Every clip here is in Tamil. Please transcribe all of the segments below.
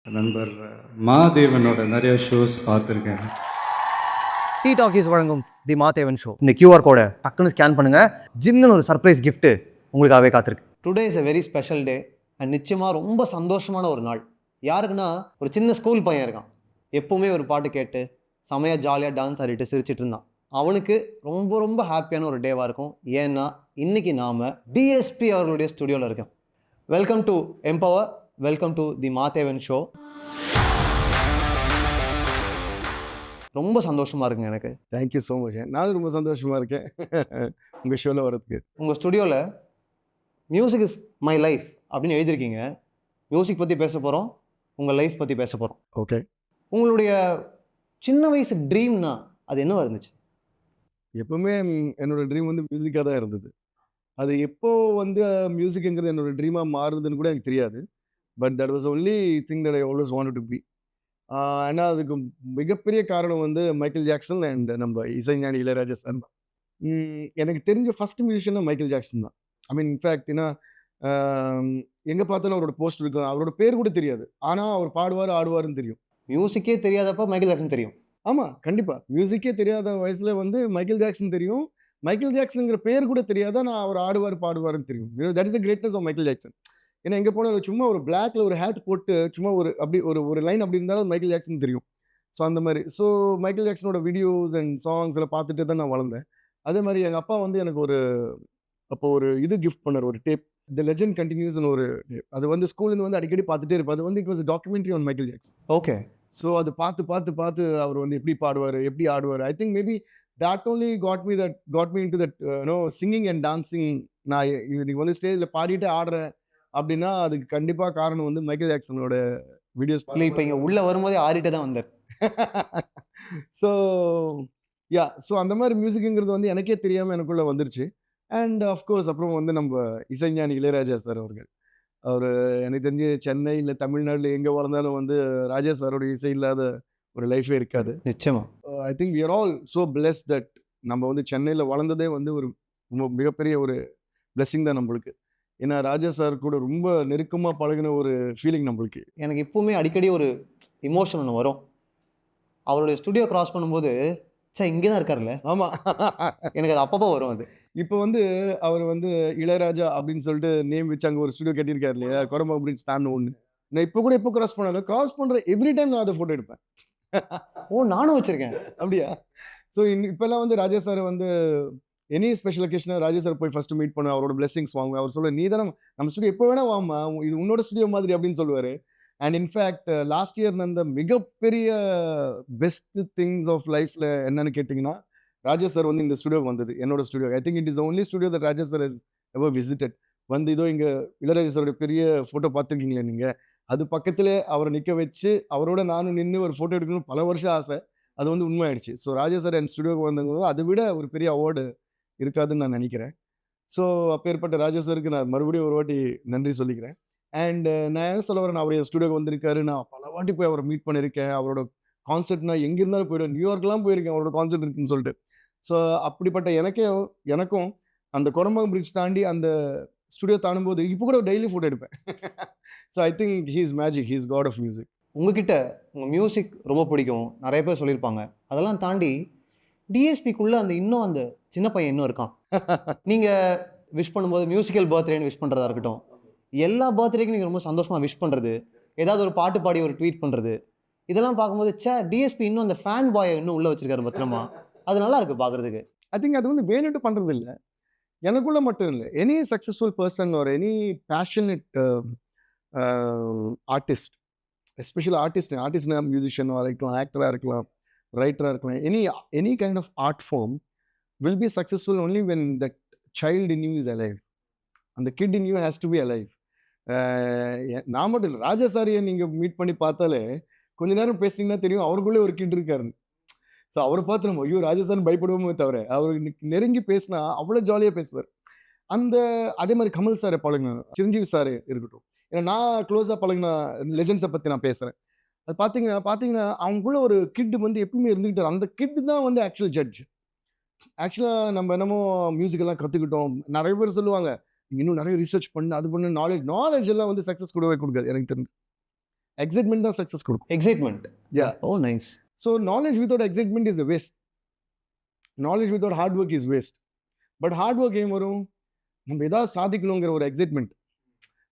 நண்பர் மாதேவனோட நிறைய ஷோஸ் பார்த்துருக்கேன். டி டாக்கீஸ் வழங்கும் தி மாதேவன் ஷோ. இந்த கியூஆர் கோடை டக்குன்னு ஸ்கேன் பண்ணுங்க, ஜிம்னு ஒரு சர்ப்ரைஸ் gift உங்களுக்காகவே காத்திருக்கு. Today is a very special day and நிச்சயமாக ரொம்ப சந்தோஷமான ஒரு நாள். யாருக்குன்னா ஒரு சின்ன ஸ்கூல் பையன் இருக்கான், எப்பவுமே ஒரு பாட்டு கேட்டு செமையாக ஜாலியாக டான்ஸ் ஆடிட்டு சிரிச்சிட்டு இருந்தான். அவனுக்கு ரொம்ப ரொம்ப ஹாப்பியான ஒரு டேவாக இருக்கும். ஏன்னா இன்னைக்கு நாம் டிஎஸ்பி அவர்களுடைய ஸ்டுடியோவில் இருக்கோம். Welcome to empower, welcome to the Mahadevan show. ரொம்ப சந்தோஷமாக இருக்குங்க எனக்கு. Thank you so much. நானும் ரொம்ப சந்தோஷமாக இருக்கேன் உங்கள் ஷோவில் வரதுக்கு. உங்கள் ஸ்டுடியோவில் மியூசிக் இஸ் மை லைஃப் அப்படின்னு எழுதியிருக்கீங்க. மியூசிக் பற்றி பேச போகிறோம், உங்கள் லைஃப் பற்றி பேச போகிறோம். ஓகே. உங்களுடைய சின்ன வயசு ட்ரீம்னா அது என்னவா இருந்துச்சு? எப்பவுமே என்னோட ட்ரீம் வந்து மியூசிக்காக தான் இருந்தது. அது எப்போ வந்து மியூசிக்குங்கிறது என்னோட ட்ரீமாக மாறுதுன்னு கூட எனக்கு தெரியாது. But that was only thing that I always wanted to be. ஏன்னா அதுக்கு மிகப்பெரிய காரணம் வந்து மைக்கேல் ஜாக்சன் அண்ட் நம்ம இசைஞானி இளையராஜா சார் தான். எனக்கு தெரிஞ்ச ஃபர்ஸ்ட் மியூசிஷியனா மைக்கேல் ஜாக்சன் தான். ஐ மீன் இன்ஃபேக்ட் ஏன்னா எங்கே பார்த்தாலும் அவரோட போஸ்ட் இருக்கும், அவரோட பேர் கூட தெரியாது, ஆனால் அவர் பாடுவார் ஆடுவாருன்னு தெரியும். மியூசிக்கே தெரியாதப்ப மைக்கேல் ஜாக்சன் தெரியும். ஆமாம், கண்டிப்பாக. மியூசிக்கே தெரியாத வயசில் வந்து மைக்கேல் ஜாக்சன் தெரியும். மைக்கேல் ஜாக்சனுங்கிற பேர் கூட தெரியாத நான் அவர் ஆடுவார் பாடுவாருன்னு தெரியும். That is the greatness of Michael Jackson. ஏன்னா எங்கே போனாலும் சும்மா ஒரு பிளாக்ல ஒரு ஹேட் போட்டு சும்மா ஒரு அப்படி ஒரு லைன் அப்படி இருந்தாலும் மைக்கேல் ஜாக்சன் தெரியும். ஸோ அந்த மாதிரி. ஸோ மைக்கேல் ஜாக்சனோட வீடியோஸ் அண்ட் சாங்ஸ் எல்லாம் பார்த்துட்டு தான் நான் வளர்ந்தேன். அதே மாதிரி எங்கள் அப்பா வந்து எனக்கு அப்போ ஒரு இது கிஃப்ட் பண்ணார், ஒரு டேப், த லெஜெண்ட் கண்டினியூஸ்னு ஒரு tape. அது வந்து ஸ்கூல்லேருந்து வந்து அடிக்கடி பார்த்துட்டே இருப்பேன். அது வந்து it was documentary on Michael Jackson. Okay. So அது பார்த்து பார்த்து பார்த்து அவர் வந்து எப்படி பாடுவார், எப்படி ஆடுவார். I think maybe that only got me into that singing and dancing. நான் இன்னைக்கு வந்து ஸ்டேஜில் பாடிட்டு ஆடுறேன் அப்படின்னா அதுக்கு கண்டிப்பாக காரணம் வந்து மைக்கேல் ஜாக்சனோட வீடியோஸ். இல்லை, இப்போ இங்கே உள்ளே வரும்போதே ஆடிட்டே தான் வந்தார். ஸோ ஸோ அந்த மாதிரி மியூசிக்குங்கிறது வந்து எனக்கே தெரியாமல் எனக்குள்ளே வந்துருச்சு. அண்ட் அஃப்கோர்ஸ் அப்புறம் வந்து நம்ம இசைஞானி இளையராஜா சார் அவர்கள். அவர் எனக்கு தெரிஞ்சு சென்னை இல்லை தமிழ்நாட்டில் எங்கே வளர்ந்தாலும் வந்து ராஜா சாரோட இசை இல்லாத ஒரு லைஃபே இருக்காது. நிச்சயமா. I think we are all so blessed that நம்ம வந்து சென்னையில் வளர்ந்ததே வந்து ஒரு மிகப்பெரிய ஒரு பிளெஸ்ஸிங் தான் நம்மளுக்கு. ஏன்னா ராஜா சார் கூட ரொம்ப நெருக்கமாக பழகின ஒரு ஃபீலிங் நம்மளுக்கு. எனக்கு இப்போவுமே அடிக்கடி ஒரு இமோஷன் ஒன்று வரும். அவருடைய ஸ்டுடியோ கிராஸ் பண்ணும்போது இங்கே தான் இருக்காருல்ல. ஆமாம், எனக்கு அது அப்பப்போ வரும். அது இப்போ வந்து அவர் வந்து இளையராஜா அப்படின்னு சொல்லிட்டு நேம் வச்சு அங்கே ஒரு ஸ்டுடியோ கட்டியிருக்காரு இல்லையா, கொடம்பாக்கம் பிரிட்ஜ் தாண்ட ஒன்று. நான் இப்போ கூட எப்போ கிராஸ் பண்ணாலும் கிராஸ் பண்ணுற எவ்ரி டைம் நான் அதை ஃபோட்டோ எடுப்பேன். ஓ, நானும் வச்சுருக்கேன். அப்படியா? ஸோ இப்போல்லாம் வந்து ராஜா சார் வந்து எனி ஸ்பெஷல் ஒகேஷனாக ராஜா சார் போய் ஃபஸ்ட்டு மீட் பண்ண, அவரோட பிளெஸிங்ஸ் வாங்குவேன். அவர் சொல்ல, நீ தானே நம்ம ஸ்டுடியோ எப்போ வேணா வாமா, இது உன்னோட ஸ்டுடியோ மாதிரி அப்படின்னு சொல்லுவார். அண்ட் இன்ஃபேக்ட் லாஸ்ட் இயர் நடந்த மிகப்பெரிய பெஸ்ட் திங்ஸ் ஆஃப் லைஃப்பில் என்னன்னு கேட்டிங்கன்னா, ராஜா சார் வந்து இந்த ஸ்டுடியோ வந்தது, என்னோட studio. I think it is only studio that Raja sir has ever visited. வந்து இதோ இங்கே இளையராஜா சாரோட பெரிய ஃபோட்டோ பார்த்துருக்கீங்களே நீங்கள், அது பக்கத்தில் அவரை நிற்க வச்சு அவரோட நானும் நின்று ஒரு ஃபோட்டோ எடுக்கணும்னு பல வருஷம் ஆசை. அது வந்து உண்மை ஆயிடுச்சு. ஸோ ராஜா சார் என் ஸ்டுடியோக்கு வந்தவங்க அதை விட ஒரு பெரிய அவார்டு இருக்காதுன்னு நான் நினைக்கிறேன். ஸோ அப்பேற்பட்ட ராஜா சாருக்கு நான் மறுபடியும் ஒரு வாட்டி நன்றி சொல்லிக்கிறேன். அண்ட் நான் என்ன சொல்ல வரேன், அவர் என் ஸ்டுடியோக்கு வந்திருக்காரு, நான் பல வாட்டி போய் அவரை மீட் பண்ணியிருக்கேன். அவரோட கான்சர்ட் நான் எங்கே இருந்தாலும் போயிடுவேன், நியூயார்க்லாம் போயிருக்கேன் அவரோட கான்சர்ட் இருக்குன்னு சொல்லிட்டு. ஸோ அப்படிப்பட்ட எனக்கும் அந்த கொடம்பாக்கம் பிரிட்ஜ் தாண்டி அந்த ஸ்டுடியோ தாண்டும்போது இப்போ கூட டெய்லி ஃபோட்டோ எடுப்பேன். So I think he is magic, he is god of music. உங்ககிட்ட உங்கள் மியூசிக் ரொம்ப பிடிக்கும், நிறைய பேர் சொல்லியிருப்பாங்க. அதெல்லாம் தாண்டி டிஎஸ்பிக்குள்ளே இன்னும் அந்த சின்ன பையன் இன்னும் இருக்கான். நீங்கள் விஷ் பண்ணும்போது மியூசிக்கல் பர்த்டேன்னு விஷ் பண்ணுறதா இருக்கட்டும், எல்லா பர்த்டேக்கும் நீங்கள் ரொம்ப சந்தோஷமாக விஷ் பண்ணுறது, ஏதாவது ஒரு பாட்டு பாடி ஒரு ட்வீட் பண்ணுறது, இதெல்லாம் பார்க்கும்போது டிஎஸ்பி இன்னும் அந்த ஃபேன் பாயை இன்னும் உள்ளே வச்சிருக்காரு பத்திரமா. அது நல்லா இருக்குது பார்க்குறதுக்கு. ஐ திங்க் அது வந்து வேணுட்டு பண்ணுறது இல்லை, எனக்குள்ள மட்டும் இல்லை. Any successful person or any passionate artist, especially ஆர்டிஸ்ட்னா மியூசிஷியனாக இருக்கலாம், ஆக்டராக இருக்கலாம், ரைட்டராக இருக்கலாம், any kind of art form will be successful only when that child in you is alive. அந்த kid in you has to be alive. நான் மட்டும் இல்லை, ராஜா சாரியை நீங்கள் மீட் பண்ணி பார்த்தாலே கொஞ்ச நேரம் பேசுனீங்கன்னா தெரியும் அவருக்குள்ளே ஒரு கிட் இருக்காருன்னு. ஸோ அவரை பார்த்து நம்ம ஐயோ ராஜா சார்னு பயப்படுவோமே தவிர, அவர் நெருங்கி பேசினா அவ்வளோ ஜாலியாக பேசுவார். அதே மாதிரி கமல் சாரை பழகின, சிரஞ்சீவி சார் இருக்கட்டும். ஏன்னா நான் க்ளோஸாக பழகின லெஜெண்ட்ஸை பற்றி நான் பேசுகிறேன். அது பார்த்தீங்கன்னா அவங்களுக்குள்ள ஒரு கிட் வந்து எப்பவுமே இருந்துகிட்டு அந்த கிட் தான் வந்து ஆக்சுவல் ஜட்ஜ். ஆக்சுவலாக நம்ம என்னமோ மியூசிக்கெல்லாம் கற்றுக்கிட்டோம். நிறைய பேர் சொல்லுவாங்க, "நீங்க இன்னும் நிறைய ரிசர்ச் பண்ணு, அது பண்ணு." நாலேஜ் எல்லாம் வந்து சக்ஸஸ் கொடுக்கவே கொடுக்காது எனக்கு தெரிஞ்சு. எக்ஸைட்மெண்ட் தான் சக்ஸஸ் கொடுக்கும். Excitement. Yeah. O nice. So knowledge without excitement is a waste. Knowledge without hard work is waste. But hard work ஏன் வரும்? நம்ம ஏதாவது சாதிக்கணுங்கிற ஒரு excitement.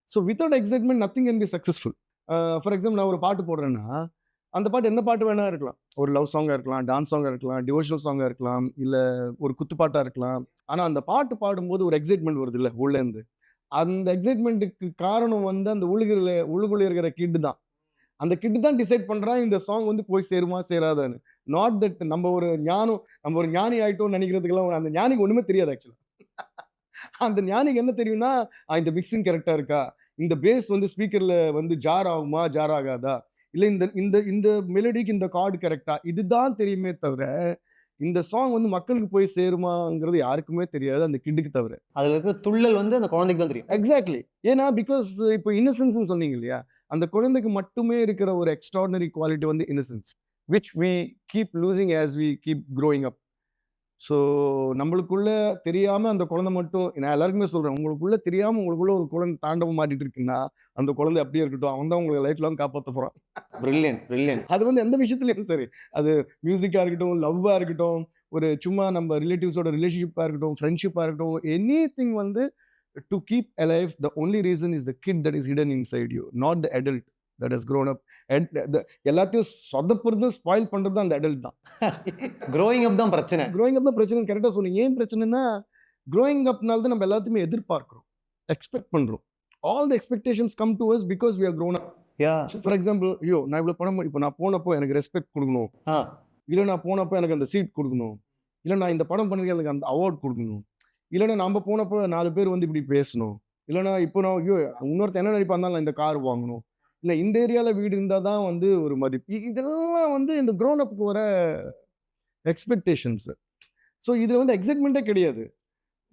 So without excitement nothing can be successful. For example நான் ஒரு பாட்டு போடுறேன்னா, அந்த பாட்டு எந்த பாட்டு வேணா இருக்கலாம். ஒரு லவ் சாங்காக இருக்கலாம், டான்ஸ் சாங்காக இருக்கலாம், டிவோஷனல் சாங்காக இருக்கலாம், இல்லை ஒரு குத்துப்பாட்டாக இருக்கலாம். ஆனால் அந்த பாட்டு பாடும்போது ஒரு எக்ஸைட்மெண்ட் வருது இல்லை உள்ளேருந்து. அந்த எக்ஸைட்மெண்ட்டுக்கு காரணம் வந்து அந்த உள்ளுக்குள்ள இருக்கிற கிட்டு தான். அந்த கிட்டு தான் டிசைட் பண்ணுறான் இந்த சாங் வந்து போய் சேருமா சேராதான்னு. நாட் தட் நம்ம ஒரு ஞானி ஆகிட்டோம்னு நினைக்கிறதுக்கெல்லாம் அந்த ஞானிக்கு ஒன்றுமே தெரியாது ஆக்சுவலாக. அந்த ஞானிக்கு என்ன தெரியும்னா, இந்த மிக்சிங் கரெக்டாக இருக்கா, இந்த பேஸ் வந்து ஸ்பீக்கரில் வந்து ஜார் ஆகுமா ஜார் ஆகாதா, இல்லை இந்த இந்த இந்த மெலடிக்கு இந்த கார்டு கரெக்டா, இதுதான் தெரியுமே தவிர இந்த சாங் வந்து மக்களுக்கு போய் சேருமாங்கிறது யாருக்குமே தெரியாது அந்த கிட்டுக்கு தவிர. அதில் இருக்கிற துள்ளல் வந்து அந்த குழந்தைக்கு தான் தெரியும். எக்ஸாக்ட்லி. ஏன்னா பிகாஸ் இப்போ இன்னசென்ஸ்ன்னு சொன்னீங்க இல்லையா, அந்த குழந்தைக்கு மட்டுமே இருக்கிற ஒரு எக்ஸ்ட்ராடினரி குவாலிட்டி வந்து innocence, which we keep losing as we keep growing up. So நம்மளுக்குள்ள தெரியாமல் அந்த குழந்தை மட்டும், நான் எல்லாருக்குமே சொல்கிறேன், உங்களுக்குள்ள தெரியாமல் உங்களுக்குள்ள ஒரு குழந்தை தாண்டவம் மாட்டிட்டு இருக்குன்னா அந்த குழந்தை அப்படியே இருக்கட்டும், அவன் தான் உங்களுக்கு லைஃப் லாங் காப்பாற்ற போகிறான். Brilliant brilliant. அது வந்து எந்த விஷயத்துலையும் சரி, அது மியூசிக்காக இருக்கட்டும், லவ்வாக இருக்கட்டும், ஒரு சும்மா நம்ம ரிலேட்டிவ்ஸோட ரிலேஷன்ஷிப்பாக இருக்கட்டும், ஃப்ரெண்ட்ஷிப்பாக இருக்கட்டும், எனி திங் வந்து to keep alive the only reason is the kid that is hidden inside you, not the adult that has grown up. எல்லாத்தையும் சொதப்புறது ஸ்பாயில் பண்ணுறது அந்த adult தான். க்ரோயிங் அப் தான் பிரச்சனை. க்ரோயிங் அப் தான் பிரச்சனை. கரெக்டாக சொன்னீங்க. ஏன் பிரச்சனைனா, க்ரோயிங் அப்னால தான் நம்ம எல்லாத்தையுமே எதிர்பார்க்குறோம், எக்ஸ்பெக்ட் பண்ணுறோம். All the expectations come to us because we are grown up. For example, நான் இவ்வளோ பணம் இப்போ நான் போனப்போ எனக்கு ரெஸ்பெக்ட் கொடுக்கணும், இல்லை நான் போனப்போ எனக்கு அந்த சீட் கொடுக்கணும், இல்லை நான் இந்த படம் பண்ணிருக்கேன் எனக்கு அந்த அவார்ட் கொடுக்கணும், இல்லைன்னா நம்ம போனப்போ 4 பேர் வந்து இப்படி பேசணும், இல்லைன்னா இப்போ நான் இன்னொருத்தர் என்ன நினைப்பா இருந்தாலும் நான் இந்த கார் வாங்கணும், இல்லை இந்த ஏரியாவில் வீடு இருந்தால் தான் வந்து ஒரு மதிப்பு. இதெல்லாம் வந்து இந்த க்ரோன் அப்புக்கு வர எக்ஸ்பெக்டேஷன்ஸு. ஸோ இதில் வந்து எக்ஸைட்மெண்ட்டே கிடையாது,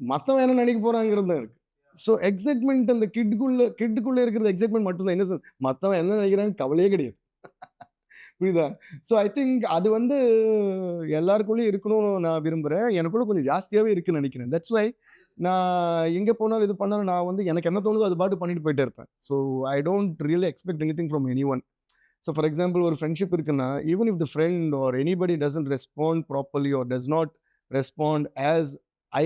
மற்றவன் என்ன நினைக்க போகிறாங்கிறது தான் இருக்குது. ஸோ எக்ஸைட்மெண்ட் அந்த கிட்டுக்குள்ளே இருக்கிறது எக்ஸைட்மெண்ட் மட்டும்தான். என்ன சார், மற்றவன் என்ன நினைக்கிறான்னு கவலையே கிடையாது. புரியுதா? ஸோ ஐ திங்க் அது வந்து எல்லாருக்குள்ளேயும் இருக்கணும்னு நான் விரும்புகிறேன். எனக்குள்ள கொஞ்சம் ஜாஸ்தியாகவே இருக்குன்னு நினைக்கிறேன். தட்ஸ் வை நான் எங்கே போனாலும் இது பண்ணாலும் நான் வந்து எனக்கு என்ன தோணுதோ அது பாட்டு பண்ணிட்டு போயிட்டே இருப்பேன். So I don't really expect anything from anyone. So for example, ஒரு ஃப்ரெண்ட்ஷிப் இருக்குன்னா, even if the friend or anybody doesn't respond properly or does not respond as I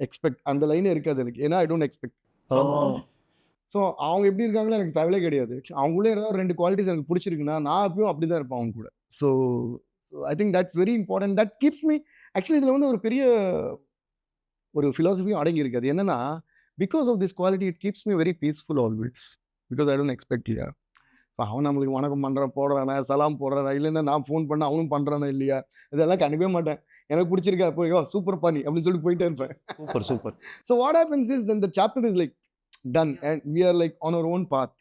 expect, அந்த லைனே இருக்காது எனக்கு. ஏன்னா ஐ டோன்ட் எக்ஸ்பெக்ட். ஸோ அவங்க எப்படி இருக்காங்களோ எனக்கு தேவையே கிடையாது. அவங்களே ஏதாவது 2 குவாலிட்டிஸ் எனக்கு பிடிச்சிருக்குன்னா நான் அப்பயும் அப்படி தான் இருப்பேன் அவங்க கூட. So I think that's very important. That keeps me actually. இதில் வந்து ஒரு பெரிய ஒரு ஃபிலாசபியும் அடங்கி இருக்குது. அது என்னன்னா, because of this quality it keeps me very peaceful always, because I don't expect. இல்லையா, இப்போ அவன் நம்மளுக்கு வணக்கம் பண்ணுறான், போடுறானா, சலாம் போடுறானா, இல்லைன்னா நான் ஃபோன் பண்ண அவனும் பண்ணுறானா இல்லையா, இதெல்லாம் கண்டிப்பாக மாட்டேன். எனக்கு பிடிச்சிருக்கா போய் சூப்பர் பண்ணி அப்படின்னு சொல்லிட்டு போயிட்டே இருப்பேன். Super super. So what happens is then the chapter is like done and we are like on our own path.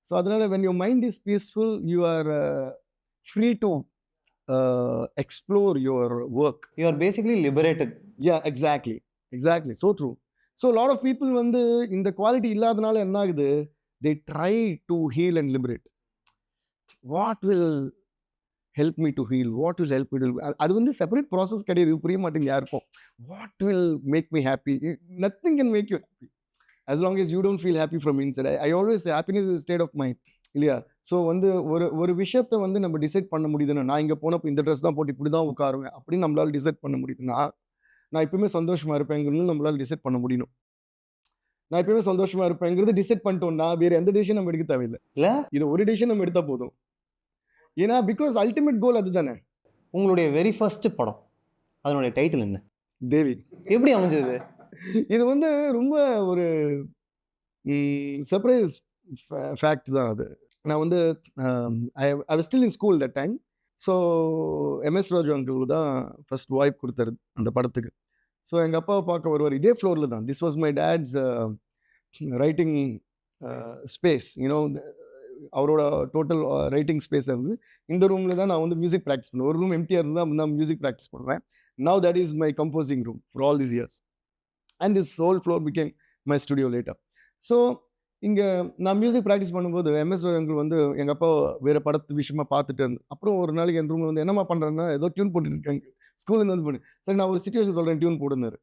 So adala when your mind is peaceful, you are free to explore your work. You are basically liberated. Yeah, exactly, so true. So a lot of people வந்து இந்த குவாலிட்டி இல்லாதனால என்ன ஆகுது, they try to heal and liberate. What will help me to heal, what will help me to, அது வந்து செப்பரேட் ப்ராசஸ் கிடையாது. இது புரிய மாட்டேங்குது யாருக்கும். What will make me happy? Nothing can make you happy as long as you don't feel happy from inside. I always say happiness is a state of mind. இல்லையா? ஸோ வந்து ஒரு விஷயத்தை வந்து நம்ம டிசைட் பண்ண முடியுதுன்னா, நான் இங்கே போனப்போ இந்த ட்ரெஸ் தான் போட்டு இப்படி தான் உட்காருவேன் அப்படின்னு நம்மளால் டிசைட் பண்ண முடியுதுன்னா, நான் எப்பவுமே சந்தோஷமாக இருப்பேங்கிறது நம்மளால் டிசைட் பண்ண முடியும். நான் எப்பவுமே சந்தோஷமாக இருப்பேங்கிறது டிசைட் பண்ணிட்டோம்னா வேறு எந்த டிசிஷன் நம்ம எடுக்க தேவையில்லை. இல்லை, இது ஒரு டிசிஷன் நம்ம எடுத்தால் போதும். ஏன்னா பிகாஸ் அல்டிமேட் கோல் அது தானே. உங்களுடைய வெரி ஃபர்ஸ்ட் படம், அதனுடைய டைட்டில் என்ன? தேவி. எப்படி அமைஞ்சது? இது வந்து ரொம்ப ஒரு சர்ப்ரைஸ் ஃபேக்ட் தான் அது. நான் வந்து I was still in school that time. So MS Raju uncle தான் ஃபர்ஸ்ட் வாய்ப்பு கொடுத்தாரு அந்த படத்துக்கு. ஸோ எங்கள் அப்பாவை பார்க்க வருவார், இதே ஃப்ளோரில் தான். This was my dates writing space. You know, அவரோட டோட்டல் ரைட்டிங் ஸ்பேஸ் இருந்தது. இந்த ரூமில் தான் நான் வந்து மியூசிக் ப்ராக்டிஸ் பண்ணுவேன். ஒரு ரூம் எம்டியாக இருந்தால் அப்படி தான் மியூசிக் ப்ராக்டிஸ் பண்ணுவேன். Now that is my composing room for all these years. And this whole floor became my studio later. So இங்கே நான் மியூசிக் ப்ராக்டிஸ் பண்ணும்போது எம்எஸ் அங்கிள் வந்து எங்கள் அப்பா வேறு படத்து விஷயமா பார்த்துட்டு அப்புறம் ஒரு நாளைக்கு என் ரூமில் வந்து என்னம்மா பண்ணுறேன்னா ஏதோ டியூன் போட்டுருக்காங்க ஸ்கூல்லேருந்து வந்து பண்ணி சரி நான் ஒரு சுச்சுவேஷன் சொல்கிறேன் டியூன் போடுனாரு.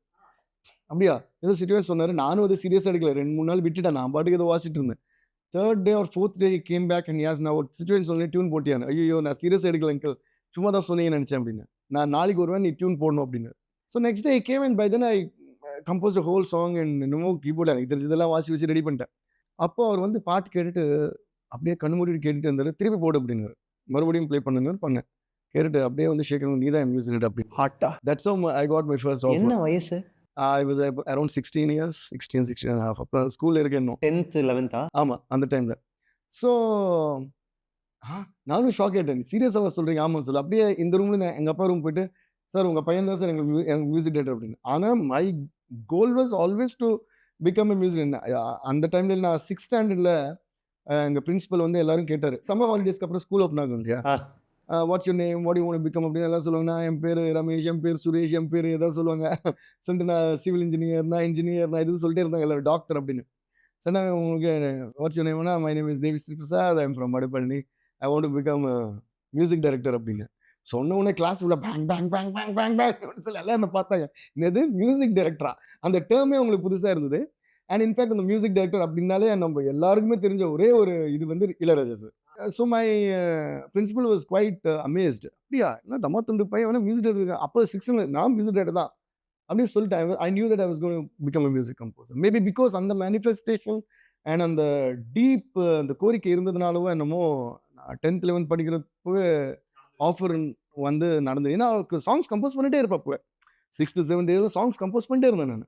அப்படியா ஏதோ சுச்சுவேஷன் சொன்னார். நானும் அது சீரியஸாக எடுக்கல. 2-3 நாள் விட்டுட்டேன். நான் பாட்டுக்கு ஏதோ வாசிட்டு இருந்தேன். 3rd day or 4th day came back and as நான் ஒரு சுச்சுவேஷன் சொல்லி டியூன் போட்டியான்னு. ஐயோ நான் சீரியஸாக எடுக்கல அங்கிள், சும்மா தான் சொன்னீங்கன்னு நினச்சேன் அப்படின்னு. நான் நாளைக்கு வருவேன், நீ டியூன் போடணும் அப்படின்னு. So next day came and by then I compose a whole song and இன்னமும் கீபோர்டு எனக்கு தெரிஞ்சதெல்லாம் வாசி வச்சு ரெடி பண்ணிட்டேன். அப்போ அவர் வந்து பாட்டு கேட்டுட்டு அப்படியே கண்ணு மூடிட்டு கேட்டுட்டு இருந்தாரு. திருப்பி போடு அப்படின்னாரு. மறுபடியும் ப்ளே பண்ணுங்க பண்ணேன். கேட்டுட்டு அப்படியே வந்து ஷேக்கணும், நீ தான் மியூசிக் டேரக்டர் அப்படின்னு. ஹாட்டா that's how I got my first offer. என்ன வயசு? I was around 16 years, 16 and a half. அப்போ ஸ்கூல்ல இருக்கேன் இன்னும். 10th 11th ஆமாம் அந்த டைமில். ஸோ நானும் ஷாக் ஆகிட்டேன். சீரியஸாக சொல்கிறீங்க? ஆமாம் சொல்லு. அப்படியே இந்த ரூமில் நான் எங்கள் அப்பா ரூம் போயிட்டு சார் உங்கள் பையன் தான் சார் எனக்கு மியூசிக் டேரக்டர் அப்படின்னு. ஆனால் my goal was always to become a music. அந்த டைமில் நான் 6th ஸ்டாண்டர்டில் எங்கள் பிரின்சிபல் வந்து எல்லாரும் கேட்டார். சம்மர் ஹாலிடேஸ்க்கு அப்புறம் ஸ்கூல் ஓப்பன் ஆகும் இல்லையா? What's your name, what you want to become அப்படின்னு எல்லாம் சொல்லுவாங்க. நான் என் பேர் ரமேஷ், என் பேர் சுரேஷ், என் பேர் ஏதாவது சொல்லுவாங்க. சொல்லிட்டு நான் சிவில் இன்ஜினியர், நான் இன்ஜினியர், நான் இது சொல்லிட்டே இருந்தாங்க எல்லாரும் டாக்டர் அப்படின்னு. சார் நான் உங்களுக்கு வாட்ஸ் யூர் நேம்னா my name is Devi Sri Prasad, I am from Madupalli, I want to become music director அப்படின்னு. சொன்ன உடனே கிளாஸ் உள்ள bang bang bang bang bang bang சொல்லி எல்லாம் என்ன பார்த்தாங்க. என்னது மியூசிக் டைரக்டரா? அந்த டேர்மே அவங்களுக்கு புதுசாக இருந்தது. அண்ட் இன்ஃபேக்ட் அந்த மியூசிக் டைரக்டர் அப்படின்னாலே நம்ம எல்லாருக்குமே தெரிஞ்ச ஒரே ஒரு இது வந்து Ilaiyaraaja sir. So my principal was quite amazed. அப்படியா என்ன தம்மா துண்டு பையன் வேணா மியூசிக் டைரக்டர்? அப்போ 6th நான் மியூசிக் டைரக்டர் தான் அப்படின்னு சொல்லிட்டு I knew that I was going to become a music composer. Maybe because அந்த மேனிஃபெஸ்டேஷன் அண்ட் அந்த டீப் அந்த கோரிக்கை இருந்ததுனாலவோ என்னமோ 10th 11th படிக்கிறப்போ ஆஃபர் வந்து நடந்தது. ஏன்னா அவருக்கு சாங்ஸ் கம்போஸ் பண்ணிட்டே இருப்பேன். 6th 7th சாங்ஸ் கம்போஸ் பண்ணிட்டே இருந்தேன் நான்.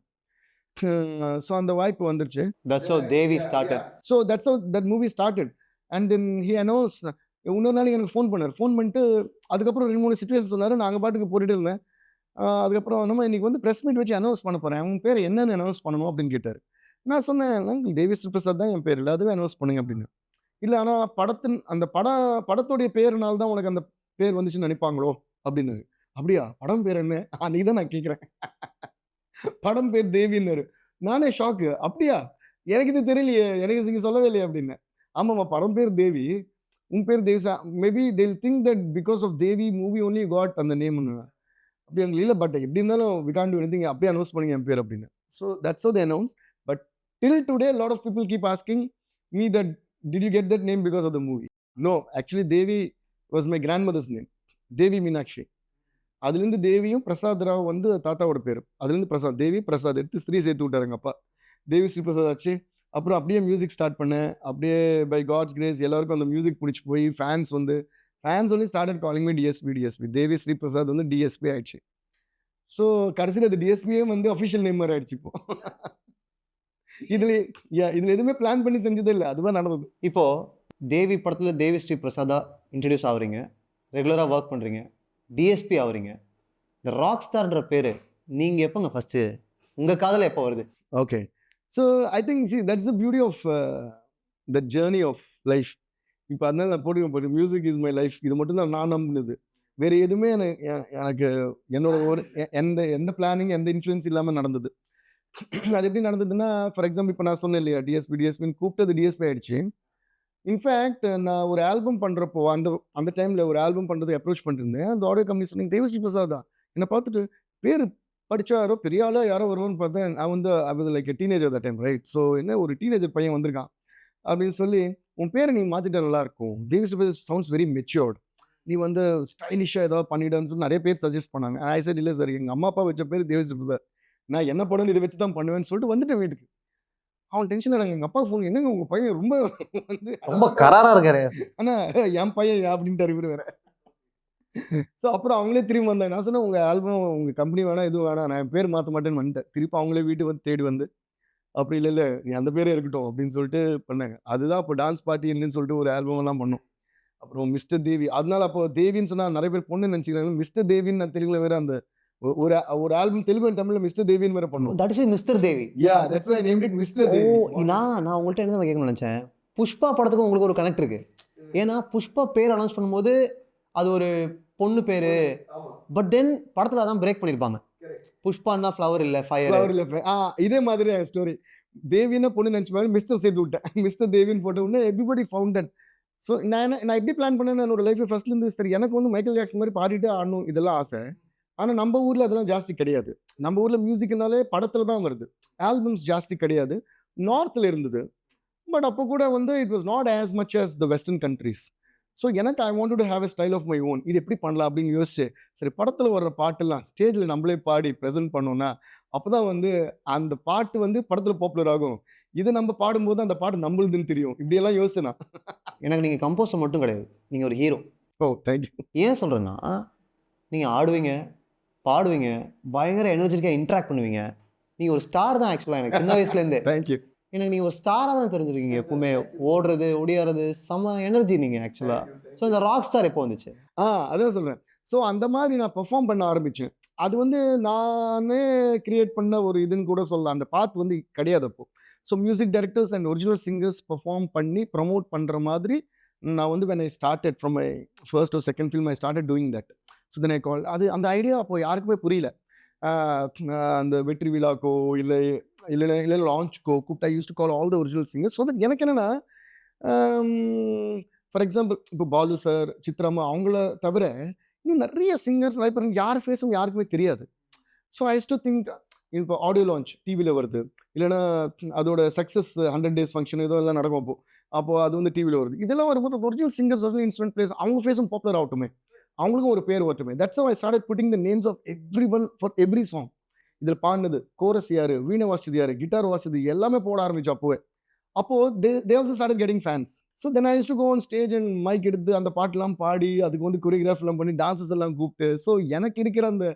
ஸோ அந்த வாய்ப்பு வந்துருச்சு. That's how Devi started. So that's have that movie started. And then he announce. இன்னொரு நாளைக்கு எனக்கு ஃபோன் பண்ணார். ஃபோன் பண்ணிட்டு அதுக்கப்புறம் 2-3 சிச்சுவேஷன் சொன்னார். நாங்கள் பாட்டுக்கு போட்டுட்டு இருந்தேன். அதுக்கப்புறம் நம்ம இன்னைக்கு வந்து ப்ரெஸ் மீட் வச்சு அனௌன்ஸ் பண்ண போகிறேன், உன் பேர் என்னன்னு அனௌன்ஸ் பண்ணணும் அப்படின்னு கேட்டார். நான் சொன்னேன் தேவி ஸ்ரீ பிரசாத் தான் என் பேர், இல்லை அதுவே அனௌன்ஸ் பண்ணுங்க அப்படின்னு. இல்லை ஆனால் அந்த படத்துடைய பேருனால தான் உனக்கு அந்த பேர் வந்துச்சுன்னு நினைப்பாங்களோ அப்படின்னு. அப்படியா படம் பேர் என்ன? நீ தான் நான் கேட்குறேன். படம் பேர் தேவின்னாரு. நானே ஷாக்கு. அப்படியா எனக்கு இது தெரியலையே, எனக்கு நீங்கள் சொல்லவே இல்லையே அப்படின்னு. ஆமாம்மா படம் பேர் தேவி, உன் பேர் Devi. Maybe they will think that because of Devi movie only got அந்த நேம்னு. அப்படி எங்களுக்கு இல்லை, பட் எப்படி இருந்தாலும் வி கான்ட் டு எனிதிங், அப்படியே அனௌன்ஸ் பண்ணுங்க என் பேர் அப்படின்னு. So that's how they announce. But till today lot of people keep asking me that did you get that name because of the movie? No, actually Devi was my grandmother's name, Devi Meenakshi. அதுலேருந்து தேவியும் பிரசாத் ராவ் வந்து தாத்தாவோட பேர். அதுலேருந்து பிரசாத், தேவி பிரசாத் எடுத்து ஸ்ரீ சேர்த்து விட்டார் எங்கள் அப்பா. தேவி ஸ்ரீ பிரசாத் ஆச்சு. அப்புறம் அப்படியே மியூசிக் ஸ்டார்ட் பண்ணேன். அப்படியே பை காட்ஸ் கிரேஸ் எல்லாருக்கும் அந்த மியூசிக் பிடிச்சி போய் ஃபேன்ஸ் வந்து ஸ்டார்டட் காலிங் மீ டிஎஸ்பி. தேவி ஸ்ரீ பிரசாத் வந்து டிஎஸ்பி ஆயிடுச்சு. ஸோ கடைசியில் அது டிஎஸ்பியே வந்து அஃபிஷியல் நேம் மாதிரி ஆயிடுச்சு இப்போ. இதில் எதுவுமே பிளான் பண்ணி செஞ்சதே இல்லை, அதுதான் நடந்தது. இப்போ தேவி படத்தில் தேவி ஸ்ரீ பிரசாதா இன்ட்ரடியூஸ் ஆகுறீங்க, ரெகுலராக ஒர்க் பண்ணுறீங்க, டிஎஸ்பி ஆகுறீங்க. இந்த ராக் ஸ்டார்ன்ற பேர் நீங்கள் எப்போங்க ஃபஸ்ட்டு உங்கள் காதில் எப்போ வருது? Okay, so I think that's the beauty of the journey of life. இப்போ அதனால நான் போட்டு மியூசிக் இஸ் மை லைஃப், இது மட்டும் தான் நான் நம்பினது. வேறு எதுவுமே எனக்கு என்னோட ஒரு எந்த பிளானிங் எந்த இன்ஃப்ளூயன்ஸ் இல்லாமல் நடந்தது. அது எப்படி நடந்ததுன்னா, ஃபார் எக்ஸாம்பிள் இப்போ நான் சொன்னேன் இல்லையா டிஎஸ்பின்னு கூப்பிட்டது டிஎஸ்பி ஆகிடுச்சு. இன்ஃபேக்ட் நான் ஒரு ஆல்பம் பண்ணுறப்போ அந்த டைமில் ஒரு ஆல்பம் பண்ணுறதுக்கு அப்ரோச் பண்ணிருந்தேன். அந்த ஆடியோ கம்பெனி சொன்னீங்க தேவி ஸ்ரீ பிரசாத் தான். என்னை பார்த்துட்டு பேர் படித்தா யாரோ பெரிய ஆளாக யாரோ வருவோன்னு பார்த்தேன். நான் வந்து அது like teenager the time, right? So என்ன ஒரு டீனேஜர் பையன் வந்திருக்கான் அப்படின்னு சொல்லி, உன் பேரை நீ மாற்றிட்டா நல்லாயிருக்கும், Devi Sri Prasad sounds very matured, நீ வந்து ஸ்டைலிஷாக ஏதாவது பண்ணிவிடுன்னு சொல்லி நிறைய பேர் சஜஸ்ட் பண்ணாங்க. ஐ சைட் இல்லை சார், எங்கள் அம்மா அப்பா வச்ச பேர் தேவி ஸ்ரீ பிரசாத், நான் என்ன படம் இதை வச்சு தான் பண்ணுவேன்னு சொல்லிட்டு வந்துட்டேன் வீட்டுக்கு. அவன் டென்ஷன் ஆனாங்க. எங்கள் அப்பா ஃபோன், என்னங்க உங்கள் பையன் ரொம்ப வந்து ரொம்ப கராராக இருக்காரு. ஆனால் என் பையன் அப்படின்ட்டு இவர் வேறு. ஸோ அப்புறம் அவங்களே திரும்பி வந்தாங்க. நான் சொன்னேன் உங்கள் ஆல்பம் உங்கள் கம்பெனி வேணாம் எதுவும் வேணாம், நான் பேர் மாற்ற மாட்டேன்னு வந்துட்டேன். திருப்பி அவங்களே வீட்டுக்கு வந்து தேடி வந்து, அப்படி இல்லை நீ அந்த பேரே இருக்கட்டும் அப்படின்னு சொல்லிட்டு பண்ணாங்க. அதுதான் அப்போ டான்ஸ் பார்ட்டி இல்லைன்னு சொல்லிட்டு ஒரு ஆல்பம்லாம் பண்ணோம். அப்புறம் மிஸ்டர் தேவி, அதனால அப்போ தேவின்னு சொன்னால் நிறைய பேர் பொண்ணு நினச்சிக்கிறாங்க. மிஸ்டர் தேவின்னு நான் தெலுங்குல வேறு அந்த ஒரு ஆல்பம் தெலுங்கு அண்ட் தமிழ்ல மிஸ்டர் தேவின்னு வேற பண்ணோம். That is mister Devi. Yeah, that's why I named it mister Devi. நான் உங்கள்கிட்ட என்ன கேட்கணும்னு நினச்சேன், புஷ்பா படத்துக்கு உங்களுக்கு ஒரு கனெக்ட் இருக்கு. ஏன்னா புஷ்பா பேர் அனௌன்ஸ் பண்ணும்போது அது ஒரு பொண்ணு பேரு, பட் தென் படத்தில் அதான் பிரேக் பண்ணியிருப்பாங்க. புஷ்பான்னா ஃப்ளவர் இல்லை ஃபயர். இதே மாதிரி ஸ்டோரி. தேவின்னு பொண்ணு நினச்சிப்பாங்க, மிஸ்டர் சேர்த்து விட்டேன். மிஸ்டர் தேவின்னு போட்ட உடனே எவ்ரிபடி ஃபவுண்ட் தட். ஸோ நான் எப்படி பிளான் பண்ணேன், என்னோட லைஃப்பில் ஃபர்ஸ்ட்லேருந்து சரி எனக்கு வந்து மைக்கேல் ஜாக்சன் மாதிரி பாடிட்டு ஆடணும் இதெல்லாம் ஆசை. ஆனால் நம்ம ஊரில் அதெல்லாம் ஜாஸ்தி கிடையாது. நம்ம ஊரில் மியூசிக்னாலே படத்தில் தான் வருது, ஆல்பம்ஸ் ஜாஸ்தி கிடையாது. நார்த்தில் இருந்தது, பட் அப்போ கூட வந்து it was not as much as the western countries. So எனக்கு I want to have a style of my own. இது எப்படி பண்ணலாம் அப்படின்னு யோசிச்சு, சரி படத்தில் வர்ற பாட்டெல்லாம் ஸ்டேஜில் நம்மளே பாடி ப்ரெசென்ட் பண்ணோன்னா அப்போ தான் வந்து அந்த பாட்டு வந்து படத்தில் பாப்புலர் ஆகும். இதை நம்ம பாடும்போது அந்த பாட்டு நம்மளுதுன்னு தெரியும். இப்படியெல்லாம் யோசிச்சேன் நான். எனக்கு நீங்கள் கம்போசர் மட்டும் கிடையாது, நீங்கள் ஒரு ஹீரோ. ஓ தேங்க்யூ. ஏன் சொல்கிறேன்னா, நீங்கள் ஆடுவீங்க, பாடுவீங்க, பயங்கர எனர்ஜெட்டிக்காக இன்ட்ராக்ட் பண்ணுவீங்க. நீங்கள் ஒரு ஸ்டார் தான் ஆக்சுவலாக. எனக்கு சின்ன வயசுலேருந்தே தேங்க்யூ. எனக்கு நீங்கள் ஒரு ஸ்டாராக தான் தெரிஞ்சிருக்கீங்க. எப்பவுமே ஓடுறது ஒடியாறது செம்ம எனர்ஜி நீங்கள் ஆக்சுவலாக. ஸோ இந்த ராக் ஸ்டார் எப்போ வந்துச்சு? அதான் சொல்கிறேன். ஸோ அந்த மாதிரி நான் பெர்ஃபார்ம் பண்ண ஆரம்பித்தேன். அது வந்து நானே கிரியேட் பண்ண ஒரு இதுன்னு கூட சொல்லலாம். அந்த பாத் வந்து கிடையாது அப்போ. So music directors and original singers perform பண்ணி ப்ரமோட் பண்ணுற மாதிரி நான் வந்து when I started from my first or second film I started doing that. So then I called, அது அந்த ஐடியா அப்போ யாருக்குமே புரியல. அந்த வெற்றி விழாக்கோ இல்லை லான்ச்க்கோ கூப்பிட்டு I use to call all the original singers. So that எனக்கு என்னென்னா, ஃபார் எக்ஸாம்பிள் இப்போ பாலு சார், சித்ராமா அவங்கள தவிர இன்னும் நிறைய சிங்கர்ஸ் நிறைய பேர் யார் ஃபேஸும் யாருக்குமே தெரியாது. So I use to think, இப்போ ஆடியோ லான்ச் டிவியில் வருது, இல்லைன்னா அதோட சக்ஸஸ் 100 days ஃபங்க்ஷன் ஏதோ எல்லாம் நடக்கும் அப்போது அது வந்து டிவியில் வருது. இதெல்லாம் வரும்போது ஒரிஜினல் சிங்கர்ஸ் வந்து இன்ஸ்ட்ருமெண்ட் பிளேஸ் அவங்க ஃபேஸும் பாப்புலர் ஆகட்டுமே, அவங்களுக்கும் ஒரு பேர் வரட்டுமே. That's how I started putting the names of every one for every song. இதில் பாடினது கோரஸ் யார், வீணை வாசிச்சது யார், கிட்டார் வாசிச்சது எல்லாமே போட ஆரம்பிச்சு அப்போது they also started getting fans. So then I used to go on stage and mic எடுத்து அந்த பாட்டெல்லாம் பாடி அதுக்கு வந்து கொரியோகிராஃப்லாம் பண்ணி டான்சஸ் எல்லாம் கூப்பிட்டு, ஸோ எனக்கு இருக்கிற அந்த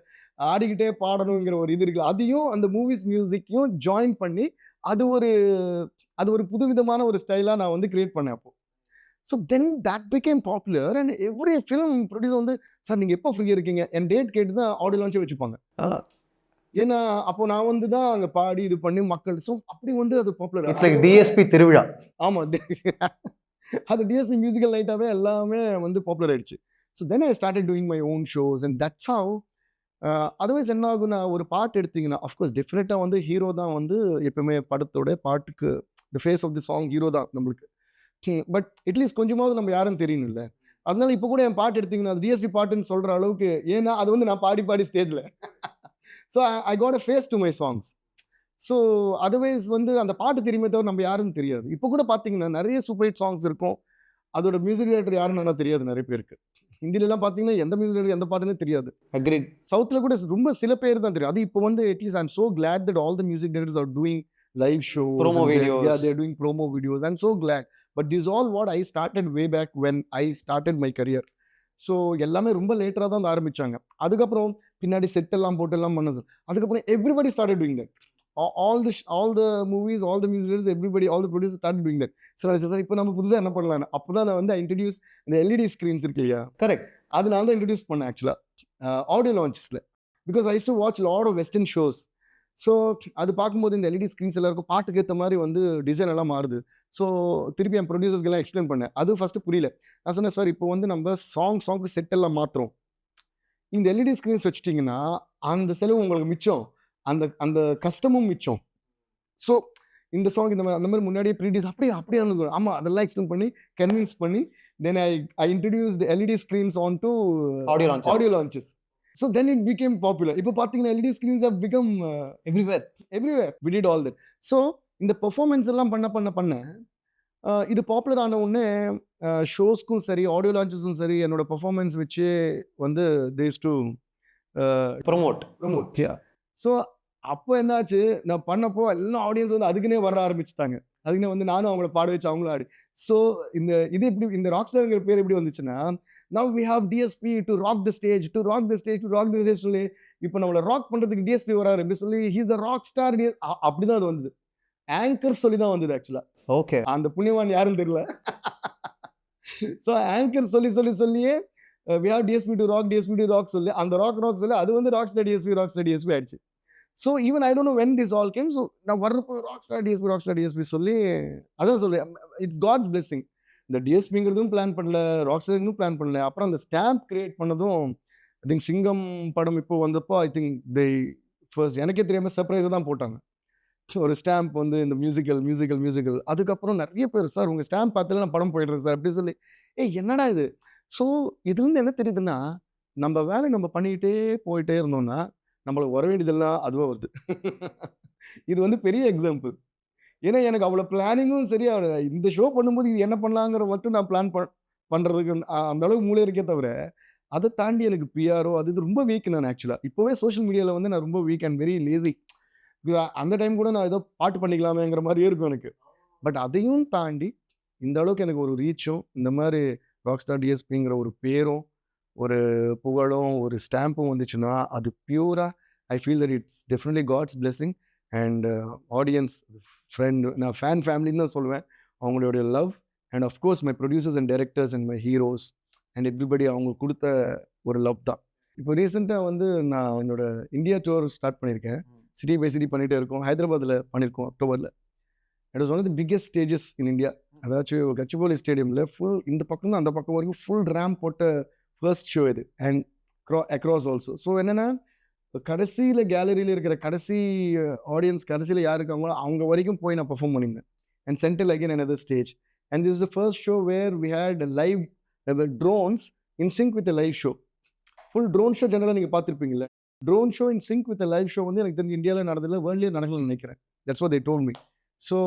ஆடிக்கிட்டே பாடணுங்கிற ஒரு இது இருக்குல்ல, அதையும் அந்த மூவிஸ் மியூசிக்கையும் ஜாயின் பண்ணி அது ஒரு புதுவிதமான ஒரு ஸ்டைலாக நான் வந்து கிரியேட் பண்ணேன் அப்போ. So then that became popular and every film producer வந்து, சார் நீங்கள் எப்போ ஃப்ரீயாக இருக்கீங்க, என் டேட் கேட்டு தான் ஆடியோ லான்ச்சே வச்சுப்பாங்க. ஏன்னா அப்போ நான் வந்து தான் அங்கே பாடி இது பண்ணி மக்கள், ஸோ அப்படி வந்து அது பாப்புலர். இட்ஸ் லைக் டிஎஸ்பி திருவிழா. ஆமாம், அது டிஎஸ்பி மியூசிக்கல் நைட்டாகவே எல்லாமே வந்து பாப்புலர் ஆயிடுச்சு. So then I started doing my own shows and that's how. Otherwise என்ன ஆகுனா, ஒரு பாட்டு எடுத்தீங்கன்னா அஃப்கோர்ஸ் டெஃபினட்டாக வந்து ஹீரோ தான் வந்து எப்பவுமே படத்தோட பாட்டுக்கு the face of the song hero தான் நம்மளுக்கு. பட் அட்லீஸ்ட் கொஞ்சமாவது நம்ம யாரும் தெரியணும் இல்லை. அதனால இப்போ கூட என் பாட்டு எடுத்தீங்கன்னா அது டிஎஸ்பி பாட்டுன்னு சொல்கிற அளவுக்கு, ஏன்னா அது வந்து நான் பாடி ஸ்டேஜில். So I got a face to my songs. So otherwise வந்து அந்த பாட்டு தெரியுமே தவிர நம்ம யாரும் தெரியாது. இப்போ கூட பார்த்தீங்கன்னா நிறைய சூப்பர் ஹிட் சாங்ஸ் இருக்கும், அதோட மியூசிக் டைரக்டர் யாருன்னு தெரியாது நிறைய பேருக்கு. ஹிந்திலலாம் பார்த்தீங்கன்னா எந்த மியூசிக் டைரக்டர் எந்த பாட்டுன்னு தெரியாது. அக்ரீட். சவுத்தில் கூட ரொம்ப சில பேர் தான் தெரியும். அது இப்போ வந்து at least I am so glad that all the music directors are doing live shows, promo videos. Yeah, they're doing promo videos. I'm so glad. But this is all what I started way back when I started my career. So எல்லாமே ரொம்ப லேட்டராக தான் ஆரம்பித்தாங்க. அதுக்கப்புறம் பின்னாடி செட்டெல்லாம் போட்டெல்லாம் பண்ணது. அதுக்கப்புறம் everybody started doing that. all the movies, all the musicians, everybody, all the producers started doing that. So I said, இப்போ நம்ம புதுசாக என்ன பண்ணலாம், அப்போ தான் நான் வந்து இன்ட்ரடியூஸ் இந்த எல்இடி ஸ்க்ரீன்ஸ் இருக்கு இல்லையா, கரெக்ட், அது நான் தான் இன்ட்ரடியூஸ் பண்ணேன் ஆக்சுவலாக ஆடியோ லான்ச்சஸில். Because I use to watch lot of western shows. So அது பார்க்கும்போது இந்த எல்இடி ஸ்க்ரீன்ஸ் எல்லாம் இருக்கும், பாட்டுக்கு ஏற்ற மாதிரி வந்து டிசைன் எல்லாம் மாறுது. ஸோ திருப்பி என் ப்ரொடியூசர்ஸ்க்கெல்லாம் எக்ஸ்பிளைன் பண்ணேன். அது ஃபஸ்ட்டு புரியல. நான் சொன்னேன், சார் இப்போ வந்து நம்ம சாங்க்கு செட்டெல்லாம் மாற்றுறோம், இந்த எல்இடி ஸ்க்ரீன்ஸ் வச்சுட்டிங்கன்னா அந்த செலவு உங்களுக்கு மிச்சம், அந்த கஷ்டமும் மிச்சம். ஸோ இந்த சாங் இந்த மாதிரி அந்த மாதிரி முன்னாடியே ப்ரீடியூஸ் அப்படியே இருந்தது. ஆமாம், அதெல்லாம் எக்ஸ்பிளைன் பண்ணி கன்வின்ஸ் பண்ணி then I introduced LED screens on to audio launches. So then it became popular. இப்போ பார்த்தீங்கன்னா LED screens have become everywhere. We did all that. So இந்த பெர்ஃபார்மன்ஸ் எல்லாம் பண்ண இது பாப்புலர் ஆன உடனே ஷோஸ்க்கும் சரி ஆடியோ லான்ச்சஸும் சரி என்னோட பெர்ஃபார்மன்ஸ் வச்சு வந்து they used to promote. So அப்போ என்னாச்சு, நான் பண்ணப்போ எல்லாம் ஆடியன்ஸ் வந்து அதுக்குன்னே வர ஆரம்பிச்சுட்டாங்க. அதுக்குன்னே வந்து நானும் அவங்கள பாட வச்சு அவங்களும் ஆடி. ஸோ எப்படி இந்த ராக் ஸ்டார்ங்கிற பேர் எப்படி வந்துச்சுன்னா, now we have DSP to rock the stage சொல்லி இப்போ நம்மளை ராக் பண்ணுறதுக்கு DSP வராரு அப்படி சொல்லி he is the rock star. அப்படிதான் அது வந்தது. ஆங்கர் சொல்லி தான் வந்தது ஆக்சுவலாக. ஓகே, அந்த புண்ணியவான் யாருன்னு தெரியல. ஸோ ஆங்கர் சொல்லியே we have DSP to rock சொல்லி அந்த ராக் சொல்லி அது வந்து ராக் ஸ்டார் DSP ஆயிடுச்சு. So even I don't no when this all came. So நான் வர்றப்போ ராக் ஸ்டார் DSP சொல்லி அதான் சொல்லி இட்ஸ் காட்ஸ் பிளெஸிங். இந்த டிஎஸ்பிங்கிறதும் பிளான் பண்ணல, ராக் ஸ்டாரிங்கும் பிளான் பண்ணல. அப்புறம் அந்த ஸ்டாம்ப் கிரியேட் பண்ணதும் ஐ திங்க் சிங்கம் படம் இப்போ வந்தப்போ ஐ திங்க் ஃபர்ஸ்ட் எனக்கே தெரியாமல் சர்ப்ரைஸாக தான் போட்டாங்க. ஒரு ஸ்டாம்ப் வந்து இந்த மியூசிக்கல் அதுக்கப்புறம் நிறைய பேர் சார் உங்கள் ஸ்டாம்ப் பார்த்தாலே நான் படம் போயிடுறேன் சார் அப்படின்னு சொல்லி ஏய் என்னடா இது. ஸோ இதுலேருந்து என்ன தெரியுதுன்னா நம்ம வேலை நம்ம பண்ணிக்கிட்டே போயிட்டே இருந்தோம்னா நம்மளுக்கு வர வேண்டியதெல்லாம் அதுவாக வருது. இது வந்து பெரிய எக்ஸாம்பிள். ஏன்னா எனக்கு அவ்வளோ பிளானிங்கும் சரியா இந்த ஷோ பண்ணும்போது இது என்ன பண்ணலாங்கிற மட்டும் நான் பிளான் பண்ணுறதுக்கு அந்த அளவுக்கு மூளை இருக்கே தவிர அதை தாண்டி எனக்கு பிஆரோ அது இது ரொம்ப வீக். நான் ஆக்சுவலாக இப்போவே சோஷியல் மீடியாவில் வந்து நான் ரொம்ப வீக் அண்ட் வெரி லேசி. அந்த டைம் கூட நான் ஏதோ பாட்டு பண்ணிக்கலாமேங்கிற மாதிரியே இருக்கும் எனக்கு. பட் அதையும் தாண்டி இந்த அளவுக்கு எனக்கு ஒரு ரீச்சும் இந்த மாதிரி ராக்ஸ்டார் டிஎஸ்பிங்கிற ஒரு பேரும் ஒரு புகழும் ஒரு ஸ்டாம்பும் வந்துச்சுன்னா அது பியூரா I feel that it's definitely God's blessing. And audience friend நான் ஃபேன் ஃபேமிலின்னு தான் சொல்லுவேன். அவங்களுடைய love and of course my producers and directors and my heroes and everybody அவங்க கொடுத்த ஒரு லவ் தான். இப்போ ரீசெண்டாக வந்து நான் என்னோட இந்தியா டூர் ஸ்டார்ட் பண்ணியிருக்கேன். சிட்டி பை சிட்டி பண்ணிகிட்டே இருக்கோம். ஹைதராபாத்தில் பண்ணியிருக்கோம் அக்டோபரில். It was one of the biggest stages in India. அதாச்சும் கச்சிபோலி ஸ்டேடியமில் ஃபுல் இந்த பக்கம் தான் அந்த பக்கம் வரைக்கும் ஃபுல் ரேம்ப் போட்ட ஃபர்ஸ்ட் ஷோ இது அண்ட் அக்ராஸ் ஆல்சோ. ஸோ என்னென்னா கடைசியில் கேலரியில் இருக்கிற கடைசி ஆடியன்ஸ் கடைசியில் யார் இருக்காங்களோ அவங்க வரைக்கும் போய் நான் பர்ஃபார்ம் பண்ணியிருந்தேன். And centre again another stage. And this is the first show where we had live drones in sync with live show. Full drone show ஜெனரலாக நீங்கள் பார்த்துருப்பீங்கள. Drone show in sync with live show வந்து எனக்கு தெரிஞ்சு இந்தியாவில் நடந்ததில்லை, வேர்ல்ட்லேயே நடக்கலன்னு நினைக்கிறேன். That's what they told me. So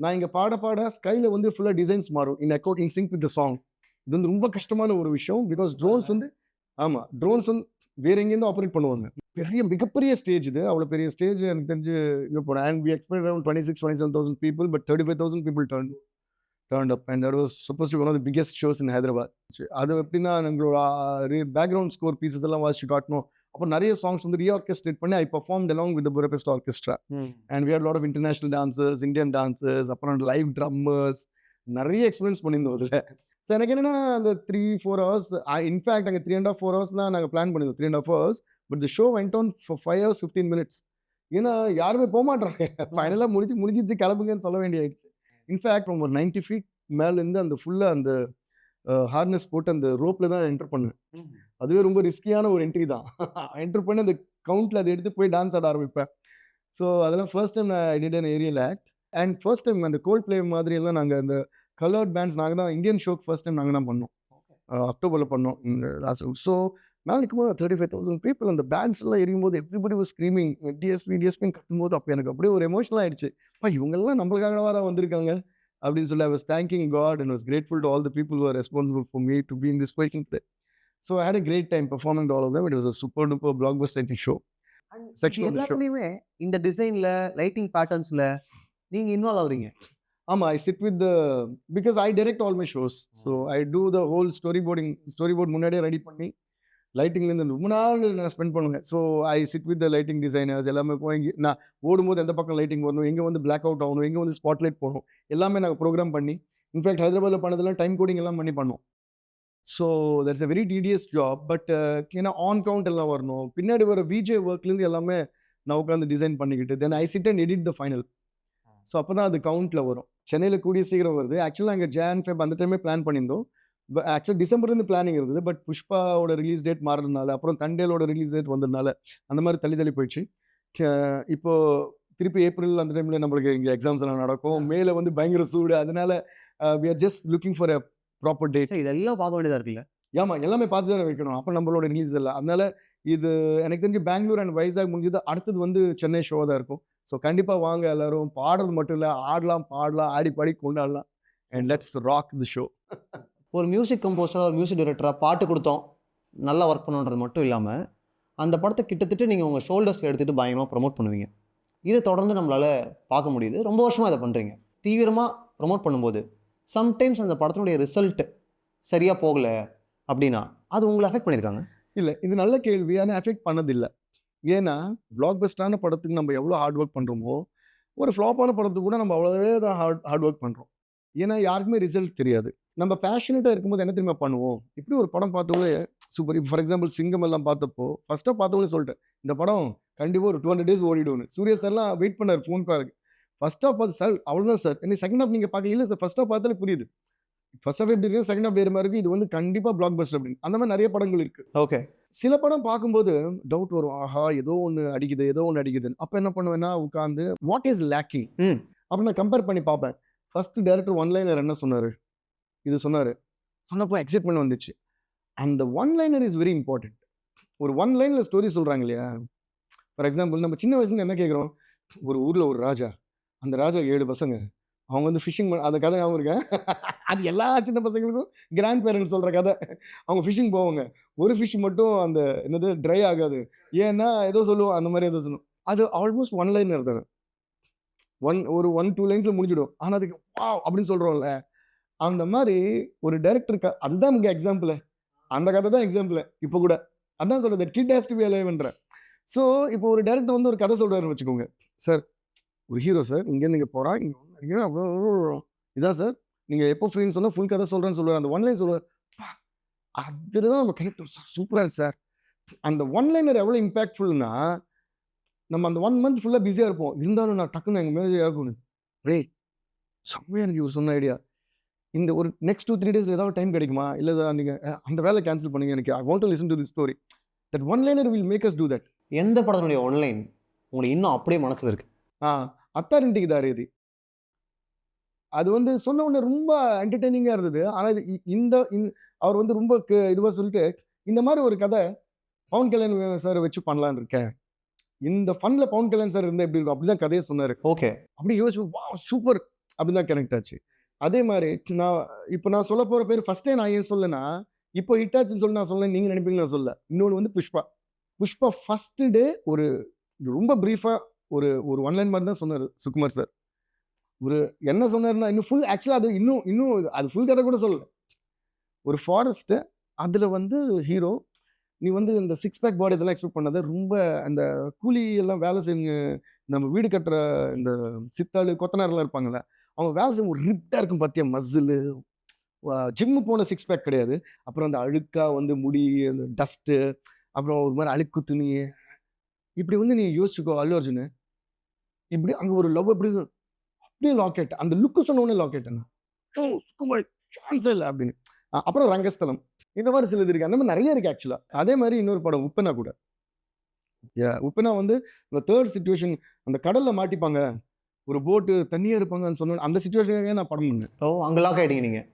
நான் இங்கே பாட ஸ்கையில் வந்து ஃபுல்லாக டிசைன்ஸ் மாறும் in sync with the song. இது வந்து ரொம்ப கஷ்டமான ஒரு விஷயம். பிகாஸ் ட்ரோன்ஸ் வந்து ட்ரோன்ஸ் வந்து வேற எங்கேருந்து ஆப்ரேட் பண்ணுவாங்க. மிகப்பெரிய ஸ்டேஜ் இது. அவ்வளோ பெரிய ஸ்டேஜ் எனக்கு தெரிஞ்சு இங்கே போனேன். And we expected around 26,000-27,000 people, but 35,000 people turned up, and that was supposed to be one of the biggest shows in Hyderabad. அது எப்படின்னா எங்களோட பேக்ரவுண்ட் ஸ்கோர் பீசஸ் எல்லாம் வாசிச்சு காட்டணும். அப்புறம் நிறைய சாங்ஸ் வந்து ரீஆர்கெஸ்ட்ரேட் பண்ணி ஐ performed along with the Budapest Orchestra, and we had a lot of international dancers, Indian dancers, அப்புறம் லைவ் ட்ரம்மர்ஸ் நிறைய எக்ஸ்பீரியன்ஸ் பண்ணியிருந்தோம் அதில். ஸோ எனக்கு என்னென்னா அந்த 3-4 hours இன்ஃபேக்ட் அங்கே 3.5 4 hours தான் நாங்கள் பிளான் பண்ணியிருந்தோம். 3.5 hours, but the show went on for 5 hours 15 minutes. ஏன்னா யாருமே போக மாட்டாங்க. ஃபைனலாக முடிஞ்சிச்சு கிளம்புங்கன்னு சொல்ல வேண்டியாயிடுச்சு. இன்ஃபேக்ட் ஒரு 90 feet மேலேருந்து அந்த ஃபுல்லாக அந்த ஹார்னஸ் போட்டு அந்த ரோப்பில் தான் என்டர் பண்ணேன். அதுவே ரொம்ப ரிஸ்கியான ஒரு என்ட்ரி தான். என்டர் பண்ணி அந்த கவுண்டில் அதை எடுத்து போய் டான்ஸ் ஆட ஆரம்பிப்பேன். ஸோ அதெல்லாம் ஃபர்ஸ்ட் டைம் நான் did an aerial act. And first time அந்த கோல்ட் பிளே மாதிரி எல்லாம் நாங்கள் அந்த கலர்ட் பேண்ட்ஸ் நாங்கள் தான் இந்தியன் ஷோக்கு ஃபர்ஸ்ட் டைம் நாங்கள் தான் பண்ணோம். அக்டோபரில் பண்ணோம் லாஸ்ட். ஸோ மேலே இருக்கும்போது 35,000 people அந்த பேண்ட்ஸ் எல்லாம் எரியும்போது எவ்ரிபடி வாஸ் ஸ்க்ரீமிங் டிஎஸ்பின்னு கட்டும்போது அப்போ எனக்கு அப்படியே ஒரு எமோஷனல் ஆகிடுச்சு. இவங்கெல்லாம் நம்மளுக்காக தான் வந்திருக்காங்க அப்படின்னு சொல்லி I was thanking God and was grateful to all the people who are responsible for me to be in this working today. So I had a great time performing to all of them. It was a super duper blockbuster show. Section of the show. எல்லாத்துலேயுமே இந்த டிசைனில் லைட்டிங் பேட்டர்ன்ஸில் நீங்கள் இன்வால்வ் ஆகுறீங்க. I sit with because I direct all my shows. So I do the whole storyboard முன்னாடியே ரெடி பண்ணி லைட்டிங்லேருந்து ரொம்ப நாள் நான் ஸ்பெண்ட் பண்ணுவேன். So I sit with the lighting designers எல்லாமே போய் நான் ஓடும்போது எந்த பக்கம் லைட்டிங் வரணும், எங்கே வந்து பிளாக் அவுட் ஆகணும், எங்கே வந்து ஸ்பாட்லைட் போகணும் எல்லாமே நாங்கள் ப்ரோக்ராம் பண்ணி இன்ஃபேக்ட் ஹைதராபாத்தில் பண்ணதெல்லாம் டைம் கோடிங் எல்லாம் பண்ணி பண்ணோம். So that's a very tedious job. But ஏன்னா ஆன் கவுண்ட் எல்லாம் வரணும், பின்னாடி வர விஜே ஒர்க்லேருந்து எல்லாமே நான் உட்காந்து டிசைன் பண்ணிக்கிட்டு then I sit and edit the final. So அப்போ தான் அது கவுண்ட்டில் வரும். சென்னையில் கூடிய சீக்கிரம் வருது. ஆக்சுவலாக அங்கே Jan-Feb அந்த டைமே பிளான் பண்ணியிருந்தோம். ஆக்சுவலி டிசம்பர்லேருந்து பிளானிங் இருந்தது. பட் புஷ்பாவோட ரிலீஸ் டேட் மாறினால அப்புறம் தண்டேலோட ரிலீஸ் டேட் வந்ததுனால அந்த மாதிரி தள்ளி போயிடுச்சு. இப்போது திருப்பி ஏப்ரல் அந்த டைமில் நம்மளுக்கு இங்கே எக்ஸாம்ஸ் எல்லாம் நடக்கும். மேலே வந்து பயங்கர சூடு. அதனால we are just looking for a proper date. இதெல்லாம் பார்க்க வேண்டியதாக இருக்குல்ல. எல்லாமே பார்த்து தானே வைக்கணும். அப்போ நம்மளோட ரிலீஸ் இல்லை. அதனால இது எனக்கு தெரிஞ்சு பெங்களூர் அண்ட் வைசாக் முடிஞ்சது. அடுத்தது வந்து சென்னை ஷோ தான் இருக்கும். ஸோ கண்டிப்பாக வாங்க எல்லாரும். பாடுறது மட்டும் இல்லை, ஆடலாம் பாடலாம் ஆடி பாடி கொண்டாடலாம். And let's rock the show. ஒரு மியூசிக் கம்போசராக ஒரு மியூசிக் டைரக்டராக பாட்டு கொடுத்தோம் நல்லா ஒர்க் பண்ணுன்றது மட்டும் இல்லாமல் அந்த படத்தை கிட்டத்தட்ட நீங்கள் உங்கள் ஷோல்டர்ஸில் எடுத்துகிட்டு பயங்கரமாக ப்ரமோட் பண்ணுவீங்க. இதை தொடர்ந்து நம்மளால் பார்க்க முடியுது. ரொம்ப வருஷமாக இதை பண்ணுறீங்க. தீவிரமாக ப்ரமோட் பண்ணும்போது சம்டைம்ஸ் அந்த படத்தினுடைய ரிசல்ட் சரியாக போகலை அப்படின்னா அது உங்களை அஃபெக்ட் பண்ணியிருக்காங்க? இல்லை, இது நல்ல கேள்வி. ஆனால் அஃபெக்ட் பண்ணதில்லை. ஏன்னா பிளாக்பஸ்டான படத்துக்கு நம்ம எவ்வளோ ஹார்ட் ஒர்க் பண்ணுறோமோ ஒரு ஃப்ளாப்பான படத்துக்கு கூட நம்ம அவ்வளோவே தான் ஹார்ட் ஒர்க் பண்ணுறோம். ஏன்னா யாருக்குமே ரிசல்ட் தெரியாது. நம்ம பேஷனேட்டாக இருக்கும்போது என்ன தெரியுமா பண்ணுவோம், இப்படி ஒரு படம் பார்த்தவங்களே சூப்பர். இப்போ ஃபார் எக்ஸாம்பிள் சிங்கம் எல்லாம் பார்த்தப்போ ஃபஸ்ட்டாக பார்த்தவங்களே சொல்லிட்டேன் இந்த படம் கண்டிப்பாக ஒரு 200 days ஓடிடும்னு. சூர்யா சார்லாம் வெயிட் பண்ணார் ஃபோன் காலுக்கு. ஃபஸ்ட்டாக பார்த்து சார் அவ்வளோதான் சார். என்ன செகண்ட் ஹாஃப் நீங்கள் பார்க்க இல்லை சார், ஃபஸ்ட்டாக பார்த்தாலே புரியுது. ஃபர்ஸ்ட் ஹாஃப் எப்படி இருக்கு, செகண்ட் ஹாஃப் வேறு மாதிரி இருக்கு. இது வந்து கண்டிப்பாக பிளாக் பஸ்டர் அப்படின்னு. அந்த மாதிரி நிறைய படங்கள் இருக்கு. ஓகே. சில படம் பார்க்கும்போது டவுட் வரும், ஆஹா ஏதோ ஒன்று அடிக்குது ஏதோ ஒன்று அடிக்குதுன்னு. அப்போ என்ன பண்ணுவேன்னா உட்காந்து வாட் இஸ் லேக்கிங் ம். அப்போ நான் கம்பேர் பண்ணி பார்ப்பேன். ஃபர்ஸ்ட் டைரக்டர் ஒன்லைனர் என்ன சொன்னார், இது சொன்னார், சொன்னப்போ எக்ஸைட்மெண்ட் வந்துச்சு. அந்த ஒன்லைனர் இஸ் வெரி இம்பார்ட்டன்ட். ஒரு ஒன் லைனில் ஸ்டோரி சொல்கிறாங்க இல்லையா. ஃபார் எக்ஸாம்பிள் நம்ம சின்ன வயசுல என்ன கேட்குறோம், ஒரு ஊரில் ஒரு ராஜா, அந்த ராஜா 7 பசங்க, அவங்க வந்து ஃபிஷிங் அந்த கதை ஞாபகம் இருக்கேன். அது எல்லா சின்ன பசங்களுக்கும் கிராண்ட் பேரண்ட்ஸ் சொல்கிற கதை. அவங்க ஃபிஷிங் போவாங்க, ஒரு ஃபிஷ் மட்டும் அந்த என்னது ட்ரை ஆகாது, ஏன்னா ஏதோ சொல்லுவோம் அந்த மாதிரி ஏதோ சொல்லுவோம். அது ஆல்மோஸ்ட் ஒன் லைனர் தானே, ஒரு 1-2 லைன்ஸில் முடிஞ்சிடும். ஆனால் அதுக்கு வாவ் அப்படின்னு சொல்கிறோம்ல, அந்த மாதிரி ஒரு டைரக்டருக்கு அதுதான் இங்கே எக்ஸாம்பிள். அந்த கதை தான் எக்ஸாம்பிள். இப்போ கூட அதான் சொல்கிறது, கிட் ஹேஸ் டு பி அலைவ்ன்ற. ஸோ இப்போ ஒரு டைரக்டர் வந்து ஒரு கதை சொல்கிறாருன்னு வச்சுக்கோங்க. சார் ஒரு ஹீரோ சார் இங்கேருந்து இங்கே போகிறான், இங்கே இதான் சார் நீங்கள் எப்போ ஃப்ரீன்னு சொன்னால் ஃபுல் கதை சொல்கிறேன்னு சொல்லுவார். அந்த ஒன்லைன் சொல்லுவார், அதில் தான் நம்ம கனெக்ட் சார், சூப்பராக இருக்கு சார். அந்த ஒன்லைனர் எவ்வளோ இம்பேக்ட்ஃபுல்னா, நம்ம அந்த 1 மந்த் ஃபுல்லாக பிஸியாக இருப்போம், இருந்தாலும் நான் டக்குன்னு எங்கள் மேலே இருக்கணும், ரே செம்மையாக எனக்கு இவர் சொன்ன ஐடியா, இந்த ஒரு நெக்ஸ்ட் 2-3 டேஸில் ஏதாவது டைம் கிடைக்குமா, இல்லை நீங்கள் அந்த வேலை கேன்சல் பண்ணுங்க, எனக்கு I want to listen to this story. That one liner will make us do that. எந்த படத்தினுடைய ஒன்லைன் உங்களுக்கு இன்னும் அப்படியே மனசில் இருக்கு? அத்தாரிட்டிக்கு தாரேதி. அது வந்து சொன்ன உடனே ரொம்ப என்டர்டெய்னிங்காக இருந்தது. ஆனால் இந்த அவர் வந்து ரொம்ப இதுவாக சொல்லிட்டு, இந்த மாதிரி ஒரு கதை பவன் கல்யாண் சார் வச்சு பண்ணலான்னு இருக்கேன், இந்த ஃபன்ல பவன் கல்யாண் சார் இருந்தால் எப்படி இருக்கும், அப்படி தான் கதையை சொன்னார். ஓகே. அப்படி யோசிச்சு வா சூப்பர் அப்படி தான் கனெக்ட் ஆச்சு. அதே மாதிரி நான் சொல்ல போகிற பேர் ஃபஸ்ட்டே நான் ஏன் சொல்லனா, இப்போ ஹிட் ஆச்சுன்னு சொல்லி நான் சொல்லேன், நீங்கள் நினைப்பீங்க நான் சொல்ல. இன்னொன்று வந்து புஷ்பா ஃபஸ்ட்டு டே ஒரு ரொம்ப ப்ரீஃபாக ஒரு ஒன்லைன் மாதிரி தான் சொன்னார் சுகுமார் சார். ஒரு என்ன சொன்னார்னா, இன்னும் ஃபுல் ஆக்சுவலாக அது இன்னும் அது ஃபுல் கதை கூட சொல்லலை. ஒரு ஃபாரஸ்ட்டு, அதில் வந்து ஹீரோ, நீ வந்து இந்த 6 பேக் பாடி இதெல்லாம் எக்ஸ்பெக்ட் பண்ணாத, ரொம்ப அந்த கூலி எல்லாம் வேலை செய்யுங்க, நம்ம வீடு கட்டுற இந்த சித்தாள் கொத்தனாரெலாம் இருப்பாங்கள்ல, அவங்க வேலை செய்யும் ஒரு ரிப்டாக இருக்கும் பார்த்தியா, மசிலு, ஜிம்மு போன 6 பேக் கிடையாது. அப்புறம் அந்த அழுக்காக வந்து முடி, அந்த டஸ்ட்டு, அப்புறம் ஒரு மாதிரி அழுக்கு துணி, இப்படி வந்து நீ யோசிச்சுக்கோ அல்லு அர்ஜுனு, இப்படி அங்கே ஒரு லவ் எப்படி அப்படியே லாக்கெட், அந்த லுக்கு சொன்ன உடனே லாக்கெட் என்ன சான்ஸ் இல்லை அப்படின்னு. அப்புறம் ரங்கஸ்தலம், இந்த மாதிரி சிலது இருக்குது. அந்த மாதிரி நிறைய இருக்குது ஆக்சுவலாக. அதே மாதிரி இன்னொரு படம் உப்பனா கூட, உப்பனா வந்து இந்த 3rd சிச்சுவேஷன், அந்த கடலில் மாட்டிப்பாங்க, ஒரு போட்டு தண்ணியாக இருப்பாங்கன்னு சொன்ன அந்த சிச்சுவேஷனே நான் படம் பண்ணேன். ஓ, அங்கே லாக் ஆகிட்டீங்க நீங்கள்.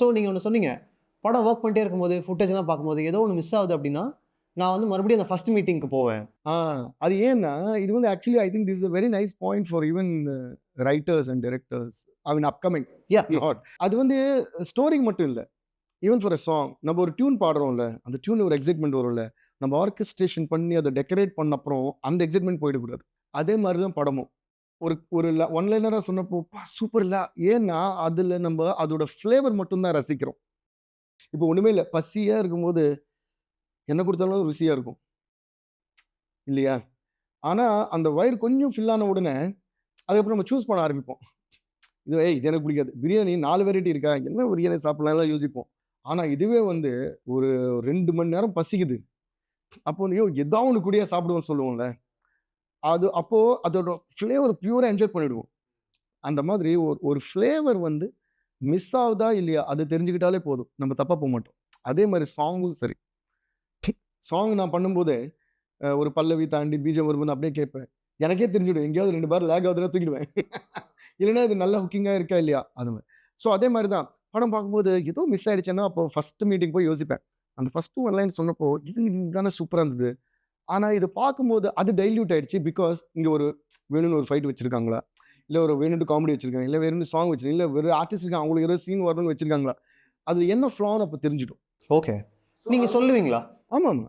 ஸோ நீங்கள் ஒன்று சொன்னீங்க, படம் ஒர்க் பண்ணிட்டே இருக்கும்போது ஃபுட்டேஜ்லாம் பார்க்கும்போது ஏதோ ஒன்று மிஸ் ஆகுது அப்படின்னா, நான் வந்து மறுபடியும் அந்த ஃபர்ஸ்ட் மீட்டிங்க்கு போவேன். அது ஏன்னா இது வந்து actually I think this is a very nice point for even writers and directors, I mean upcoming. Not அது வந்து ஸ்டோரிக்கு மட்டும் இல்லை, ஈவன் ஃபார் a song. நம்ம ஒரு டியூன் பாடுறோம்ல, அந்த டியூன் ஒரு எக்ஸைட்மெண்ட் வரும்ல, நம்ம ஆர்கெஸ்ட்ரேஷன் பண்ணி அதை டெக்கரேட் பண்ண அப்புறம் அந்த எக்ஸைட்மெண்ட் போயிடக்கூடாது. அதே மாதிரி தான் படமும். ஒரு ஒன்லைனராக சொன்னப்போ சூப்பர் இல்லை, ஏன்னா அதில் நம்ம அதோட ஃப்ளேவர் மட்டும்தான் ரசிக்கிறோம். இப்போ ஒன்றுமே இல்லை, பசியாக இருக்கும்போது என்ன கொடுத்தாலும் ருசியாக இருக்கும் இல்லையா. ஆனால் அந்த வயிறு கொஞ்சம் ஃபில்லான உடனே அதுக்கப்புறம் நம்ம சூஸ் பண்ண ஆரம்பிப்போம். இது எனக்கு பிடிக்காது, பிரியாணி 4 வெரைட்டி இருக்கா, என்ன பிரியாணி சாப்பிட்லாம் யோசிப்போம். ஆனால் இதுவே வந்து ஒரு 2 மணி நேரம் பசிக்குது, அப்போ வந்து ஏதாவது ஒன்று கூடிய சாப்பிடுவோம் சொல்லுவோம்ல, அது அப்போது அதோட ஃப்ளேவர் பியூராக என்ஜாய் பண்ணிவிடுவோம். அந்த மாதிரி ஒரு ஃப்ளேவர் வந்து மிஸ் ஆகுதா இல்லையா அது தெரிஞ்சுக்கிட்டாலே போதும், நம்ம தப்பாக போக மாட்டோம். அதே மாதிரி சாங்கும் சரி. சாங் நான் பண்ணும்போதே ஒரு பல்லவி தாண்டி பீஜம் வரும்போது அப்படியே கேட்பேன், எனக்கே தெரிஞ்சுடும் எங்கேயாவது 2 பார் லேக் ஆகுதுன்னா தூக்கிடுவேன். இல்லைன்னா இது நல்லா ஹுக்கிங்காக இருக்கா இல்லையா அது மாதிரி. ஸோ அதே மாதிரி தான் படம் பார்க்கும்போது ஏதோ மிஸ் ஆகிடுச்சேன்னா அப்போ ஃபஸ்ட்டு மீட்டிங் போய் யோசிப்பேன். அந்த ஃபஸ்ட்டு ஒன் லைன் சொன்னப்போ இது தானே சூப்பராக இருந்தது, ஆனால் இது பார்க்கும்போது அது டைல்யூட் ஆகிடுச்சு. பிகாஸ் இங்கே ஒரு வேணும்னு ஒரு ஃபைட் வச்சுருக்காங்களா, இல்லை ஒரு வேணும்னு காமெடி வச்சுருக்காங்க, இல்லை வேணும்னு சாங் வச்சுருக்காங்க, இல்லை வேறு ஆர்டிஸ்ட் இருக்காங்க அவங்களுக்கு ஏதோ சீன் வரணும்னு வச்சுருக்காங்களா, அது என்ன ஃப்ளான்னு அப்போ தெரிஞ்சிடும். ஓகே. நீங்கள் சொல்லுவீங்களா? ஆமாம்,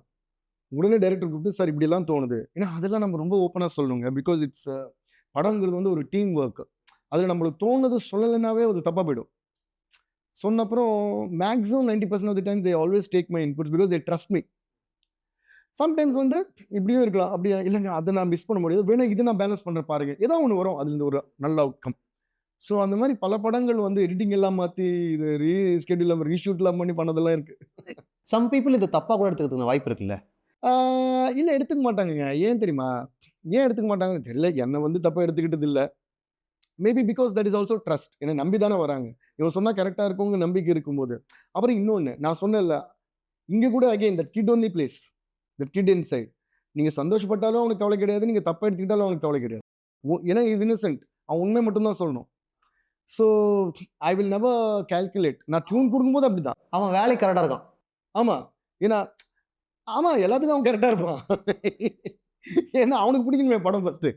உடனே டைரக்டர் கூப்பிட்டு சார் இப்படிலாம் தோணுது, ஏன்னா அதெல்லாம் நம்ம ரொம்ப ஓப்பனாக சொல்லணுங்க. பிகாஸ் இட்ஸ் படங்கிறது வந்து ஒரு டீம் ஒர்க். அதில் நம்மளுக்கு தோணுது சொல்லலைனாவே அது தப்பாக போயிடும். சொன்னப்புறம் maximum 90% of the times they always take my inputs because they trust me. Sometimes வந்து இப்படியும் இருக்கலாம், அப்படியா இல்லைங்க அதை நான் மிஸ் பண்ண முடியாது, வேணும் இது நான் பேலன்ஸ் பண்ணுற பாருங்க, ஏதோ ஒன்று வரும் அதுலேருந்து ஒரு நல்ல அவுட்கம். ஸோ அந்த மாதிரி பல படங்கள் வந்து எடிட்டிங் எல்லாம் மாற்றி இது ரீஸ்கெட்யூல் ரீஷூட்லாம் பண்ணி பண்ணதெல்லாம் இருக்குது. சம் பீப்புள் இது தப்பாக கூட எடுத்துக்கிறதுக்கு வாய்ப்பு இருக்குல்ல? இல்லை எடுத்துக்க மாட்டாங்கங்க. ஏன் தெரியுமா, ஏன் எடுத்துக்க மாட்டாங்கன்னு தெரியல. என்னை வந்து தப்பாக எடுத்துக்கிட்டது இல்லை. Maybe because that is also trust. ஏன்னா நம்பி தானே வராங்க. இவன் சொன்னா கரெக்டா இருக்குங்க நம்பிக்கை இருக்கும்போது. அப்புறம் இன்னொன்னு நான் சொன்னேன்ல, இங்க கூட again that kid only place, that kid inside. நீங்க சந்தோஷப்பட்டாலும் அவனுக்கு கவலை கிடையாது, நீங்க தப்பா எடுத்துக்கிட்டாலும் அவனுக்கு கவலை கிடையாது. ஏன்னா இஸ் இன்னசென்ட். அவன் உண்மை மட்டும் தான் சொல்லணும். So I will never calculate. நான் டியூன் கொடுக்கும்போது அப்படிதான். அவன் வேலை கரெக்டாக இருக்கான். ஆமா. ஏன்னா ஆமா எல்லாத்துக்கும் அவன் கரெக்டா இருப்பான். ஏன்னா அவனுக்கு பிடிக்கணுமே படம் ஃபர்ஸ்ட்.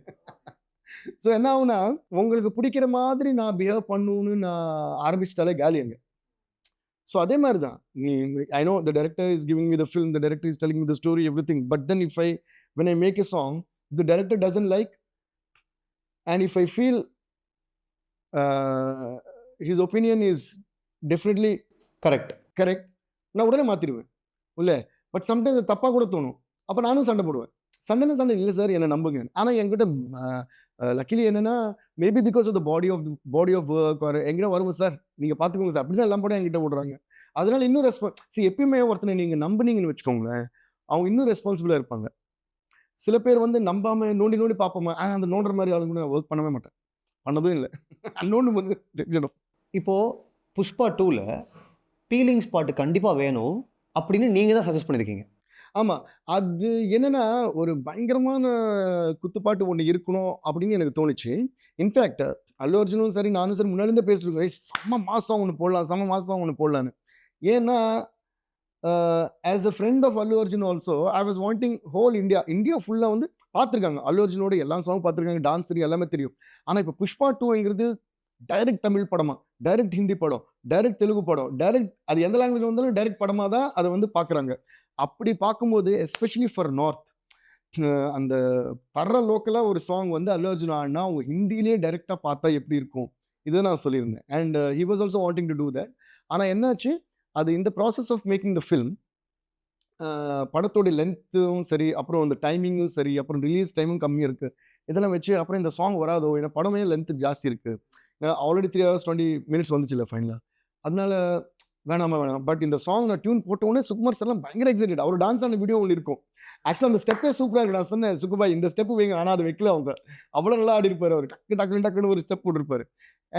ஸோ என்ன ஆகுனா, உங்களுக்கு பிடிக்கிற மாதிரி நான் பிஹேவ் பண்ணணும்னு நான் ஆரம்பிச்சிட்டாலே காலியாங்க. ஸோ அதே மாதிரி தான். I know the director is giving me the film, the director is telling me the story, everything. But then if when I make a song, the director doesn't like, and if I feel his opinion is definitely correct. correct, நான் உடனே மாத்திடுவேன் இல்ல. பட் சம்டைம்ஸ் தப்பா கூட தோணும். அப்ப நானும் சண்டை போடுவேன். சண்டை இல்லை சார் என்ன நம்புங்க. ஆனா என்கிட்ட லக்கிலி என்னன்னா, maybe because of the body of work or எங்கிட்ட வருவோம் சார் நீங்க பாத்துக்கோங்க சார் அப்படிதான் எல்லாம் படம் என்கிட்ட விடுறாங்க. அதனால இன்னும் எப்பயுமே ஒருத்தனை நீங்க நம்புனீங்கன்னு வச்சுக்கோங்களேன், அவங்க இன்னும் ரெஸ்பான்சிபிளா இருப்பாங்க. சில பேர் வந்து நம்பாம நோண்டி நோண்டி பார்ப்போமா, அந்த நோண்டுற மாதிரி ஆளுங்க நான் ஒர்க் பண்ணவே மாட்டேன், பண்ணதும் இல்லை. நோண்டு வந்து தெரிஞ்சிடும். இப்போ புஷ்பா 2ல ஃபீலிங்ஸ் பாட்டு கண்டிப்பா வேணும் அப்படின்னு நீங்க தான் சஜஸ்ட் பண்ணிருக்கீங்க. ஆமா. அது என்னன்னா, ஒரு பயங்கரமான குத்துப்பாட்டு ஒண்ணு இருக்கணும் அப்படின்னு எனக்கு தோணுச்சு. இன்ஃபேக்ட் அல்லு அர்ஜுனும் சரி, நானும் சரி முன்னாடி இருந்தே பேசிட்டு இருக்கோம். செம்ம மாசம் ஒண்ணு போடலாம், செம்ம மாசம் ஒண்ணு போடலான்னு. ஏன்னா as a friend of Allu Arjun also I was wanting whole India ஃபுல்லா வந்து பார்த்துருக்காங்க. அல்லு அர்ஜுனோட எல்லா சாங் பார்த்துருக்காங்க, டான்ஸ் சரி எல்லாமே தெரியும். ஆனா இப்போ புஷ்பா 2ங்கிறது டைரக்ட் தமிழ் படமா, டைரக்ட் ஹிந்தி படம், டைரக்ட் தெலுங்கு படம், டைரக்ட் அது எந்த லாங்குவேஜ் வந்தாலும் டைரக்ட் படமா தான் அதை வந்து பார்க்குறாங்க. அப்படி பார்க்கும்போது எஸ்பெஷலி ஃபார் நார்த், அந்த தர்ற லோக்கலாக ஒரு சாங் வந்து அல்லு அர்ஜுன் ஆடினா அவங்க ஹிந்திலேயே டைரெக்டாக பார்த்தா எப்படி இருக்கும், இதை நான் சொல்லியிருந்தேன். And he was also wanting to do that. ஆனால் என்னாச்சு, அது இந்த process of making the film, படத்தோட லென்த்தும் சரி, அப்புறம் அந்த டைமிங்கும் சரி, அப்புறம் ரிலீஸ் டைமும் கம்மியாக இருக்குது, இதெல்லாம் வச்சு அப்புறம் இந்த சாங் வராதோ, ஏன்னா படமே லென்த்து ஜாஸ்தி இருக்குது. ஆல்ரெடி 3 hours 20 minutes வந்துச்சு இல்லை ஃபைனலாக. அதனால வேணாமா வேணாம். பட் இந்த சாங் நான் டியூன் போட்ட உடனே சுகுமார் சார்லாம் பயங்கர எக்ஸைட்டட். அவர் டான்ஸ் ஆன வீடியோ ஒன்று இருக்கும். ஆக்சுவலாக அந்த ஸ்டெப்பே சூப்பராக இருக்கு. நான் சொன்னேன் சுகுபாய் இந்த ஸ்டெப் வைங்க, ஆனால் அதை வைக்கல அவங்க. அவ்வளோ நல்லா ஆடி இருப்பார் அவர். டக்குன்னு ஒரு ஸ்டெப் போட்டிருப்பாரு.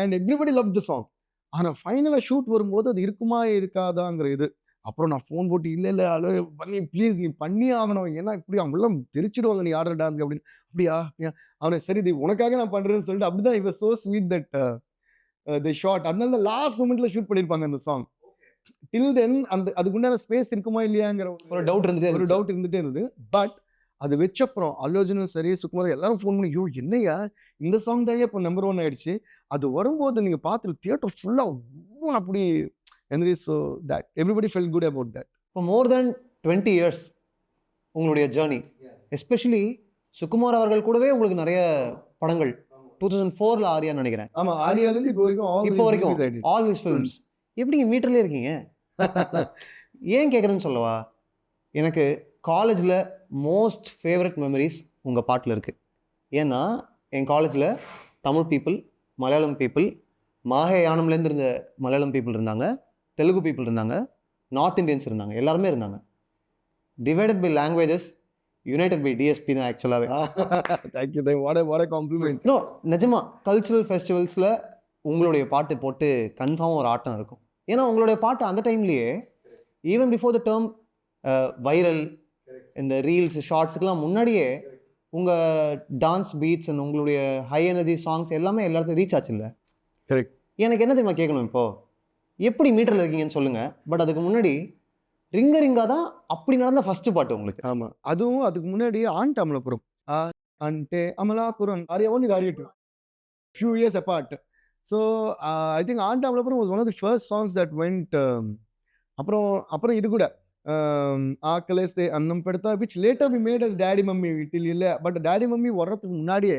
And everybody love the song. ஆனால் ஃபைனலாக ஷூட் வரும்போது அது இருக்குமா இருக்காதாங்கிற இது. அப்புறம் நான் ஃபோன் போட்டு இல்லை அலோ பண்ணி ப்ளீஸ் நீ பண்ணி ஆகணும், ஏன்னா இப்படி அவங்களாம் தெரிச்சிடுவாங்க நீ ஆடுற டான்ஸ் அப்படின்னு. அப்படியா அவனை சரி இது உனக்காக நான் பண்ணுறேன்னு சொல்லிட்டு அப்படிதான் இவ so sweet that the shot. அதனால தான் லாஸ்ட் மூமெண்ட்ல ஷூட் பண்ணியிருப்பாங்க அந்த சாங். டில் தென் அந்த அதுக்குண்டான ஸ்பேஸ் இருக்குமா இல்லையாங்கிற ஒரு டவுட் இருந்துட்டே இருந்தது. பட் அது வச்சப்புறம் அல்லு அர்ஜுனும் சரி, சுகுமார் எல்லாரும் ஃபோன் பண்ணி, என்னையா இந்த சாங் தான் இப்போ நம்பர் 1 ஆயிடுச்சு. அது வரும்போது நீங்க பார்த்து தியேட்டர் ஃபுல்லா அப்படி so that everybody fell good about that. இப்போ மோர் தென் 20 years உங்களுடைய ஜேர்னி, எஸ்பெஷலி சுகுமார் அவர்கள் கூடவே உங்களுக்கு நிறைய படங்கள் 2004ல ஆரியான்னு நினைக்கிறேன். ஆமா, ஆரியாலேருந்து இப்போ வரைக்கும் ஆல் ஹிஸ் ஃபிலிம்ஸ். எப்படிங்க மீட்டர்லேயே இருக்கீங்க? ஏன் கேட்குறேன்னு சொல்லவா, எனக்கு காலேஜில் மோஸ்ட் ஃபேவரட் மெமரிஸ் உங்கள் பாட்டில் இருக்குது. ஏன்னா என் காலேஜில் தமிழ் பீப்புள், மலையாளம் பீப்புள், மாஹே யானம்லேருந்து இருந்த மலையாளம் பீப்புள் இருந்தாங்க, தெலுங்கு பீப்புள் இருந்தாங்க, நார்த் இந்தியன்ஸ் இருந்தாங்க, எல்லாருமே இருந்தாங்க. Divided by languages, united by DSP தான் ஆக்சுவலாகவே. Thank you, what a compliment. No நிஜமா கல்ச்சுரல் ஃபெஸ்டிவல்ஸில் உங்களுடைய பாட்டு போட்டு கன்ஃபார்மாக ஒரு ஆட்டம் இருக்கும். ஏன்னா உங்களுடைய பாட்டு அந்த டைம்லேயே even before the term viral, இந்த ரீல்ஸ் ஷார்ட்ஸுக்கெல்லாம் முன்னாடியே உங்கள் டான்ஸ் பீட்ஸ் அண்ட் உங்களுடைய ஹை எனர்ஜி சாங்ஸ் எல்லாமே எல்லாருக்கும் ரீச் ஆச்சு இல்லை? கரெக்ட். எனக்கு என்ன தெரியுமா கேட்கணும், இப்போது எப்படி மீட்டரில் இருக்கீங்கன்னு சொல்லுங்கள். பட் அதுக்கு முன்னாடி ரிங்கா தான் அப்படி நடந்த ஃபர்ஸ்ட் பாட்டு உங்களுக்கு. ஆமாம், அதுவும் அதுக்கு முன்னாடி ஆண்ட் அமலாபுரம், ஆண்டே அமலாபுரம் ஆரியா1 இது Arya 2 few years apart. So I think Ante Amalapuram was one of the first songs that went. அப்புறம் இது கூட Aakalesthe Annam Pedatha which later we made as daddy mummy வீட்டில் இல்லை. பட் டேடி மம்மி வர்றதுக்கு முன்னாடியே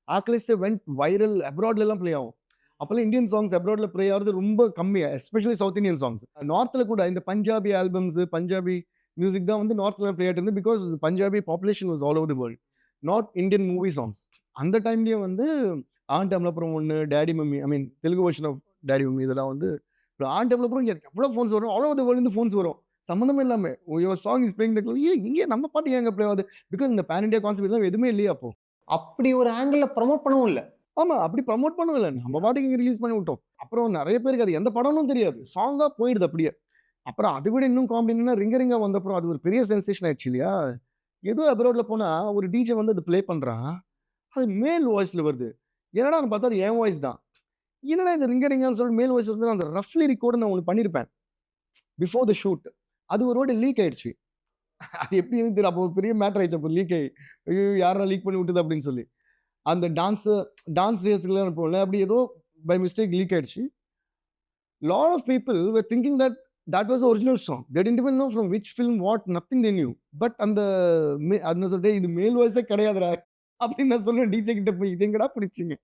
ஆக்கலேஸ்தே வெண்ட் வைரல், அப்ராட்லாம் ப்ளே ஆகும். அப்போல்லாம் இந்தியன் சாங்ஸ் அப்ராட்ல ப்ளே ஆகிறது ரொம்ப கம்மியாக, எஸ்பெஷலி சவுத் இந்தியன் சாங்ஸ். நார்த்தில் கூட இந்த பஞ்சாபி ஆல்பம்ஸ், பஞ்சாபி மியூசிக் தான் வந்து நார்த்தில் ப்ளே ஆகிட்டு இருந்து. Because Punjabi population was all over the world, not Indian movie songs. அந்த டைம்லேயே வந்து ஆண்ட் அமலாபுரம் ஒன்று, daddy mummy, I mean Telugu version of daddy mummy, இதெல்லாம் வந்து ஆண்ட் அமலாபுரம் எவ்வளோ ஃபோன்ஸ் வரும், all over the world phones வரும் சம்மந்தமே இல்லாமல். Your song is playing the club, இங்கே நம்ம பாட்டு ஏங்க ப்ளே ஆகுது? பிகாஸ் இந்த பேன் இண்டியா கான்செப்ட் எல்லாம் எதுவுமே இல்லையா அப்போ. அப்படி ஒரு ஆங்கிளில் ப்ரமோட் பண்ணவும் இல்லை. ஆமா. அப்படி ப்ரமோட் பண்ணவே நம்ம பாட்டுக்கு இங்க ரிலீஸ் பண்ணி விட்டோம். அப்புறம் நெறைய பேருக்கு அது எந்த படம்னும் தெரியாது. சாங்கா போயிடுது அப்படியே. அப்புறம் அதை விட இன்னும் காமெடி என்னன்னா, ரிங்க ரிங்கா வந்தப்புறம் அது ஒரு பெரிய சென்சேஷன் ஆயிடுச்சு இல்லையா? ஏதோ அப்ராட்ல போனா ஒரு டிஜே வந்து அது ப்ளே பண்றான். அது மேல் வாய்ஸ்ல வருது. என்னடான்னு பார்த்தா அது என் வாய்ஸ் தான். என்னடா இந்த ரிங்க ரிங்கான்னு சொல்லிட்டு மேல் வாய்ஸ் வந்து அந்த ரஃப் லிரிக் கூட நான் ஒண்ணு பண்ணியிருப்பேன். Before the shoot. அது ஒரு வாட்டி லீக் ஆயிடுச்சு. அது எப்படின்னு தெரியல. அப்போ ஒரு பெரிய மேட்டர் ஆயிடுச்சு. அப்போ லீக் ஆயி, ஐயோ! யார்ரா லீக் பண்ணி விட்டது அப்படின்னு சொல்லி. அந்த டான்ஸ் ரேஸ்க்குலாம் இருப்போம்ல, அப்படி ஏதோ பை மிஸ்டேக் லீக் ஆயிடுச்சு. Lot of people were thinking that that was the original song. They didn't even know from which film, what, nothing they knew. But அந்த அது நான் சொல்லிட்டேன், இது மேல் வாய்ஸே கிடையாதுடா அப்படின்னு நான் சொன்னேன் டிஜே கிட்ட போய், இது எங்கடா பிடிச்சீங்க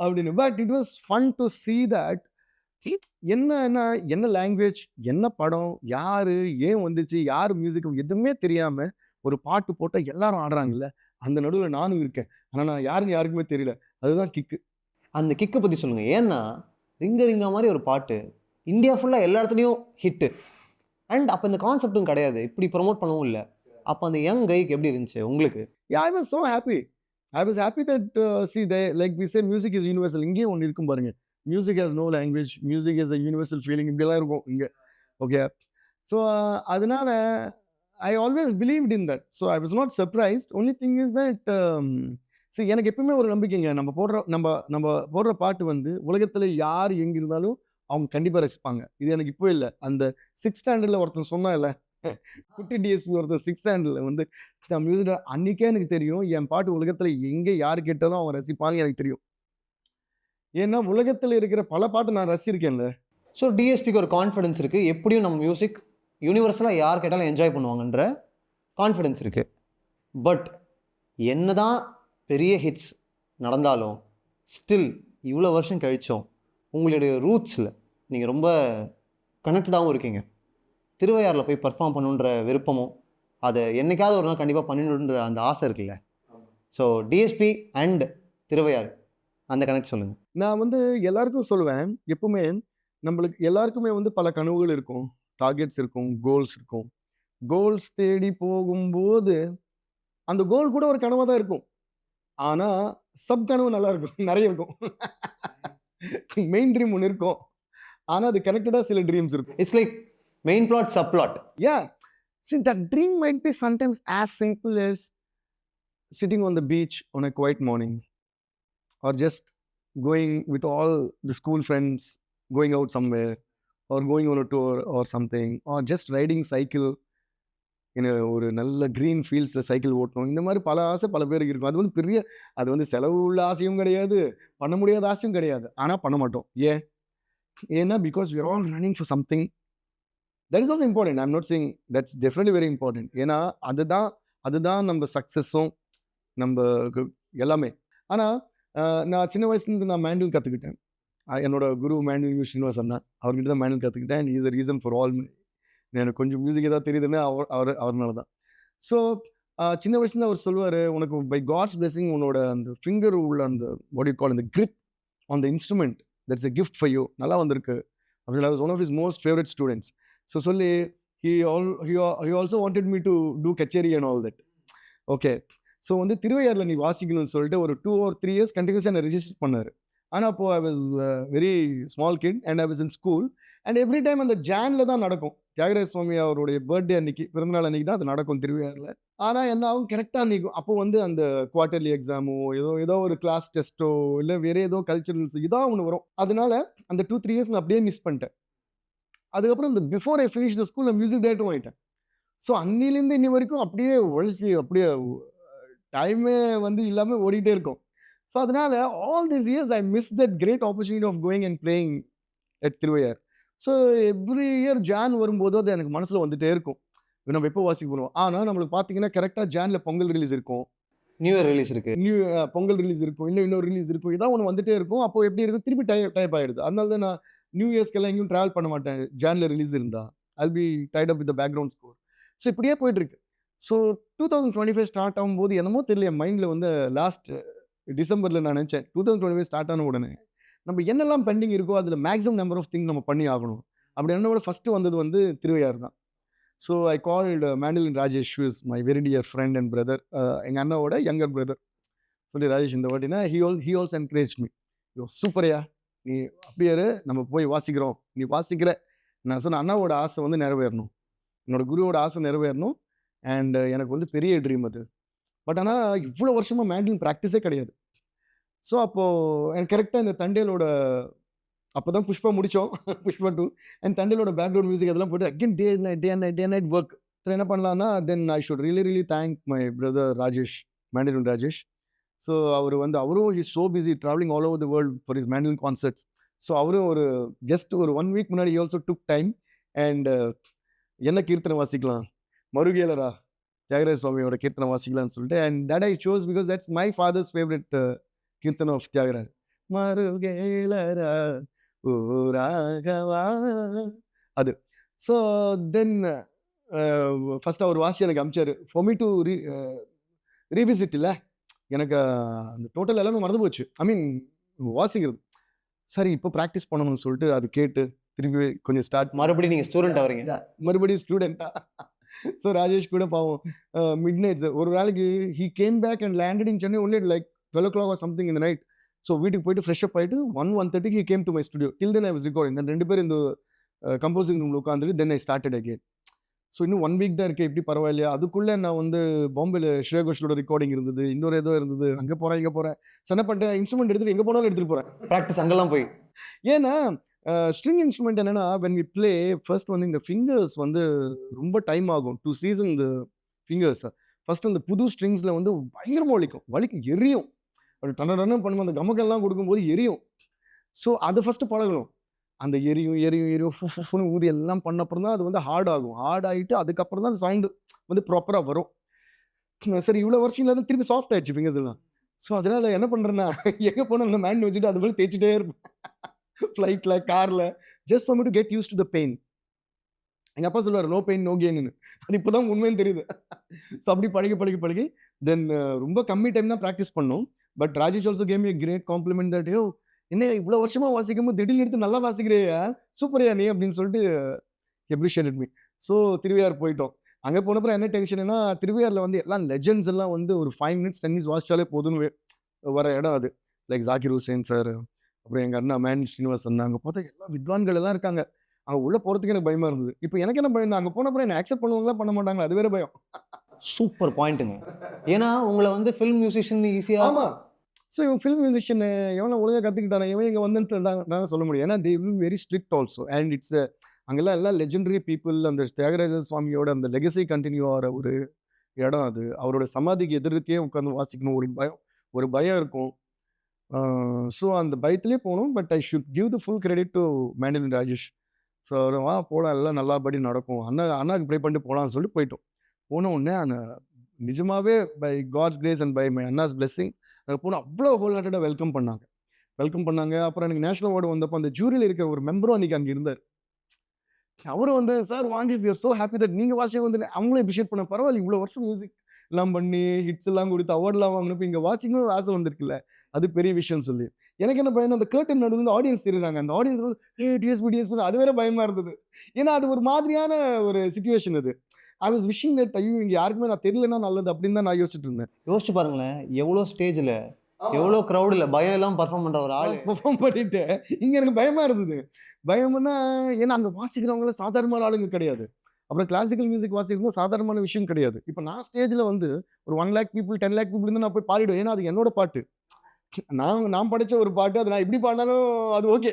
அப்படின்னு. But it was fun to see that என்ன என்ன லாங்குவேஜ், என்ன படம், யாரு, ஏன் வந்துச்சு, யார் மியூசிக் எதுவுமே தெரியாம ஒரு பாட்டு போட்டா எல்லாரும் ஆடுறாங்கல்ல, அந்த நடுவுல நானும் இருக்கேன். ஆனா நான் யாருன்னு யாருக்குமே தெரியல. அதுதான் கிக்கு. அந்த கிக்க பத்தி சொல்லுங்க. ஏன்னா, ரிங்க ரிங்கா மாரி ஒரு பாட்டு இந்தியா ஃபுல்லா எல்லா இடத்துலயும் ஹிட்டு. அண்ட் அப்ப இந்த கான்செப்ட்டும் கிடையாது. இப்படி ப்ரமோட் பண்ணவும் இல்ல. அப்ப அந்த யங் கைக்கு எப்படி இருந்துச்சு உங்களுக்கு? Yeah, I was so happy. I was happy that see they like we say music is universal. இங்கேயும் ஒண்ணு இருக்கும் பாருங்க. Music has no language. Music is a universal feeling. இப்படிலாம் இருக்கும் இங்க. ஓகே. ஸோ அதனால I always believed in that. So I was not surprised. Only thing is that see எனக்கு எப்பவுமே ஒரு நம்பிக்கைங்க. நம்ம நம்ம போடுற பாட்டு வந்து உலகத்துல யார் எங்க இருந்தாலும் அவங்க கண்டிப்பா ரசிப்பாங்க. இது எனக்கு இப்போ இல்ல. அந்த 6th ஸ்டாண்டர்ட்ல ஒருத்தன் சொன்னான்ல, குட்டி டிஎஸ்பி ஒருத்தன் 6th ஸ்டாண்டர்ட்ல வந்து மியூசிக் அன்னைக்கே எனக்கு தெரியும். என் பாட்டு உலகத்துல எங்க யார் கேட்டாலும் அவங்க ரசிப்பாங்க எனக்கு தெரியும். ஏன்னா உலகத்துல இருக்கிற பல பாட்டு நான் ரசிச்சிருக்கேன்ல. ஸோ டிஎஸ்பிக்கு ஒரு கான்ஃபிடன்ஸ் இருக்கு. எப்படியும் நம்ம மியூசிக் யூனிவர்சலா யார் கேட்டாலும் என்ஜாய் பண்ணுவாங்கன்ற கான்ஃபிடன்ஸ் இருக்கு. பட் என்னதான் பெரிய ஹிட்ஸ் நடந்தாலும் ஸ்டில் இவ்வளோ வருஷம் கழிச்சும் உங்களுடைய ரூட்ஸில் நீங்கள் ரொம்ப கனெக்டடாகவும் இருக்கீங்க. திருவையாறில் போய் பர்ஃபார்ம் பண்ணணுன்ற விருப்பமும், அதை என்னைக்காவது ஒரு நாள் கண்டிப்பாக பண்ணணுன்ற அந்த ஆசை இருக்குல்ல. ஸோ டிஎஸ்பி அண்ட் திருவையாறு அந்த கனெக்ட் சொல்லுங்கள். நான் வந்து எல்லாருக்கும் சொல்லுவேன், எப்பவுமே நம்மளுக்கு எல்லாருக்குமே வந்து பல கனவுகள் இருக்கும், டார்கெட்ஸ் இருக்கும், கோல்ஸ் இருக்கும். கோல்ஸ் தேடி போகும்போது அந்த கோல் கூட ஒரு கனவாக தான் இருக்கும். ஆனால் சப் கனவு நல்லா இருக்கும், நிறைய இருக்கும். மெயின் ட்ரீம் ஒன்று இருக்கும், ஆனால் அது கனெக்டடாக சில ட்ரீம்ஸ் இருக்கும். It's like main plot sub plot. Yeah. See, that dream might be sometimes as simple as sitting on the beach on a quiet morning, or just going with all the school friends, going out somewhere, or going on a tour or something, or just riding cycle in ஒரு நல்ல green fieldsல சைக்கிள் ஓட்டணும். இந்த மாதிரி பல ஆசை பல பேருக்கு இருக்கும். அது வந்து அது வந்து செலவு உள்ள ஆசையும் கிடையாது, பண்ண முடியாத ஆசையும் கிடையாது. ஆனால் பண்ண மாட்டோம். ஏன்னா because we are all running for something. That is also important. I'm not saying that's definitely very important. ஏன்னா அதுதான் நம்ம சக்ஸஸும் நம்ம எல்லாமே. ஆனால் நான் சின்ன வயசுலேருந்து நான் மேனுவல் கற்றுக்கிட்டேன். என்னோட குரு மேனுவல் யூ ஸ்ரீனிவாசன் தான். அவர்கிட்ட தான் மேனுவல் கற்றுக்கிட்டேன். And is the reason for all. எனக்கு கொஞ்சம் மியூசிக் ஏதாவது தெரியுதுன்னா அவர்னால தான். ஸோ சின்ன வயசுல அவர் சொல்லுவார், உனக்கு பை காட்ஸ் பிளெஸிங் உன்னோட அந்த ஃபிங்கர் உள்ள அந்த வாட் யூ கால் அந்த grip on the instrument, that's a gift for you, நல்லா வந்திருக்கு அப்படின்னு. One of his most favourite students. So சொல்லி he also wanted me to do கச்சேரி and all that. Okay. So வந்து திருவையாறில் நீ வாசிக்கணும்னு சொல்லிட்டு ஒரு 2 or 3 years கண்டினியூஸாக என்னை ரெஜிஸ்டர் பண்ணார். ஆனால் அப்போது I was very small kid and I was in school. And every time அந்த ஜானில் தான் நடக்கும். தியாகராஜ சுவாமி அவருடைய பர்த்டே அன்னைக்கு, பிறந்தநாள் அன்னைக்கு தான் அது நடக்கும் திருவையாறில். ஆனால் என்ன ஆகும், கரெக்டாக அன்னைக்கும் அப்போ வந்து அந்த குவார்ட்டர்லி எக்ஸாமோ ஏதோ ஒரு கிளாஸ் டெஸ்ட்டோ இல்லை வேறு ஏதோ கல்ச்சுரல்ஸ் இதான் ஒன்று வரும். அதனால அந்த 2-3 years நான் அப்படியே மிஸ் பண்ணிட்டேன். அதுக்கப்புறம் இந்த before I finish the school நான் மியூசிக் டைரக்டரும் ஆகிட்டேன். ஸோ அன்னிலேருந்து இன்னி வரைக்கும் அப்படியே உழைச்சி அப்படியே டைமே வந்து இல்லாமல் ஓடிக்கிட்டே இருக்கும். ஸோ அதனால all these years I miss that great opportunity of going and playing at Thiruvaiyaru. So every year ஜான் வரும்போது அது எனக்கு மனசில் வந்துட்டே இருக்கும், நம்ம எப்போ வாசிக்க போகிறோம். ஆனால் நம்மளுக்கு பார்த்தீங்கன்னா கரெக்டாக ஜானில் பொங்கல் ரிலீஸ் இருக்கும், நியூ இயர் ரிலீஸ் இருக்கு, பொங்கல் ரிலீஸ் இருக்கும், இன்னொரு ரிலீஸ் இருக்கும், இதான் ஒன்று வந்துட்டே இருக்கும். அப்போ எப்படி இருக்கும், திருப்பி டைப் ஆகிடுது. அதனால தான் நான் நியூ இயர்ஸ்க்கெல்லாம் எங்கேயும் ட்ராவல் பண்ண மாட்டேன். ஜானில் ரிலீஸ் இருந்தால் I'll be tied up with the background score. So இப்படியே போயிட்டுருக்கு. ஸோ 2025 ஸ்டார்ட் ஆகும்போது என்னமோ தெரியல, என் மைண்டில் வந்து லாஸ்ட் டிசம்பரில் நான் நினச்சேன் 2025 ஸ்டார்ட் ஆன உடனே நம்ம என்னெல்லாம் பெண்டிங் இருக்கோ அதில் மேக்ஸிமம் நம்பர் ஆஃப் திங்ஸ் நம்ம பண்ணி ஆகணும். அப்படி என்னோட ஃபஸ்ட்டு வந்தது வந்து திருவையாறு தான். So I called mandolin Rajesh, is my very dear friend and brother, எங்கள் அண்ணாவோட யங்கர் பிரதர். சொல்லி ராஜேஷ் இந்த வாட்டினா he also encouraged me. யோ சூப்பர்யா, நீ அப்படியே இரு, நம்ம போய் வாசிக்கிறோம், நீ வாசிக்கிற. நான் சொன்ன அண்ணாவோட ஆசை வந்து நிறைவேறணும், என்னோட குருவோட ஆசை நிறைவேறணும். அண்ட் எனக்கு வந்து பெரிய ட்ரீம் அது. பட் ஆனால் இவ்வளோ வருஷமா மேண்டில் ப்ராக்டிஸே கிடையாது. ஸோ அப்போது எனக்கு கரெக்டாக இந்த தண்டேலோட அப்போ தான் புஷ்பா முடித்தோம் புஷ்பா 2 அண்ட் தண்டேலோட பேக்ரவுண்ட் மியூசிக் அதெல்லாம் போட்டு அகெயின் டே நைட் ஒர்க். என்ன பண்ணலான்னா then I should really thank my brother Rajesh, mandolin Rajesh. So அவரும் is so busy travelling all over the world for is mandolin concerts. So அவரும் ஒரு ஜஸ்ட் ஒரு 1 வீக் முன்னாடி ஆல்சோ டுக் டைம் அண்ட் என்ன கீர்த்தனை வாசிக்கலாம், மருகேலரா தியாகராஜ சுவாமியோட கீர்த்தனை வாசிக்கலாம்னு சொல்லிட்டு. And that I chose because that's my fathers favourite கீர்த்தனை ஆஃப் தியாகராஜ். மருகேலரா ஓ ராகவா அது. ஸோ தென் ஃபர்ஸ்ட் அவர் வாசி எனக்கு அமிச்சாரு ஃபார் மீ டு ரீவிசிட். இல்லை எனக்கு அந்த டோட்டல் எல்லாமே மறந்து போச்சு, ஐ மீன் வாசிக்கிறது. சரி இப்போ ப்ராக்டிஸ் பண்ணணும்னு சொல்லிட்டு அது கேட்டு திரும்பி கொஞ்சம் ஸ்டார்ட். மறுபடியும் நீங்கள் ஸ்டூடெண்ட் ஆகிறீங்க. மறுபடியும் ஸ்டூடெண்ட்டா. ஸோ ராஜேஷ் கூட பாவம் மிட் நைட்ஸ் ஒரு நாளைக்கு he came back and landed in Chennai only like 12 o'clock or something in the night. So வீட்டுக்கு போயிட்டு ஃப்ரெஷ் அப் ஆகிட்டு 1:30 he came to my studio. Till then I was recording. Then 2 பேர் இந்த கம்போசிங் ரூமில் உட்காந்துட்டு then I started again. So இன்னும் 1 வீக் தான் இருக்குது, எப்படி பரவாயில்லையா. அதுக்குள்ளே நான் வந்து பாம்பேல ஸ்ரேயா கோஷலோட ரெக்கார்டிங் இருந்தது, இன்னொரு ஏதோ இருந்தது, அங்கே போகிறேன் இங்கே போகிறேன். என்ன பண்ணிட்டேன், இன்ஸ்ட்ருமெண்ட் எடுத்துகிட்டு எங்கே போனாலும் எடுத்துகிட்டு போகிறேன் ப்ராக்டிஸ் அங்கெல்லாம் போய். ஏன்னா ஸ்ட்ரிங் இன்ஸ்ட்ருமெண்ட் என்னன்னா when we play ஃபர்ஸ்ட் வந்து இந்த ஃபிங்கர்ஸ் வந்து ரொம்ப டைம் ஆகும் டு சீசன் இந்த ஃபிங்கர்ஸ். ஃபர்ஸ்ட் அந்த புது ஸ்ட்ரிங்ஸில் வந்து பயங்கரமாக வலிக்கும் எரியும். அப்படி டன்னு பண்ணும்போது அந்த கமக்கெல்லாம் கொடுக்கும்போது எரியும். ஸோ அதை ஃபஸ்ட்டு பழகணும். அந்த எரியும் ஊதி எல்லாம் பண்ண அப்புறம் தான் அது வந்து ஹார்ட் ஆகும். ஹார்ட் ஆகிட்டு அதுக்கப்புறம் தான் அந்த சவுண்டு வந்து ப்ராப்பராக வரும். சரி இவ்வளோ வருஷம் இல்லாத திருப்பி சாஃப்ட் ஆயிடுச்சு ஃபிங்கர்ஸ் எல்லாம். ஸோ அதனால் என்ன பண்ணுறேன்னா எங்கே போனால் அந்த மேண்ட் வச்சுட்டு அது போல தேய்ச்சிட்டே இருப்பேன் ஃப்ளைட்டில் காரில், just for me to get used to the pain. எங்கள் அப்பா சொல்லுவார் நோ பெயின் நோ கெயின்னு. அது இப்போ தான் உண்மைன்னு தெரியுது. ஸோ அப்படி பழகி தென் ரொம்ப கம்மி டைம் தான் ப்ராக்டிஸ் பண்ணோம். But Rajesh also came a great compliment that yo என்ன இவ்வளோ வருஷமாக வாசிக்கும்போது திடீர்னு எடுத்து நல்லா வாசிக்கிறியா, சூப்பரையா நீ அப்படின்னு சொல்லிட்டு அப்ரிஷியேட்டட் மீ. ஸோ திருவையார் போயிட்டோம். அங்கே போனப்பறம் என்ன டென்ஷன்னா திருவையாரில் வந்து எல்லாம் லெஜெண்ட்ஸ் எல்லாம் வந்து ஒரு 5 minutes 10 minutes வாசிச்சாலே போதுன்னு வர இடம் அது. லைக் ஜாகிர் ஹுசேன் சார், அப்புறம் எங்கள் அண்ணா மேன் ஸ்ரீனிவாசன். அங்கே பார்த்தா எல்லா வித்வான்கள் எல்லாம் இருக்காங்க. அங்கே உள்ளே போகிறதுக்கு எனக்கு பயமாக இருந்தது. இப்போ எனக்கு என்ன பயம், அங்கே போனப்பறம் என்ன அக்செப்ட் பண்ணுவாங்களா பண்ண மாட்டாங்களா, அது வேற பயம். சூப்பர் பாயிண்ட்டுங்க. ஏன்னா உங்களை வந்து ஃபில்ம் மியூசிஷியன் ஈஸியாக. ஆமாம். ஸோ இவன் ஃபில்ம் மியூசிஷியன் எவனை ஒழுங்காக கற்றுக்கிட்டானே, இவன் இங்கே வந்துட்டு சொல்ல முடியும். ஏன்னா they will very strict also. And it's அங்கெல்லாம் எல்லாம் லெஜெண்டரி பீப்புள். அந்த தியாகராஜ சுவாமியோட அந்த லெகசி கண்டினியூ ஆகிற ஒரு இடம் அது. அவரோட சமாதிக்கு எதிர்க்கே உட்காந்து வாசிக்கணும் ஒரு பயம் இருக்கும். ஸோ அந்த பயத்திலே போகணும். But I should give the full credit to mandolin Rajesh. So வா போகலாம், எல்லாம் நல்லபடி நடக்கும், அண்ணாக்கு ப்ரே பண்ணிட்டு போகலான்னு சொல்லிட்டு போயிட்டோம். போன உடனே அந்த நிஜமாகவே by God's grace and by my அண்ணாஸ் பிளெஸ்ஸிங் அங்கே போனால் அவ்வளோ ஹோல் ஹார்ட்டடாக வெல்கம் பண்ணாங்க. அப்புறம் எனக்கு நேஷனல் அவார்டு வந்தப்போ அந்த ஜூரியில் இருக்கிற ஒரு மெம்பரும் அன்றைக்கி அங்கே இருந்தார். அவரும் வந்து சார் வாங்கி we are so happy that நீங்கள் வாசிக்க வந்து அவங்களும் அப்ரிஷியேட் பண்ண. பரவாயில்ல இவ்வளோ வருஷம் மியூசிக் எல்லாம் பண்ணி ஹிட்ஸ் எல்லாம் கொடுத்து அவார்ட்லாம் வாங்கினப்போ இங்கே வாசிக்கணும் ஆசை வந்திருக்குல்ல, அது பெரிய விஷயம்னு சொல்லி. எனக்கு என்ன பயம், அந்த கர்டன் நடுவில் வந்து ஆடியன்ஸ் தெரியுறாங்க. அந்த ஆடியன்ஸ் வந்து டிஎஸ்பி அது வேற பயமாக இருந்தது. ஏன்னா அது ஒரு மாதிரியான ஒரு சிச்சுவேஷன் அது. ஐ வாஸ் விஷிங் தட் ஐயோ இங்கே யாருக்குமே நான் தெரியலன்னா நல்லது அப்படின்னு தான் நான் யோசிச்சுட்டு இருந்தேன். யோசிச்சு பாருங்களேன், எவ்வளோ ஸ்டேஜில் எவ்வளோ க்ரௌடில் பயம் எல்லாம் பர்ஃபார்ம் பண்ணுற ஒரு ஆள் பெர்ஃபார்ம் பண்ணிட்டு இங்கே எனக்கு பயமாக இருந்தது. பயம்னா ஏன்னா அங்கே வாசிக்கிறவங்கள சாதாரணமான ஆளுங்க கிடையாது. அப்புறம் கிளாசிக்கல் மியூசிக் வாசிக்கிறது சாதாரணமான விஷயம் கிடையாது. இப்போ நான் ஸ்டேஜில் வந்து ஒரு 1 lakh people 10 lakh people நான் போய் பாடிடுவேன். ஏன்னா அது என்னோட பாட்டு, நான் படித்த ஒரு பாட்டு. அது நான் எப்படி பாடினாலும் அது ஓகே.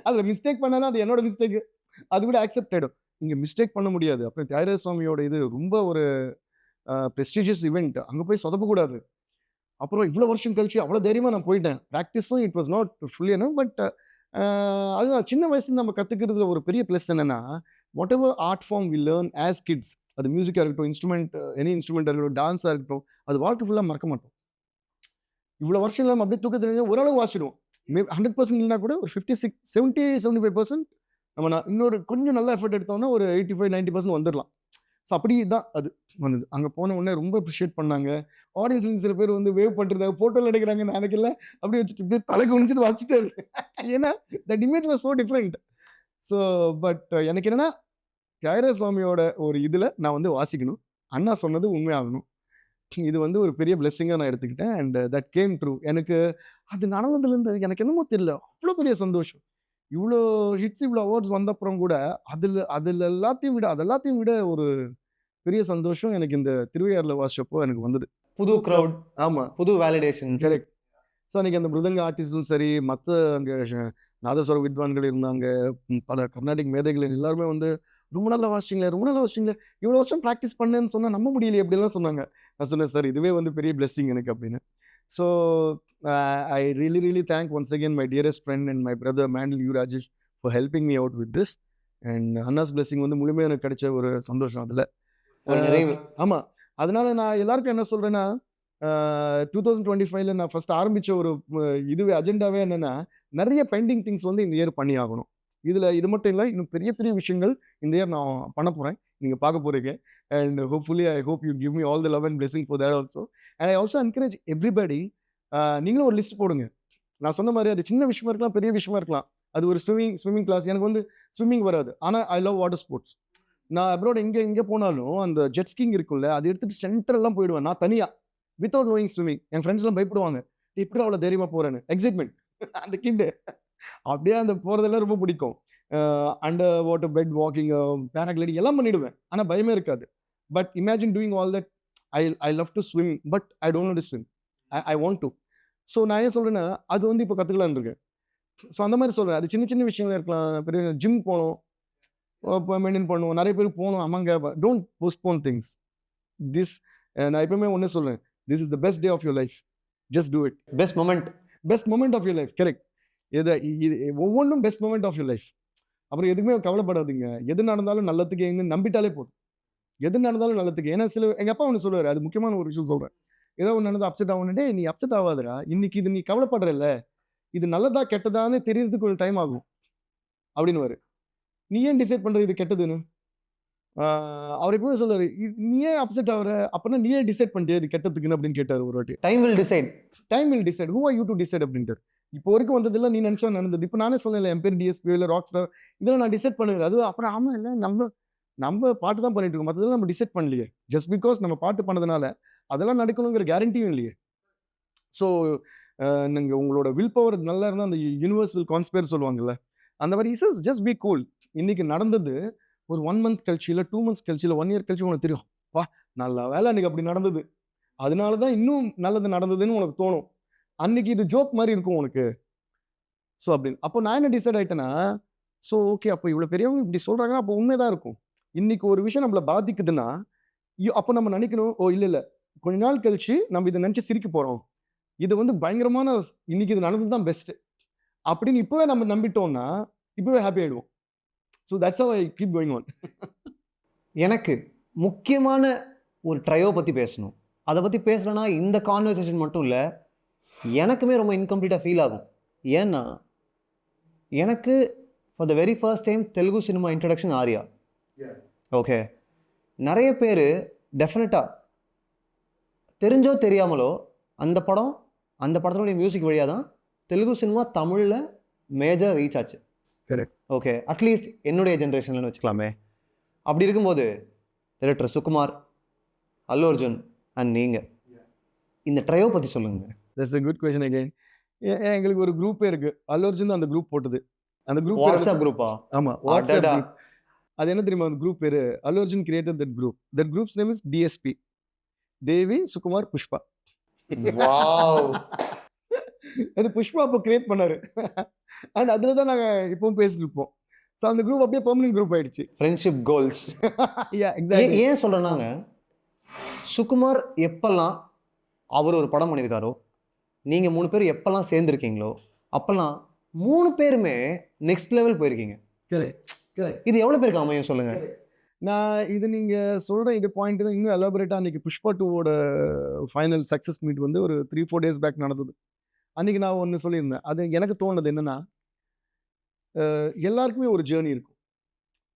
அதில் மிஸ்டேக் பண்ணாலும் அது என்னோட மிஸ்டேக்கு, அது கூட அக்செப்ட் ஆகிடும். இங்கே மிஸ்டேக் பண்ண முடியாது. அப்புறம் தியாகராஜ சுவாமியோட இது ரொம்ப ஒரு ப்ரெஸ்டீஜியஸ் இவெண்ட், அங்கே போய் சொதப்பக்கூடாது. அப்புறம் இவ்வளோ வருஷம் கழிச்சு அவ்வளோ தைரியமாக நான் போயிட்டேன். ப்ராக்டிஸும் இட் வாஸ் நாட் ஃபுல்லி என்ன. பட் அதுதான் சின்ன வயசுல நம்ம கற்றுக்கிறதுல ஒரு பெரிய ப்ளஸ் என்னென்னா, whatever art form we learn as kids, அது மியூசிக்காக இருக்கட்டும், இன்ஸ்ட்ருமெண்ட் எனி இன்ஸ்ட்ருமெண்ட்டாக இருக்கட்டும், டான்ஸாக இருக்கட்டும், அது வாழ்க்கை ஃபுல்லாக மறக்க மாட்டோம். இவ்வளோ வருஷம் இல்லாமல் அப்படியே தூக்கத்தில் ஓரளவு வாசிடுவோம். 100% இல்லைனா கூட ஒரு 70-75% நம்ம இன்னொரு கொஞ்சம் நல்ல எஃபர்ட் எடுத்தோம்னா ஒரு 85-90% வந்துடலாம். ஸோ அப்படி தான் அது வந்தது. அங்கே போன உடனே ரொம்ப அப்ரிஷியேட் பண்ணாங்க. ஆடியன்ஸ்ல சில பேர் வந்து வேவ் பண்ணுறதாங்க, ஃபோட்டோவில் எடுக்கிறாங்க. எனக்கு இல்லை அப்படி வச்சுட்டு இப்படியே தலை குனிச்சிட்டு வாசிச்சுட்டே இருக்கேன். ஏன்னா that image was so different. So but எனக்கு என்னென்னா தியாகராஜ சுவாமியோட ஒரு இதில் நான் வந்து வாசிக்கணும். அண்ணா சொன்னது உண்மையாகணும். இது வந்து ஒரு பெரிய பிளெஸ்ஸிங்காக நான் எடுத்துக்கிட்டேன். And that game true. எனக்கு அது நடந்ததுலேருந்து எனக்கு என்னமோ தெரியல, அவ்வளோ பெரிய சந்தோஷம். இவ்வளோ ஹிட்ஸ், இவ்வளோ அவார்ட்ஸ் வந்தப்புறம் கூட அதில் எல்லாத்தையும் விட ஒரு பெரிய சந்தோஷம் எனக்கு இந்த திருவையாறுல வாசிச்சப்போ எனக்கு வந்தது. புது க்ரௌட், ஆமாம், புது வேலிடேஷன். கரெக்ட். ஸோ அன்றைக்கி அந்த மிருதங்க ஆர்டிஸ்டும் சரி, மற்ற அங்கே நாதஸ்வர வித்வான்கள் இருந்தாங்க, பல கர்நாடிக் மேதைகள் எல்லாருமே வந்து ரொம்ப நல்லா வாசிச்சிங்களே, ரொம்ப நல்லா வாசிச்சிங்களே, இவ்வளோ வருஷம் ப்ராக்டிஸ் பண்ணேன்னு சொன்னால் நம்ப முடியலையே அப்படிலாம் சொன்னாங்க. நான் சொன்னேன், சார் இதுவே வந்து பெரிய பிளெஸ்ஸிங் எனக்கு அப்படின்னு. So I really thank once again my dearest friend and my brother mandolin Rajesh for helping me out with this. And அண்ணாஸ் பிளெஸ்ஸிங் வந்து முழுமையாக எனக்கு கிடைச்ச ஒரு சந்தோஷம் அதில். ஒரு நிறைவு. ஆமாம், அதனால நான் எல்லாருக்கும் என்ன சொல்கிறேன்னா, 2025ல நான் ஃபர்ஸ்ட் ஆரம்பித்த ஒரு இதுவே அஜெண்டாவே என்னென்னா, நிறைய பெண்டிங் திங்ஸ் வந்து இந்த இயர் பண்ணி ஆகணும். இதில் இது மட்டும் இல்லை, இன்னும் பெரிய பெரிய விஷயங்கள் இந்த இயர் நான் பண்ண போகிறேன், நீங்கள் பார்க்க போகிறீங்க. And hopefully I hope you give me all the love and blessing for that also. And I also encourage everybody, நீங்களும் ஒரு லிஸ்ட் போடுங்க. நான் சொன்ன மாதிரி அது சின்ன விஷயமா இருக்கலாம், பெரிய விஷயமா இருக்கலாம். அது ஒரு ஸ்விம்மிங் கிளாஸ். எனக்கு வந்து ஸ்விம்மிங் வராது, ஆனால் ஐ லவ் வாட்டர் ஸ்போர்ட்ஸ். நான் அப்ராட் எங்கே போனாலும் அந்த ஜெட் ஸ்கீங் இருக்குல்ல, அதை எடுத்துகிட்டு சென்டரெல்லாம் போயிடுவேன் நான் தனியாக, வித்தவுட் நோயிங் ஸ்விம்மிங். என் ஃப்ரெண்ட்ஸ்லாம் பயப்படுவாங்க, எப்படி அவ்வளோ தைரியமாக போகிறேன்னு. எக்ஸைட்மெண்ட் அந்த கிண்டு அப்படியே அந்த போகிறதெல்லாம் ரொம்ப பிடிக்கும். Underwater bed walking, paragliding எல்லாம் பண்ணிவிடுவேன், ஆனால் பயமே இருக்காது. But imagine doing all that. I love to swim, but I don't know to swim. I want to. So நான் ஏன் சொல்கிறேன்னா, அது வந்து இப்போ கற்றுக்கலான்னு இருக்கேன். ஸோ அந்த மாதிரி சொல்கிறேன். அது சின்ன சின்ன விஷயங்கள் இருக்கலாம். பெரிய ஜிம் போகணும், இப்போ மெயின்டைன் பண்ணுவோம், நிறைய பேர் போகணும். ஆமாங்க, டோன்ட் போஸ்ட்போன் திங்ஸ். திஸ் நான் எப்பவுமே ஒன்றே சொல்லுவேன், this is the best day of your life, just do it. Best moment of your life, correct. இது ஒவ்வொன்றும் best moment of your life. அப்புறம் எதுக்குமே கவலைப்படாதீங்க, எது நடந்தாலும் நல்லதுக்கு எங்க நம்பிட்டாலே போதும். எது நடந்தாலும் நல்லதுக்கு. ஏன்னா எங்கள் அப்பா ஒன்று சொல்லுவார், அது முக்கியமான ஒரு விஷயம் சொல்கிறேன். ஏதோ ஒன்று நடந்து அப்செட் ஆகணும், டே நீ அப்செட் ஆகாதடா, இன்னைக்கு இது நீ கவலைப்படுறல, இது நல்லதா கெட்டதான்னு தெரியறதுக்கு ஒரு டைம் ஆகும் அப்படின்னு. நீ ஏன் டிசைட் பண்ணுற இது கெட்டதுன்னு? அவர் எப்பவுமே சொல்லுவார், நீ ஏன் அப்செட் ஆகிற, அப்படின்னா நீ ஏன் டிசைட் பண்ணிட்டே இது கெட்டதுக்குன்னு அப்படின்னு கேட்டார் ஒரு வாட்டி. Time will decide, who are you to decide அப்படின்ட்டு. இப்போ வரைக்கும் வந்ததெல்லாம் நீ நினச்சா நடந்தது. இப்போ நானே சொல்லலை, என் பேர் டிஎஸ்பி இல்லை ராக் ஸ்டார், இதெல்லாம் நான் டிசைட் பண்ணுவேன். அது அப்புறம் ஆமாம் இல்லை, நம்ம பாட்டு தான் பண்ணிட்டு இருக்கோம், மற்றதெல்லாம் நம்ம டிசைட் பண்ணலையே. ஜஸ்ட் பிகாஸ் நம்ம பாட்டு பண்ணதுனால அதெல்லாம் நடக்கணுங்கிற கேரண்டியும் இல்லையே. ஸோ நீங்கள் உங்களோட வில் பவர் நல்லா இருந்தால் அந்த யூனிவர்ஸ் வில் கான்ஸ்பயர் சொல்லுவாங்கல்ல, அந்த மாதிரி இஸ் ஜஸ்ட் பி கூல். இன்னைக்கு நடந்தது ஒரு 1 month கழிச்சு, இல்லை 2 months கழிச்சு, இல்லை 1 year கழிச்சு உனக்கு தெரியும், வா நல்ல வேலை அன்னைக்கு அப்படி நடந்தது, அதனால தான் இன்னும் நல்லது நடந்ததுன்னு உனக்கு தோணும். அன்னைக்கு இது ஜோக் மாதிரி இருக்கும் உனக்கு. ஸோ அப்படின்னு அப்போ நான் என்ன டிசைட் ஆகிட்டேன்னா, ஸோ ஓகே, அப்போ இவ்வளோ பெரியவங்க இப்படி சொல்கிறாங்கன்னா அப்போ உண்மைதான் இருக்கும். இன்னைக்கு ஒரு விஷயம் நம்மளை பாதிக்குதுன்னா, அப்போ நம்ம நினைக்கணும், ஓ இல்லை கொஞ்ச நாள் கழிச்சு நம்ம இதை நினச்சி சிரிக்க போகிறோம், இது வந்து பயங்கரமான, இன்னைக்கு இது நடந்தது தான் பெஸ்ட்டு அப்படின்னு இப்போவே நம்ம நம்பிட்டோம்னா இப்போவே ஹாப்பி ஆகிடுவோம். So that's how I keep going on. எனக்கு முக்கியமான ஒரு ட்ரையோ பற்றி பேசணும். அதை பற்றி பேசலைன்னா இந்த கான்வர்சேஷன் மட்டும் இல்லை, எனக்குமே ரொம்ப இன்கம்ப்ளீட்டாக ஃபீல் ஆகும். ஏன்னா எனக்கு for the very first time Telugu cinema introduction Arya. Okay, நிறைய பேர் டெஃபினட்டாக தெரிஞ்சோ தெரியாமலோ அந்த படத்தினுடைய மியூசிக் வழியாக தான் தெலுங்கு சினிமா தமிழில் மேஜர் ரீச் ஆச்சு. கரெக்ட். ஓகே, அட்லீஸ்ட் என்னுடைய ஜென்ரேஷன்லன்னு வச்சுக்கலாமே. அப்படி இருக்கும்போது director Sukumar, Allu Arjun and நீங்கள், இந்த ட்ரையோ பற்றி சொல்லுங்கள். That's a good question again. எங்களுக்கு ஒரு குரூப்பே இருக்கு, அல்லு அர்ஜுன் அந்த குரூப் போட்டது. அந்த குரூப் வாட்ஸ்அப் குரூப்பா? ஆமாம், வாட்ஸ்அப் குரூப். அது என்ன தெரியுமா அந்த குரூப் பேர்? Allu Arjun created that group. That group's name is DSP, Devi Sukumar Pushpa. Wow. அது புஷ்பா அப்போ கிரியேட் பண்ணாரு. அண்ட் அதில் தான் நாங்கள் இப்பவும் பேசிட்டு இருப்போம். ஸோ அந்த குரூப் அப்படியே பெர்மனன்ட் குரூப் ஆயிடுச்சு. Friendship goals. எக்ஸாக்ட்லி. ஏன் சொல்கிறேன்னாங்க, சுகுமார் எப்பெல்லாம் அவர் ஒரு படம் பண்ணியிருக்காரோ, நீங்கள் 3 பேர் எப்பெல்லாம் சேர்ந்துருக்கீங்களோ அப்போல்லாம் 3 பேருமே நெக்ஸ்ட் லெவல் போயிருக்கீங்க. இது எவ்வளோ பேருக்கு அமையும் சொல்லுங்கள். நான் இது நீங்கள் சொல்கிற இது பாயிண்ட் தான் இன்னும் எலாபரேட்டாக அன்றைக்கி புஷ்பா 2வோட ஃபைனல் சக்ஸஸ் மீட் வந்து ஒரு 3-4 days பேக் நடந்தது. அன்றைக்கி நான் ஒன்று சொல்லியிருந்தேன். அது எனக்கு தோணுது என்னென்னா, எல்லாருக்குமே ஒரு ஜேர்னி இருக்கும்.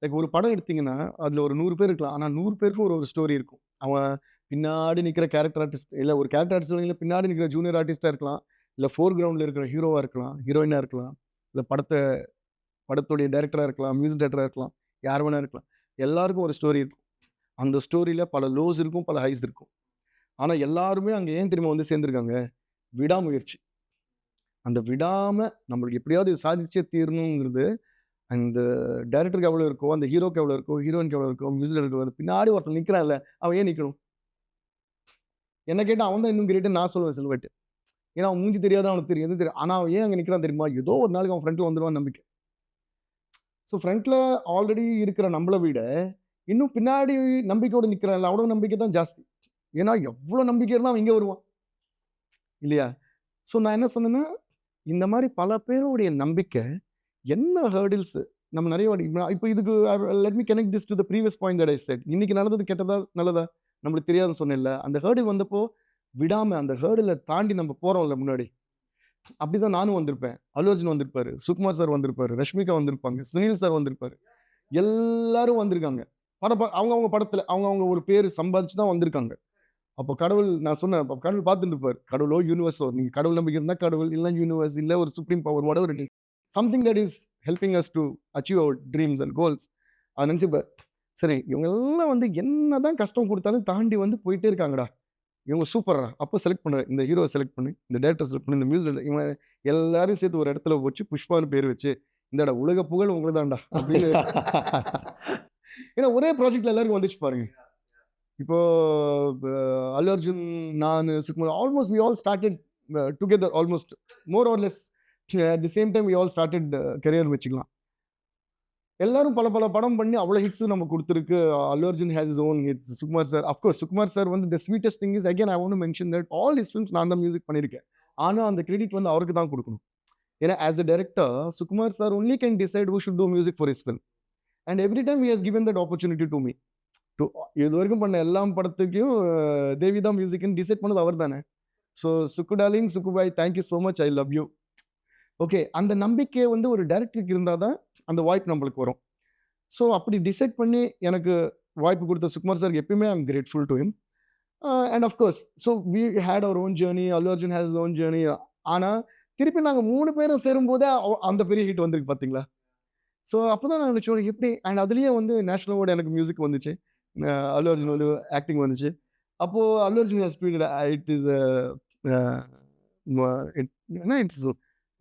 லைக் ஒரு படம் எடுத்திங்கன்னா அதில் ஒரு 100 பேர் இருக்கலாம், ஆனால் 100 பேருக்கும் ஒரு ஸ்டோரி இருக்கும். அவன் பின்னாடி நிற்கிற கேரக்டர் ஆர்டிஸ்ட், இல்லை ஒரு கேரக்டர் ஆர்டிஸ்ட் பின்னாடி நிற்கிற ஜூனியர் ஆர்டிஸ்ட்டாக இருக்கலாம், இல்லை ஃபோர் கிரவுண்டில் இருக்கிற ஹீரோவாக இருக்கலாம், ஹீரோயினாக இருக்கலாம், இல்லை படத்துடைய டைரக்டராக இருக்கலாம், மியூசிக் டைரக்டராக இருக்கலாம், யார் வேணா இருக்கலாம். எல்லாருக்கும் ஒரு ஸ்டோரி இருக்கும். அந்த ஸ்டோரியில் பல லோஸ் இருக்கும், பல ஹைஸ் இருக்கும். ஆனால் எல்லாருமே அங்கே ஏன் தெரியுமா வந்து சேர்ந்துருக்காங்க? விடாமுயற்சி. அந்த விடாம நம்மளுக்கு எப்படியாவது இது சாதிச்சே தீரணுங்கிறது அந்த டைரக்டருக்கு எவ்வளோ இருக்கோ, அந்த ஹீரோக்கு எவ்வளோ இருக்கோ, ஹீரோயினுக்கு எவ்வளோ இருக்கோ, மியூசிக் டைரக்டருக்கு பின்னாடி ஒருத்தன் நிற்கிறான்ல, அவன் ஏன் நிற்கணும்? என்ன கேட்டால் அவன் தான் இன்னும் கிரேட்டுன்னு நான் சொல்லுவேன் சில்வெட்டு. ஏன்னா அவன் மூஞ்சி தெரியாத அவனுக்கு தெரியும், எது தெரியும். ஆனால் அவன் ஏன் அங்கே நிற்கிறான் தெரியுமா? ஏதோ ஒரு நாளைக்கு அவன் ஃப்ரண்ட்டில் வந்துடுவான் நம்பிக்கை. ஸோ ஃப்ரண்ட்டில் ஆல்ரெடி இருக்கிற நம்மளை விட இன்னும் பின்னாடி நம்பிக்கையோடு நிற்கிறான்ல, அவனோட நம்பிக்கை தான் ஜாஸ்தி. ஏன்னா எவ்வளோ நம்பிக்கை இருந்தால் அவன் இங்கே வருவான் இல்லையா? ஸோ நான் என்ன சொன்னேன்னா, இந்த மாதிரி பல பேருடைய நம்பிக்கை என்ன ஹேர்டில்ஸ் நம்ம நிறைய வாட்டி இப்போ இதுக்கு let me connect this to the previous point that I set. இன்னைக்கு நடந்தது கெட்டதா நல்லதா நம்மளுக்கு தெரியாதுன்னு சொன்னேன்ல, அந்த ஹேர்டில் வந்தப்போ விடாமல் அந்த ஹேர்டில் தாண்டி நம்ம போகிறோம்ல முன்னாடி, அப்படிதான் நானும் வந்திருப்பேன். அல்லு அர்ஜுன் வந்திருப்பாரு, சுகுமார் சார் வந்திருப்பாரு, ரஷ்மிகா வந்திருப்பாங்க, சுனில் சார் வந்திருப்பாரு, எல்லாரும் வந்திருக்காங்க. அவங்கவுங்க படத்தில் அவங்கவுங்க ஒரு பேர் சம்பாதிச்சு தான் வந்திருக்காங்க. அப்போ கடவுள், நான் சொன்னேன், அப்போ கடவுள் பார்த்துட்டு இருப்பார். கடவுளோ யூனிவர்ஸோ, நீங்கள் கடவுள் நம்பிக்கை இருந்தால் கடவுள், இல்லை யூனிவர்ஸ், இல்லை ஒரு supreme power, whatever it is, something that is helping us to achieve our dreams and goals. அதை நினச்சிப்பார். சரி, இவங்க எல்லாம் வந்து என்ன தான் கஷ்டம் கொடுத்தாலும் தாண்டி வந்து போயிட்டே இருக்காங்கடா, இவங்க சூப்பரா. அப்போ செலக்ட் பண்ண இந்த ஹீரோவை செலக்ட் பண்ணி, இந்த டேரக்டர் செலக்ட் பண்ணி, இந்த மியூசிக் இவங்க எல்லாரும் சேர்த்து ஒரு இடத்துல வச்சு புஷ்பான்னு பேர் வச்சு, இந்தடா உலக புகழ் உங்களுக்கு தான்டா அப்படின்னு. ஏன்னா ஒரே ப்ராஜெக்ட்ல எல்லாருக்கும் வந்துச்சு பாருங்க. இப்போ அல்லு அர்ஜுன், நான், Sukumar, almost we all started together, almost more or less at the same time we all started career வச்சுக்கலாம். எல்லாரும் பல பல படம் பண்ணி அவ்வளோ ஹிட்ஸும் நம்ம கொடுத்துருக்கு. Allu Arjun has is own hits. Sukumar sir, of course Sukumar sir வந்து the sweetest thing is again I want to mention that all his films நான் தான் மியூசிக் பண்ணியிருக்கேன். ஆனால் அந்த கிரெடிட் வந்து அவருக்கு தான் கொடுக்கணும். ஏன்னா as a director Sukumar sir only can decide who should do music for his film. And every time he has given that opportunity to me. இது வரைக்கும் பண்ண எல்லா படத்துக்கும் தேவி தான் மியூசிக்னு டிசைட் பண்ணது அவர் தானே. So Sukku darling, Sukku boy, thank you so much, I love you. Okay, அந்த நம்பிக்கை வந்து ஒரு டைரக்டருக்கு இருந்தால் தான் அந்த வாய்ப்பு நம்மளுக்கு வரும். ஸோ அப்படி டிசைட் பண்ணி எனக்கு வாய்ப்பு கொடுத்த சுகுமார் சாருக்கு எப்பயுமே I'm grateful to him. And of course so we had our own journey, Allu Arjun has own journey. ஆனால் திருப்பி நாங்கள் 3 பேரும் சேரும்போதே அந்த பெரிய ஹிட் வந்திருக்கு பார்த்தீங்களா. ஸோ அப்போ தான் நான் நினச்சோம் எப்படி. அண்ட் அதுலேயே வந்து நேஷனல் அவார்டு எனக்கு மியூசிக் வந்துச்சு, அல்லு அர்ஜுன் வந்து ஆக்டிங் வந்துச்சு. அப்போது Allu Arjun has beat it is it's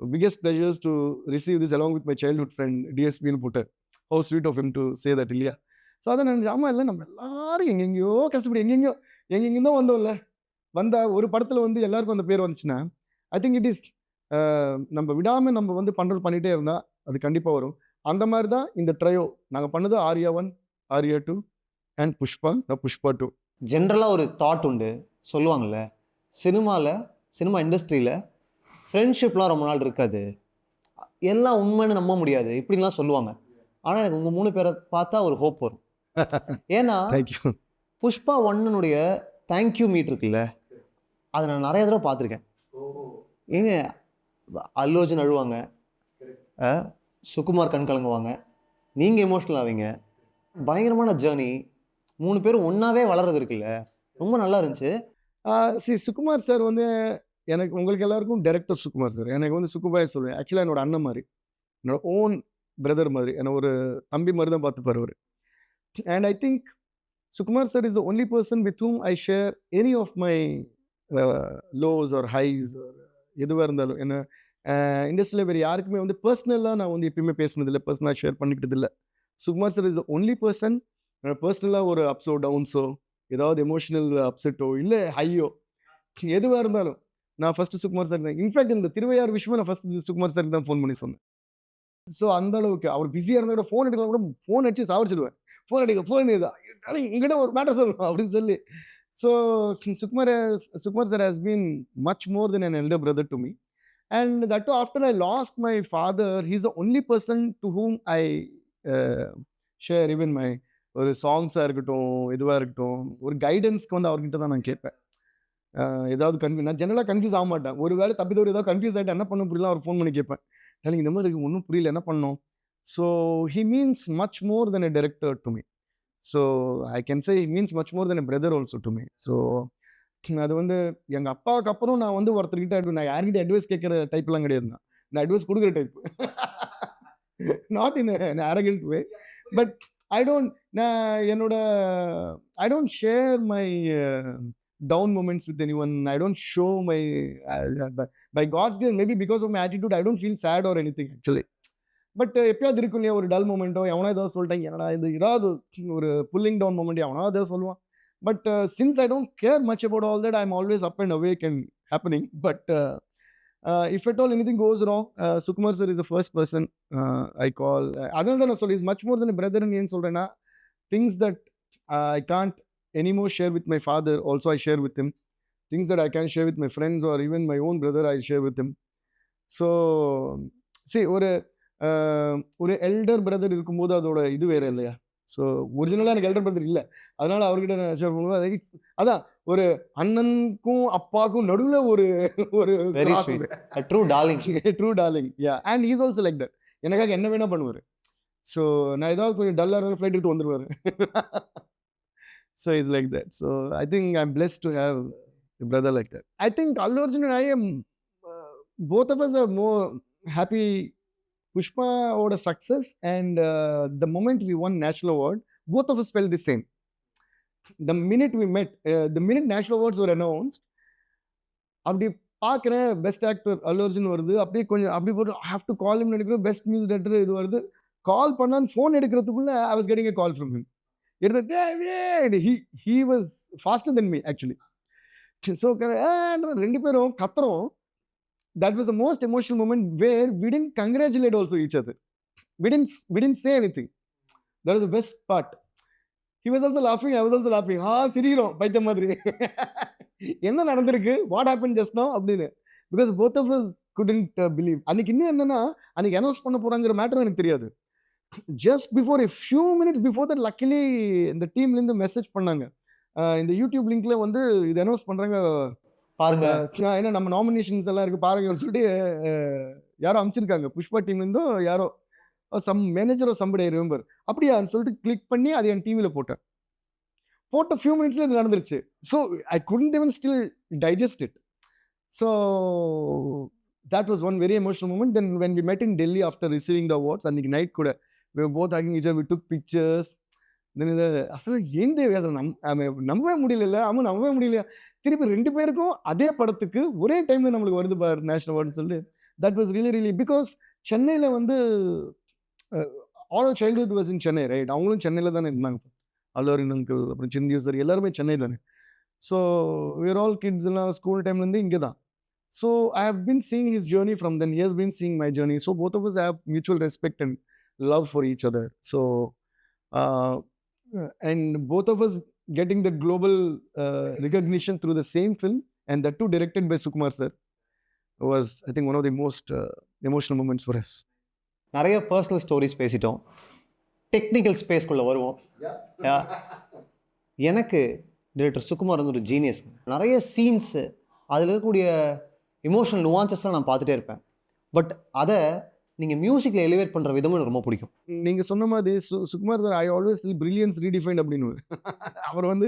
biggest pleasures to receive this along with my childhood friend டிஎஸ்பின்னு போட்டு how sweet of him to say that இல்லையா. ஸோ அதை நினச்சி ஆமாம், இல்லை நம்ம எல்லாரும் எங்கெங்கேயோ கஷ்டப்பட்டு எங்கெங்கேயோ தான் வந்தோம்ல. வந்த ஒரு படத்தில் வந்து எல்லாருக்கும் அந்த பேர் வந்துச்சுன்னா ஐ திங்க் இட் இஸ் நம்ம விடாமல் நம்ம வந்து பண்ணிகிட்டே இருந்தால் அது கண்டிப்பாக வரும். அந்த மாதிரி தான் இந்த ட்ரையோ நாங்கள் பண்ணது. ஆர்யா 1, ஆர்யா 2 அண்ட் புஷ்பா 2. ஜென்ரலாக ஒரு தாட் உண்டு, சொல்லுவாங்கள்ல, சினிமா இண்டஸ்ட்ரியில் ஃப்ரெண்ட்ஷிப்லாம் ரொம்ப நாள் இருக்காது, எல்லாம் உண்மைன்னு நம்ப முடியாது, இப்படின்லாம் சொல்லுவாங்க. ஆனால் எனக்கு உங்கள் 3 பேரை பார்த்தா ஒரு ஹோப் வரும். ஏன்னா தேங்க்யூ. புஷ்பா 1னுடைய தேங்க்யூ மீட் இருக்குல்ல, அதை நான் நிறைய தடவை பார்த்துருக்கேன். ஏங்க அல்லு அர்ஜுன் அழுவாங்க, சுகுமார் கண் கலங்குவாங்க, நீங்கள் எமோஷ்னல் ஆவீங்க. பயங்கரமான ஜேர்னி, 3 பேரும் ஒன்றாவே வளர்றது இருக்குல்ல, ரொம்ப நல்லா இருந்துச்சு. சுகுமார் சார் வந்து எனக்கு உங்களுக்கு எல்லாருக்கும் டைரக்டர் சுகுமார் சார். எனக்கு வந்து சுக்குபாய் சொல்லுவேன். ஆக்சுவலாக என்னோட அண்ணன் மாதிரி, என்னோட ஓன் பிரதர் மாதிரி, என்ன ஒரு தம்பி மாதிரி தான் பார்த்துப்பார் அவர். And I think Sukumar sir is the only person with whom I share any of my lows or highs எதுவாக இருந்தாலும். என்ன இண்டஸ்ட்ரியில் வேறு யாருக்குமே வந்து பர்சனலாக நான் வந்து எப்பயுமே பேசினதில்லை, பர்சனலாக ஷேர் பண்ணிக்கிட்டது இல்லை. Sukumar sir is the only person பர்சனலாக ஒரு அப்ஸோ டவுன்ஸோ ஏதாவது எமோஷனல் அப்செட்டோ இல்லை ஹையோ எதுவாக இருந்தாலும் நான் ஃபஸ்ட்டு சுகுமார் சார் தான். இன்ஃபேக்ட் இந்த திருவையார் விஷயமா நான் ஃபஸ்ட்டு சுகுமார் சாருக்கு தான் ஃபோன் பண்ணி சொன்னேன். ஸோ அந்த அளவுக்கு அவர் பிஸியாக இருந்தால் கூட ஃபோன் எடுக்கலாம், கூட ஃபோன் அடிச்சு சாவடிச்சிடுவேன். ஃபோன் எங்கிட்ட ஒரு மேட்டர் சொல்லணும் அப்படின்னு சொல்லி. So Sukumar sir has been much more then an elder brother to me. And that too after I lost my father, he's the only person to whom I share even my ஒரு சாங்ஸாக இருக்கட்டும், எதுவாக இருக்கட்டும், ஒரு கைடன்ஸ்க்கு வந்து அவர்கிட்ட தான் நான் கேட்பேன். ஏதாவது நான் ஜெனரலாக கன்ஃபியூஸ் ஆக மாட்டேன். ஒரு வேளை தப்பிதவர் ஏதாவது கன்ஃபியூஸ் ஆகிட்டு என்ன பண்ண புரியல, அவர் ஃபோன் பண்ணி கேட்பேன். எனக்கு இந்த மாதிரி ஒன்றும் புரியல, என்ன பண்ணோம். So he means much more then a director to me. So I can say he means much more then a brother also to me. So அது வந்து எங்கள் அப்பாவுக்கு அப்புறம் நான் வந்து ஒருத்தர்கிட்ட நான் யார்கிட்ட அட்வைஸ் கேட்குற டைப்லாம் கிடையாது. நான் அட்வைஸ் கொடுக்குற type, not in arrogant way. But I don't share my down moments with anyone. I don't show my by God's grace, maybe because of my attitude, I don't feel sad or anything actually. But எப்பயாவது இருக்கும் இல்லையா ஒரு டல் மூமெண்ட்டோ, எவனோ ஏதாவது சொல்லிட்டாங்க, என்னடா இது ஏதாவது ஒரு புல்லிங் டவுன் மூமெண்ட் எவனோ ஏதாவது சொல்லுவான். But since I don't care much about all that, I am always up and awake and happening. But if at all anything goes wrong, Sukumar sir is the first person I call. அதனால தான் நான் சொல்லி is much more then brother. ஏன்னு சொல்கிறேன்னா, things that I can't anymore share with my father, also I share with him. Things that I can share with my friends or even my own brother, I share with him. So, see, ஒரு எல்டர் பிரதர் இருக்கும்போது அதோட இது வேறு இல்லையா? ஸோ ஒரிஜினலாக எனக்கு எல்டர் பிரதர் இல்லை, அதனால் அவர்கிட்ட நான் ஷேர் பண்ணும்போது அதான் ஒரு அண்ணனுக்கும் அப்பாவுக்கும் நடுவில் ஒரு true darling. True darling, yeah. And is also like that. எனக்காக என்ன வேணால் பண்ணுவார். ஸோ நான் ஏதாவது கொஞ்சம் டல்லாக ஃப்ளைட் எடுத்து வந்துடுவார். So he's like that. So I think I'm blessed to have a brother like that. I think Allu Arjun and I am, both of us are more happy Pushpa over the success, and the moment we won National Award, both of us felt the same. The minute we met, the minute National Awards were announced, அப்படி பார்க்குறேன் பெஸ்ட் ஆக்டர் அல்லு அர்ஜுன் வருது, அப்படியே கொஞ்சம் அப்படி போட்டு I have to call him நினைக்கிறேன், பெஸ்ட் மியூசிக் டைரக்டர் இது வருது. கால் பண்ணான்னு phone எடுக்கிறதுக்குள்ள I was getting a call from him. He was faster than me actually. So ரெண்டு பேரும் கத்துறோம். That was the most emotional moment where we didn't congratulate also each other. We didn't say anything. That was the best part. He was also laughing, I was also laughing. சிரிக்கிறோம் பைத்த மாதிரி. என்ன நடந்திருக்கு, what happened just now அப்படின்னு. Because both of us couldn't believe. அன்னைக்கு இன்னும் என்னன்னா, அன்னைக்கு அனௌன்ஸ் பண்ண போறாங்கிற மேட்டரும் எனக்கு தெரியாது. Just before, a few minutes before that, luckily இந்த டீம்லேருந்து மெசேஜ் பண்ணாங்க, இந்த யூடியூப் லிங்க்ல வந்து இது அனௌன்ஸ் பண்ணுறாங்க பாருங்க, ஏன்னா நம்ம நாமினேஷன்ஸ் எல்லாம் இருக்குது பாருங்க சொல்லிட்டு யாரோ அனுப்பிச்சிருக்காங்க, புஷ்பா டீம்லேருந்தோ யாரோ சம் மேனேஜரோ சம்படி ரிமெம்பர். அப்படியான்னு சொல்லிட்டு கிளிக் பண்ணி அது என் டிவியில் போட்ட ஃபியூ மினிட்ஸில் இது நடந்துருச்சு. So I couldn't even still digest it. So that was one very emotional moment. Then when we met in Delhi after receiving the awards, அன்னைக்கு நைட் கூட we were both hugging each other, we took pictures. Then அசல் ஏந்தே நம்பவே முடியல, நம்பவே முடியலையா, திருப்பி ரெண்டு பேருக்கும் அதே படத்துக்கு ஒரே டைம்ல நம்மளுக்கு வருது பார் நேஷனல் அவார்டுன்னு சொல்லி. That was really really because சென்னையில் வந்து all our childhood was in Chennai, right? அவங்களும் சென்னையில் தானே இருந்தாங்க. அல்லு அர்ஜுன் அங்கிள், அப்புறம் சிந்தியூ சார், எல்லாருமே சென்னை தானே. ஸோ வேர் ஆல் கிட்ஸ் எல்லாம் ஸ்கூல் டைம்லேருந்து இங்கே தான். So I have been seeing his journey from then. He has been seeing my journey. So both of us have mutual respect and love for each other. So and both of us getting the global recognition through the same film, and that too directed by Sukumar sir, was I think one of the most emotional moments for us. நிறைய பர்சனல் ஸ்டோரிஸ் பேசிட்டோம், டெக்னிக்கல் ஸ்பேஸ்க்குள்ளே வருவோம். எனக்கு டைரக்டர் சுகுமார் வந்து ஒரு ஜீனியஸ். நிறைய சீன்ஸு, அதில் இருக்கக்கூடிய இமோஷனல் நுவான்சஸ்லாம் நான் பார்த்துட்டே இருப்பேன். பட் அதை நீங்கள் மியூசிக்கில் எலிவேட் பண்ணுற விதமும் எனக்கு ரொம்ப பிடிக்கும். நீங்கள் சொன்ன மாதிரி Sukumar sir, I always brilliance redefined அப்படின்னு. அவர் வந்து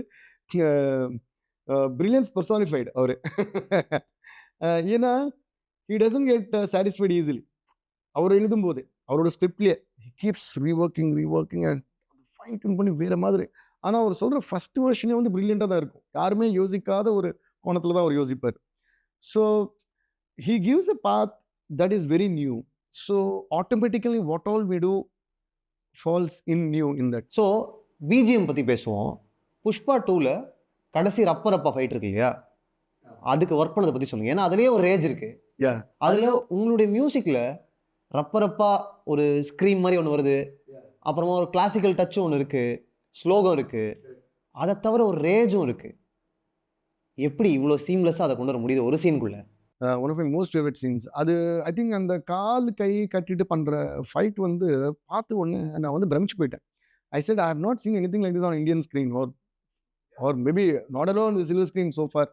பிரில்லியன்ஸ் பர்சானிஃபைடு அவர். ஏன்னா he doesn't get satisfied easily. அவர் எழுதும்போது அவரோட ஸ்கிரிப்ட்லேயே keeps reworking and fine tune பண்ணி வேறு மாதிரி. ஆனால் அவர் சொல்கிற ஃபஸ்ட் வெர்ஷனே வந்து பிரில்லியண்ட்டாக தான் இருக்கும். யாருமே யோசிக்காத ஒரு கோணத்தில் தான் அவர் யோசிப்பார். So he gives a path that is very new. So automatically what all we do falls in new in that. So BGM பற்றி பேசுவோம். புஷ்பா 2ல் கடைசி ரப்பா ஃபைட் இருக்கு இல்லையா, அதுக்கு ஒர்க் பண்ணதை பற்றி சொல்லுங்கள். ஏன்னா அதுலேயே ஒரு ரேஜ் இருக்குது. அதில் உங்களுடைய மியூசிக்கில் ரப்பா ஒரு ஸ்க்ரீம் மாதிரி ஒன்று வருது, அப்புறமா ஒரு கிளாசிக்கல் டச்சும் ஒன்று இருக்குது, ஸ்லோகம் இருக்குது, அதை தவிர ஒரு ரேஜும் இருக்குது. எப்படி இவ்வளோ சீம்லெஸ்ஸாக அதை கொண்டு வர முடியுது ஒரு சீனுக்குள்ளே? One of my most favourite scenes அது. ஐ திங்க் அந்த கால் கை கட்டிட்டு பண்ணுற ஃபைட் வந்து பார்த்து ஒன்று நான் வந்து பிரமிச்சு போயிட்டேன். I said I have not seen anything like this on Indian screen or maybe not alone the silver screen so far.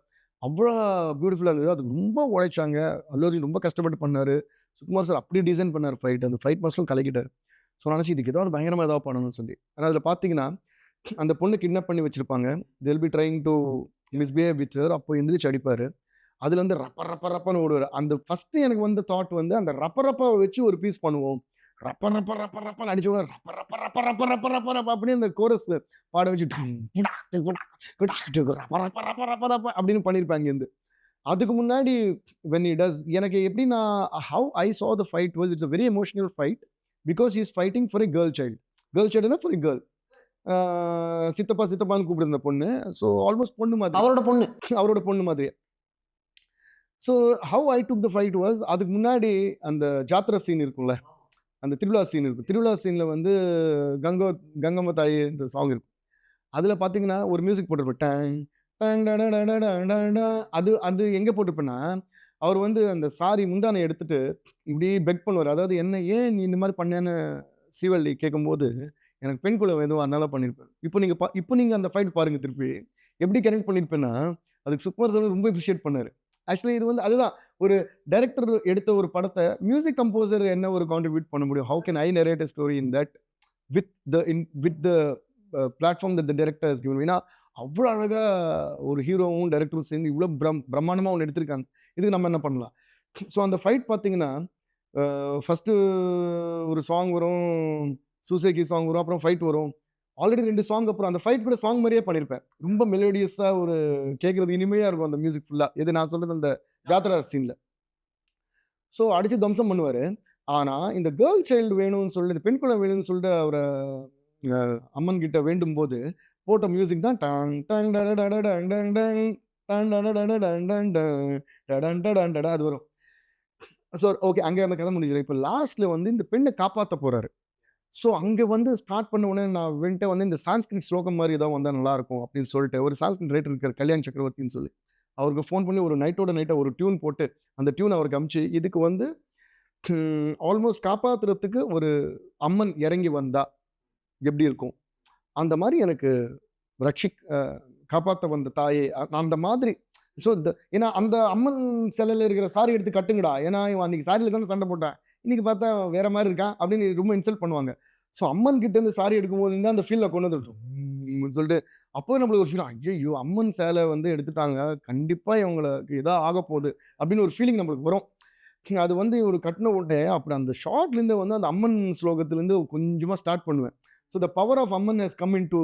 அவ்வளோ பியூட்டிஃபுல்லாக இருந்தது. அது ரொம்ப உழைச்சாங்க. அல்லு அர்ஜுன் ரொம்ப கஷ்டப்பட்டு பண்ணார். சுகுமார் சார் அப்படியே டிசைன் பண்ணார் ஃபைட். அந்த ஃபைட் மாஸ்டரும் கலக்கிட்டார். ஸோ நினச்சி இதுக்கு ஏதாவது பயங்கரமாக ஏதாவது பண்ணணும்னு சொல்லி. ஆனால் அதில் பார்த்தீங்கன்னா அந்த பொண்ணு கிட்னாப் பண்ணி வச்சுருப்பாங்க. they'll be trying to misbehave with her. அப்போ எந்திரிச்சு அடிப்பார். அதில் வந்து ரப்பன்னு ஓடுவார். அந்த ஃபஸ்ட்டு எனக்கு வந்த தாட் வந்து அந்த ரப்பை வச்சு ஒரு பீஸ் பண்ணுவோம். ரப்ப ரப்ப ரப்ப ரப்பன்னு அடிச்சு ரப்ப ரப்ப ரப்ப ரப்ப ரப்ப ரப்ப ரப்ப அப்படின்னு அந்த கோரஸ் பாட வச்சு ரப்ப ரப்ப ரப்ப ரப்ப ரப்ப அப்படின்னு பண்ணியிருப்பாங்க இருந்து. அதுக்கு முன்னாடி when he does எனக்கு எப்படின்னா how I saw the fight was it's a very emotional fight because he is fighting for a girl child. Girl childனா for a girl. சித்தப்பா சித்தப்பான்னு கூப்பிடுற அந்த பொண்ணு. ஸோ ஆல்மோஸ்ட் பொண்ணு மாதிரி அவரோட பொண்ணு. அவரோட பொண்ணு மாதிரி. So how I took the fight was அதுக்கு முன்னாடி அந்த ஜாத்ரா சீன் இருக்கும்ல, அந்த திருவிழா சீன் இருக்கும். திருவிழா சீனில் வந்து கங்கம்மா தாய் இந்த சாங் இருக்கும். அதில் பார்த்தீங்கன்னா ஒரு மியூசிக் போட்டிருப்பேன். டேங் டேங் டட டட டட டட. அது அது எங்கே போட்டிருப்பேன்னா, அவர் வந்து அந்த சாரி முந்தானை எடுத்துட்டு இப்படி பெக் பண்ணுவார். அதாவது என்ன ஏன் நீ இந்த மாதிரி பண்ணேன்னு சீவல்லி கேட்கும்போது, எனக்கு பெண் குலம் எதுவும் அதனால பண்ணியிருப்பேன். இப்போ நீங்கள் அந்த ஃபைட் பாருங்கள் திருப்பி எப்படி கனெக்ட் பண்ணியிருப்பேன்னா, அதுக்கு சுகுமார் சார் ரொம்ப அப்ரிஷியேட் பண்ணார். ஆக்சுவலி இது வந்து அதுதான் ஒரு டைரக்டர் எடுத்த ஒரு படத்தை மியூசிக் கம்போசர் என்ன ஒரு கான்ட்ரிபியூட் பண்ண முடியும். How can I narrate a story in that with the platform that the director has given. ஏன்னா அவ்வளோ அழகாக ஒரு ஹீரோவும் டைரக்டரும் சேர்ந்து இவ்வளோ பிரம்மாண்டமாக ஒன்று எடுத்திருக்காங்க. இதுக்கு நம்ம என்ன பண்ணலாம்? ஸோ அந்த ஃபைட் பார்த்தீங்கன்னா ஃபஸ்ட்டு ஒரு சாங் வரும், சூசேகி சாங் வரும், அப்புறம் ஃபைட் வரும். ஆல்ரெடி 2 சாங் அப்புறம் அந்த ஃபைட் கூட சாங் மாதிரியே பண்ணியிருப்பேன். ரொம்ப மெலோடியஸாக ஒரு கேட்குறது இனிமையாக இருக்கும் அந்த மியூசிக் ஃபுல்லாக. எது நான் சொல்கிறது அந்த ஜாத்ரா சீனில். ஸோ அடித்து தம்சம் பண்ணுவார். ஆனால் இந்த கேர்ள் சைல்டு வேணும்னு சொல்லிட்டு, இந்த பெண் குழந்தை வேணும்னு சொல்லிட்டு அவரை அம்மன் கிட்ட வேண்டும் போது போட்ட மியூசிக் தான் டாங் டாங் டட டட டங் டங் டங் டாங் டட டட டங் டங் டங் டடன் டடன் டட அது வரும். ஸோ ஓகே, அங்கே அந்த கதை முடிஞ்சிடும். இப்போ லாஸ்ட்டில் வந்து இந்த பெண்ணை காப்பாற்ற போகிறாரு. ஸோ அங்கே வந்து ஸ்டார்ட் பண்ண உடனே நான் வந்துட்டு வந்து இந்த சான்ஸ்கிரிட் ஸ்லோகம் மாதிரி ஏதாவது வந்தால் நல்லாயிருக்கும் அப்படின்னு சொல்லிட்டு ஒரு சான்ஸ்கிரிட் ரைட்டர் இருக்கார் கல்யாண் சக்கரவர்த்தின்னு சொல்லி, அவருக்கு ஃபோன் பண்ணி ஒரு நைட்டாக ஒரு டியூன் போட்டு அந்த டியூன் அவருக்கு அமுச்சு, இதுக்கு வந்து ஆல்மோஸ்ட் காப்பாற்றுறதுக்கு ஒரு அம்மன் இறங்கி வந்தா எப்படி இருக்கும், அந்த மாதிரி எனக்கு காப்பாற்ற வந்த தாயே அந்த மாதிரி. ஸோ ஏன்னா அந்த அம்மன் சிலையில் இருக்கிற சாரி எடுத்து கட்டுங்கடா, ஏன்னா இவன் அன்றைக்கி சாரியில் தானே சண்டை போட்டேன், இன்னைக்கு பார்த்தா வேற மாதிரி இருக்கான் அப்படின்னு ரொம்ப இன்சல்ட் பண்ணுவாங்க. ஸோ அம்மன் கிட்ட இருந்து சாரி எடுக்கும்போது தான் அந்த ஃபீலில் கொண்டு வந்துட்டோம் சொல்லிட்டு அப்போ நம்மளுக்கு ஒரு ஃபீல், ஐயோ அம்மன் சேலை வந்து எடுத்துட்டாங்க, கண்டிப்பாக இவங்களுக்கு ஏதோ ஆக போகுது அப்படின்னு ஒரு ஃபீலிங் நம்மளுக்கு வரும். அது வந்து ஒரு கட்டின உடனே அப்படி அந்த ஷார்ட்லேருந்து வந்து அந்த அம்மன் ஸ்லோகத்துலேருந்து கொஞ்சமாக ஸ்டார்ட் பண்ணுவேன். So the power of Amman has come in to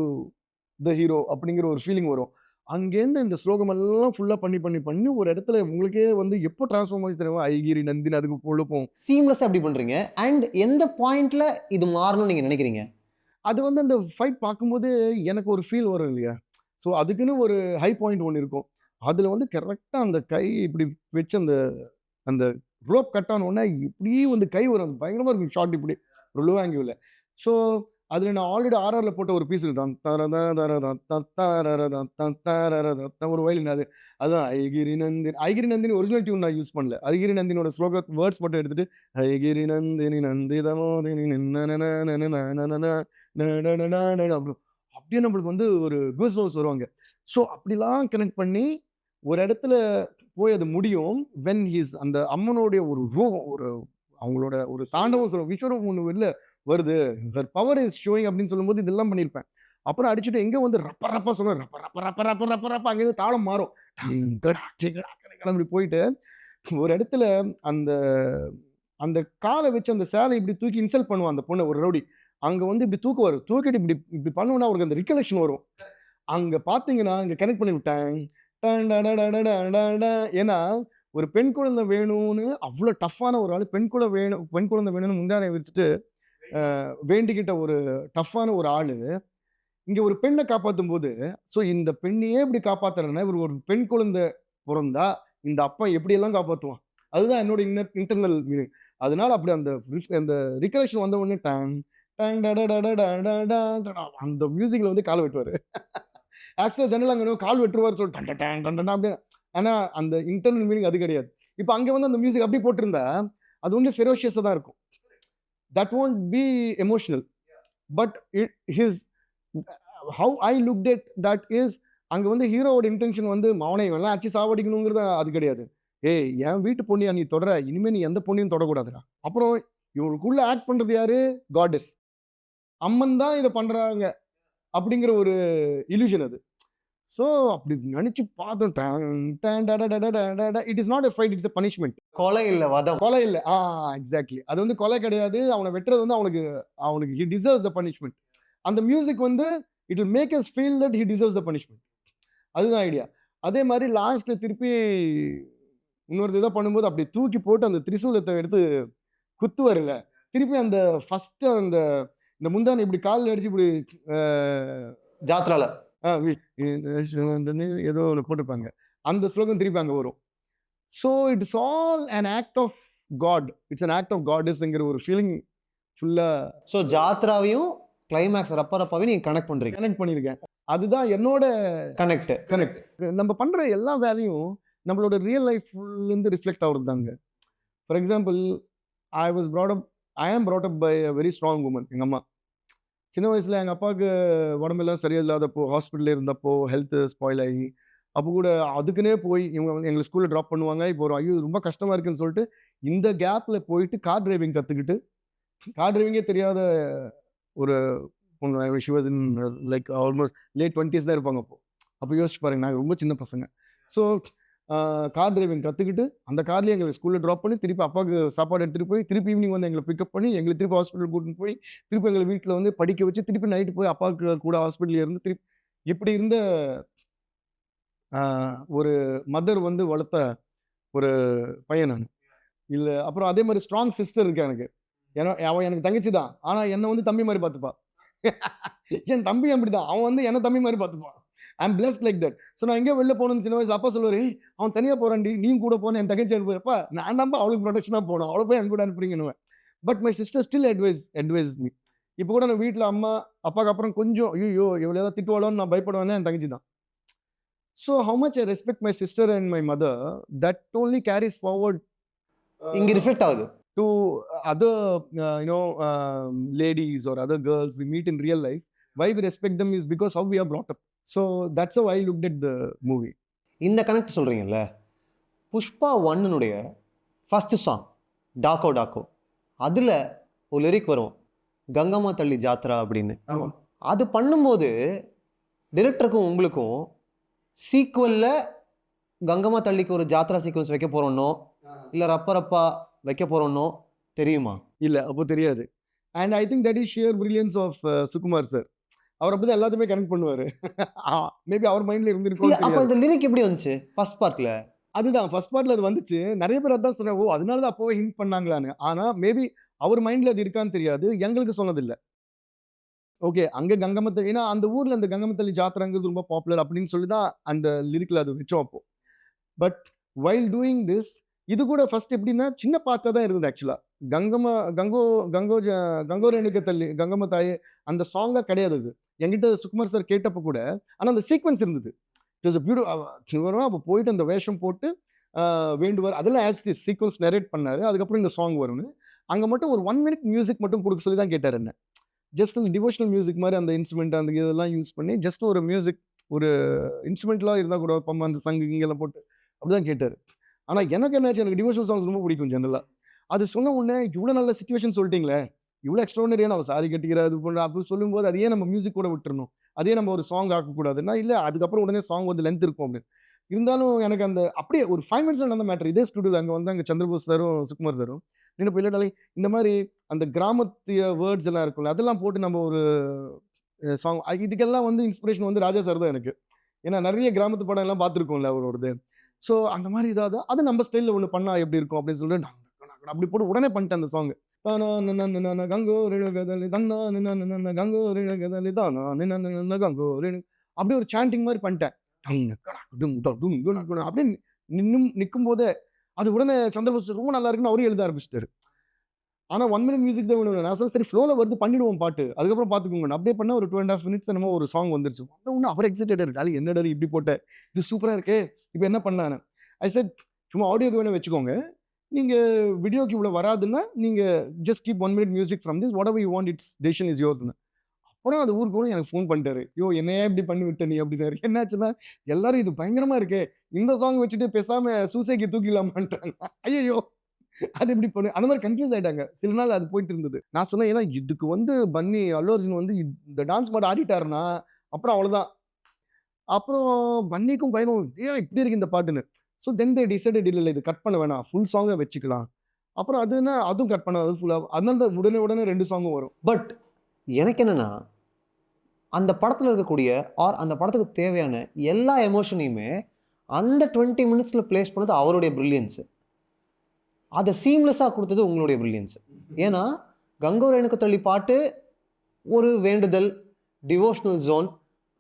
the hero அப்படிங்கிற ஒரு ஃபீலிங் வரும். அங்கேருந்து இந்த ஸ்லோகம் எல்லாம் ஃபுல்லாக பண்ணி ஒரு இடத்துல உங்களுக்கே வந்து எப்போ டிரான்ஸ்ஃபார்ம் ஆகி தெரியும், ஐகிரி நந்தினி அதுக்கு பொழுப்போம் சீம்லெஸ்ஸாக எப்படி பண்ணுறீங்க? அண்ட் எந்த பாயிண்ட்ல இது மாறணும்னு நீங்கள் நினைக்கிறீங்க? அது வந்து அந்த ஃபைட் பார்க்கும்போது எனக்கு ஒரு ஃபீல் வரும் இல்லையா. ஸோ அதுக்குன்னு ஒரு ஹை பாயிண்ட் ஒன்று இருக்கும். அதில் வந்து கரெக்டாக அந்த கை இப்படி வச்சு அந்த அந்த ரோப் கட் ஆன உடனே இப்படி வந்து கை வரும், பயங்கரமாக இருக்கும் ஷார்ட் இப்படி ஒரு லோ ஆங்கிளில். ஸோ அதில் நான் ஆல்ரெடி ஆர்ஆரில் போட்ட ஒரு பீஸ் இருக்கும், ஒரு வயலின். அதுதான் ஐகிரி நந்தினி ஒரிஜினல் டியூன் நான் யூஸ் பண்ணல. ஐகிரி நந்தினோட ஸ்லோக வேர்ட்ஸ் மட்டும் எடுத்துட்டு ஐகிரி நந்தினி நந்திதமோதினி அப்படியே நம்மளுக்கு வந்து ஒரு கூஸ் பம்ப்ஸ் வருவாங்க. ஸோ அப்படிலாம் கனெக்ட் பண்ணி ஒரு இடத்துல போய் அது முடியும். வென் ஹீஸ் அந்த அம்மனுடைய ஒரு ரூபம், ஒரு அவங்களோட ஒரு தாண்டவம் சொல்லுவோம், விஸ்வரூபம் ஒன்று வெளில வருது, பவர் இஸ் ஷோயிங் அப்படின்னு சொல்லும்போது இதெல்லாம் பண்ணியிருப்பேன். அப்புறம் அடிச்சுட்டு எங்கே வந்து ரப்ப ரப்பா சொல்லுவேன், ரப்ப ரப்ப ரப்ப ரப்ப ரப்ப ரப்ப அங்கேருந்து தாளம் மாறும். கிளம்பி போயிட்டு ஒரு இடத்துல அந்த அந்த காலை வச்சு அந்த சேலை இப்படி தூக்கி இன்சல்ட் பண்ணுவான் அந்த பொண்ணை, ஒரு ரவுடி. அங்கே வந்து இப்படி தூக்குவார், தூக்கிட்டு இப்படி இப்படி பண்ணுவோன்னா அவருக்கு அந்த ரிகலெக்ஷன் வரும். அங்கே பார்த்தீங்கன்னா அங்கே கனெக்ட் பண்ணி விட்டேன். ஏன்னா ஒரு பெண் குழந்தை வேணும்னு அவ்வளோ டஃப்பான ஒரு ஆள், பெண் குழந்தை வேணும்னு முந்தானை வச்சுட்டு வேண்டிக்கிட்ட ஒரு டஃப்பான ஒரு ஆளு இங்கே ஒரு பெண்ணை காப்பாற்றும் போது, ஸோ இந்த பெண்ணையே இப்படி காப்பாற்றுறேன்னா இவர் ஒரு பெண் குழந்தை பிறந்தா இந்த அப்பா எப்படியெல்லாம் காப்பாற்றுவான், அதுதான் என்னோட இன்டர்னல் மீனிங். அதனால அப்படி அந்த ரிகலெக்ஷன் வந்த உடனே டேங் டேங் அந்த மியூசிக்கில் வந்து கால் வெட்டுவார். ஆக்சுவலாக ஜெனரல் அங்கே கால் வெட்டுருவார் சொல்லிட்டு டேங் டண்டா அப்படியே. ஆனால் அந்த இன்டர்னல் மீனிங் அது கிடையாது. இப்போ அங்கே வந்து அந்த மியூசிக் அப்படி போட்டிருந்தா அது வந்து ஃபெரோஷியஸாக தான் இருக்கும். That won't be emotional, but how I looked at that is அங்கே வந்து ஹீரோவோட இன்டென்ஷன் வந்து மவனை எல்லாம் அடிச்சு சாவடிக்கணுங்கிறது அது கிடையாது. ஏய் என் வீட்டு பொண்ணியா நீ தொடர, இனிமேல் நீ எந்த பொண்ணையும் தொடக்கூடாதுடா. அப்புறம் இவருக்குள்ள ஆக்ட் பண்ணுறது யாரு, காடஸ் அம்மன் தான் இதை பண்ணுறாங்க அப்படிங்கிற ஒரு இல்யூஷன் அது. ஸோ அப்படி நினச்சி பார்த்தோம். It is not a fight, it's a punishment. கொலை இல்ல வதம். கொலை இல்லை. எக்ஸாக்ட்லி. அது வந்து கொலை கிடையாது. அவனை வெட்டுறது வந்து அவனுக்கு அவனுக்கு ஹி டிசர்வ்ஸ் த பனிஷ்மெண்ட். அந்த மியூசிக் வந்து it will make us feel that he deserves the punishment. அதுதான் ஐடியா. அதே மாதிரி லாஸ்ட்ல திருப்பி இன்னொரு இதை பண்ணும்போது அப்படி தூக்கி போட்டு அந்த திரிசூலத்தை எடுத்து குத்துவாருல்ல, திருப்பி அந்த ஃபர்ஸ்ட் அந்த இந்த முந்தானை இப்படி காலில் அடிச்சு இப்படி ஜாத்ரால ஏதோ ஒன்று போட்டிருப்பாங்க. அந்த ஸ்லோகம் திருப்பி அங்கே வரும். So it's all an act of God. It's an act of goddessங்கிற ஒரு ஃபீலிங் ஃபுல்லாக ஸோ ஜாத்ராவையும் கிளைமேக்ஸ் ரப்பரப்பாவையும் நீங்க கனெக்ட் பண்றீங்க. கனெக்ட் பண்ணியிருக்கேன். அதுதான் என்னோட கனெக்ட். நம்ம பண்ணுற எல்லா வேலையும் நம்மளோட ரியல் லைஃப்லேருந்து ரிஃப்ளெக்ட் ஆகுறது தாங்க. For example, I am brought up by a very strong woman. எங்கள் அம்மா சின்ன வயசில் எங்கள் அப்பாவுக்கு உடம்பெல்லாம் சரியில்லாதப்போ, ஹாஸ்பிட்டலில் இருந்தப்போ, ஹெல்த்து ஸ்பாயில் ஆகி, அப்போ கூட அதுக்குன்னே போய் இவங்க வந்து எங்களை ஸ்கூலில் ட்ராப் பண்ணுவாங்க. இப்போ ஒரு ஐயோ ரொம்ப கஷ்டமாக இருக்குன்னு சொல்லிட்டு இந்த கேப்பில் போயிட்டு கார் டிரைவிங் கற்றுக்கிட்டு, கார் டிரைவிங்கே தெரியாத ஒரு பொண்ணு, she was in like almost late 20s தான் இருப்பாங்க. அப்போ யோசிச்சு பாருங்க, நாங்கள் ரொம்ப சின்ன பசங்க. ஸோ கார் டிரைவிங் கற்றுக்கிட்டு அந்த கார்லேயே எங்களை ஸ்கூலில் ட்ராப் பண்ணி திருப்பி அப்பாவுக்கு சாப்பாடு எடுத்துகிட்டு போய் திருப்பி ஈவினிங் வந்து எங்களை பிக்கப் பண்ணி எங்களை திருப்பி ஹாஸ்பிட்டல் கூட்டிட்டு போய் திருப்பி எங்களை வீட்டில் வந்து படிக்க வச்சு திருப்பி நைட்டு போய் அப்பாவுக்கு கூட ஹாஸ்பிட்டலில் இருந்து திருப்பி இப்படி இருந்த ஒரு மதர் வந்து வளர்த்த ஒரு பையன் நான். இல்லை அப்புறம் அதே மாதிரி ஸ்ட்ராங் சிஸ்டர் இருக்கா எனக்கு. ஏன்னா அவன் எனக்கு தங்கச்சி தான், ஆனால் என்னை வந்து தம்பி மாதிரி பார்த்துப்பா. என் தம்பி அப்படி தான், அவன் வந்து என்னை தம்பி மாதிரி பார்த்துப்பான். I'm blessed like that. So நான் எங்கேயோ வெளில போகணும்னு சின்ன வயசு அப்பா சொல்லுவார், அவன் தனியாக போகிறான்டி, நீயும் கூட போனேன், என் தங்கச்சி அனுப்புறப்பா நான் நம்ப அவளுக்கு ப்ரொடெக்ஷனாக போகணும், அவளை போய் என் கூட அனுப்புறீங்கன்னு. But my sister still advise me. இப்போ கூட நான் வீட்டில் அம்மா அப்பாவுக்கு அப்புறம் கொஞ்சம் ஐயோ எவ்வளோ ஏதாவது திட்டுவாளோன்னு நான் பயப்படுவேன்னா என் தங்கச்சி தான். So how much I respect my sister and my mother, that only carries forward இங்க ரிஃப்ளெக்ட் ஆகுது to other ladies or other girls we meet in real life. Why we respect them is because how we are brought up. So that's how I looked at the movie. இந்த கனெக்ட் சொல்றீங்கல்ல, புஷ்பா 1னுடைய ஃபர்ஸ்ட் சாங் டாக்கோ டாக்கோ, அதுல ஒரு லிரிக் வரும், கங்கம்மா தள்ளி ஜாத்ரா அப்படின்னு. அது பண்ணும்போது டைரக்டருக்கும் உங்களுக்கும் சீக்குவல்ல கங்கம்மா தள்ளிக்கு ஒரு ஜாத்ரா சீக்வன்ஸ் வைக்க போறோம்னோ இல்ல ரப்பரப்பா வைக்க போறோம்னோ தெரியுமா? இல்ல அப்போ தெரியாது. And I think that is sheer brilliance of Sukumar sir. அவர் அப்பதான் எல்லாத்தையுமே கனெக்ட் பண்ணுவாரு. மேபி அவர் மைண்ட்ல இருந்திருக்கும். அப்ப இந்த லிரிக் எப்படி வந்துச்சு ஃபர்ஸ்ட் பார்ட்ல? அதுதான் ஃபர்ஸ்ட் பார்ட்ல அது வந்துச்சு. நிறைய பேர் அதான் சொன்னாங்க, ஓ அதனால தான் அப்போவே ஹிண்ட் பண்ணாங்களான்னு. ஆனா மேபி அவர் மைண்ட்ல அது இருக்கான்னு தெரியாது, எங்களுக்கு சொன்னதில்லை. ஓகே அங்கே கங்கமத்தளி, ஏன்னா அந்த ஊரில் அந்த கங்கமத்தளி ஜாத்திரங்கிறது ரொம்ப பாப்புலர் அப்படின்னு சொல்லி தான் அந்த லிரிக்கில் அது வச்சோம் அப்போ. பட் வைல் டூயிங் திஸ், இது கூட ஃபர்ஸ்ட் எப்படின்னா சின்ன பாட்டாக தான் இருந்தது ஆக்சுவலாக. கங்கோ ரேணுக தள்ளி கங்கம்ம தாயே அந்த சாங்காக கிடையாது. அது என்கிட்ட சுகுமார் சார் கேட்டப்போ கூட, ஆனால் அந்த சீக்வன்ஸ் இருந்தது. It was beautiful. அப்போ போயிட்டு அந்த வேஷம் போட்டு வேண்டுவார், அதெல்லாம் ஆஸ் தி சீக்வன்ஸ் நரேட் பண்ணார். அதுக்கப்புறம் இந்த சாங் வரும்னு அங்கே மட்டும் ஒரு 1 minute மியூசிக் மட்டும் கொடுக்க சொல்லி தான் கேட்டார் என்ன. ஜஸ்ட் அந்த டிவோஷனல் மியூசிக் மாதிரி அந்த இன்ஸ்ட்ருமெண்ட் அந்த இதெல்லாம் யூஸ் பண்ணி ஜஸ்ட் ஒரு மியூசிக், ஒரு இன்ஸ்ட்ருமெண்ட்லாம் இருந்தால் கூட பம்மா அந்த சங்கு இங்கெல்லாம் போட்டு அப்படிதான் கேட்டார். ஆனால் எனக்கு என்னாச்சு, எனக்கு டிவோஷனல் சாங்ஸ் ரொம்ப பிடிக்கும் ஜெனரலாக. அது சொன்ன உடனே இவ்வளோ நல்ல சுச்சுவேஷன் சொல்லிட்டீங்களே, இவ்வளோ எக்ஸ்ட்ரானரியான அவள் சாரி கட்டிக்கிற அது பண்ணுற அப்படின்னு சொல்லும்போது அதையே நம்ம மியூசிக் கூட விட்டுறணும், அதே நம்ம ஒரு சாங் ஆக்கக்கூடாதுன்னா இல்லை, அதுக்கப்புறம் உடனே சாங் வந்து லென்த் இருக்கும் அப்படின்னு. இருந்தாலும் எனக்கு அந்த அப்படியே ஒரு 5 minutes நடந்த மேட்டர். இதே ஸ்டுடியோவில் அங்கே வந்து அங்கே சந்திரபோஸ் சாரும் சுகுமார் சாரும் நின்று போயிட்டாலே இந்த மாதிரி அந்த கிராமத்திய வேர்ட்ஸ் எல்லாம் இருக்கும்ல, அதெல்லாம் போட்டு நம்ம ஒரு சாங், இதுக்கெல்லாம் வந்து இன்ஸ்பிரேஷன் வந்து ராஜா சார் தான் எனக்கு. ஏன்னா நிறைய கிராமத்து படம் எல்லாம் பார்த்துருக்கோம்ல அவரோடது. ஸோ அந்த மாதிரி இதாவது அது நம்ம ஸ்டைலில் ஒன்று பண்ணா எப்படி இருக்கும் அப்படின்னு சொல்லிட்டு நான் அப்படி போட்டு உடனே பண்ணிட்டேன் அந்த சாங். தானா கங்கோ ரேணுகதலி தன்னா கங்கோ ரேணுகதலி தானா கங்கோ ரேணு அப்படியே ஒரு சாண்டிங் மாதிரி பண்ணிட்டேன். அப்படியே நிற்கும் போதே அது உடனே சந்திரபோஸ் ரொம்ப நல்லா இருக்குன்னு அவரே எழுத ஆரம்பிச்சிட்டாரு. ஆனால் 1 minute மியூசிக் தான் வேணும். நான் சொன்ன சரி ஃப்ளோவில் வருது பண்ணிடுவோம் பாட்டு, அதுக்கப்புறம் பார்த்துக்கோங்க. அப்படியே பண்ணால் ஒரு 2.5 minutes என்னமோ ஒரு சாங் வந்துருச்சு. ஒன்று அவர் எக்ஸைட்டட் இருக்காரு, என்னடா இப்படி போட்ட, இது சூப்பராக இருக்கே, இப்போ என்ன பண்ணானு. ஐ செட் சும்மா ஆடியோக்கு வேணால் வச்சுக்கோங்க, நீங்கள் வீடியோக்கு இவ்வளோ வராதுன்னா நீங்கள் just keep 1 minute music from this, whatever you want, it's decision is யோர்ஸ்னு. அப்புறம் அது ஊருக்கு கூட எனக்கு ஃபோன் பண்ணிட்டாரு, யோ என்னையே இப்படி பண்ணி விட்ட நீ அப்படின்னாரு. என்னாச்சுன்னா எல்லாரும் இது பயங்கரமாக இருக்கே, இந்த சாங் வச்சுட்டு பேசாமல் சூசைக்கு தூக்கிடலாமான்ட்டாங்க. ஐயோ அது இப்படி பண்ணு அந்த மாதிரி கன்ஃபியூஸ் ஆயிட்டாங்க. சில நாள் அது போயிட்டு இருந்தது. நான் சொன்னேன், ஏன்னா இதுக்கு வந்து பன்னி அல்லு அர்ஜுன் வந்து இந்த டான்ஸ் பாட்டு ஆடிட்டாருன்னா அப்புறம் அவ்வளோதான், அப்புறம் பன்னிக்கும் பயனும் ஏன் இப்படி இருக்கு இந்த பாட்டுன்னு. ஸோ தென் தே டிசைடட் இல்லை இது கட் பண்ண வேணாம், ஃபுல் சாங்கை வச்சுக்கலாம். அப்புறம் அதுனா அதுவும் கட் பண்ண, அது ஃபுல்லாக, அதனால தான் உடனே 2 சாங்கும் வரும். பட் எனக்கு என்னன்னா, அந்த படத்தில் இருக்கக்கூடிய ஆர் அந்த படத்துக்கு தேவையான எல்லா எமோஷனையுமே அந்த 20 மினிட்ஸில் பிளேஸ் பண்ணது அவருடைய ப்ரில்லியன்ஸு. அதை சீம்லெஸ்ஸாக கொடுத்தது உங்களுடைய ப்ரில்லியன்ஸு. ஏன்னா கங்கோர் எனக்கு தள்ளி பாட்டு ஒரு வேண்டுதல், டிவோஷனல் ஜோன்,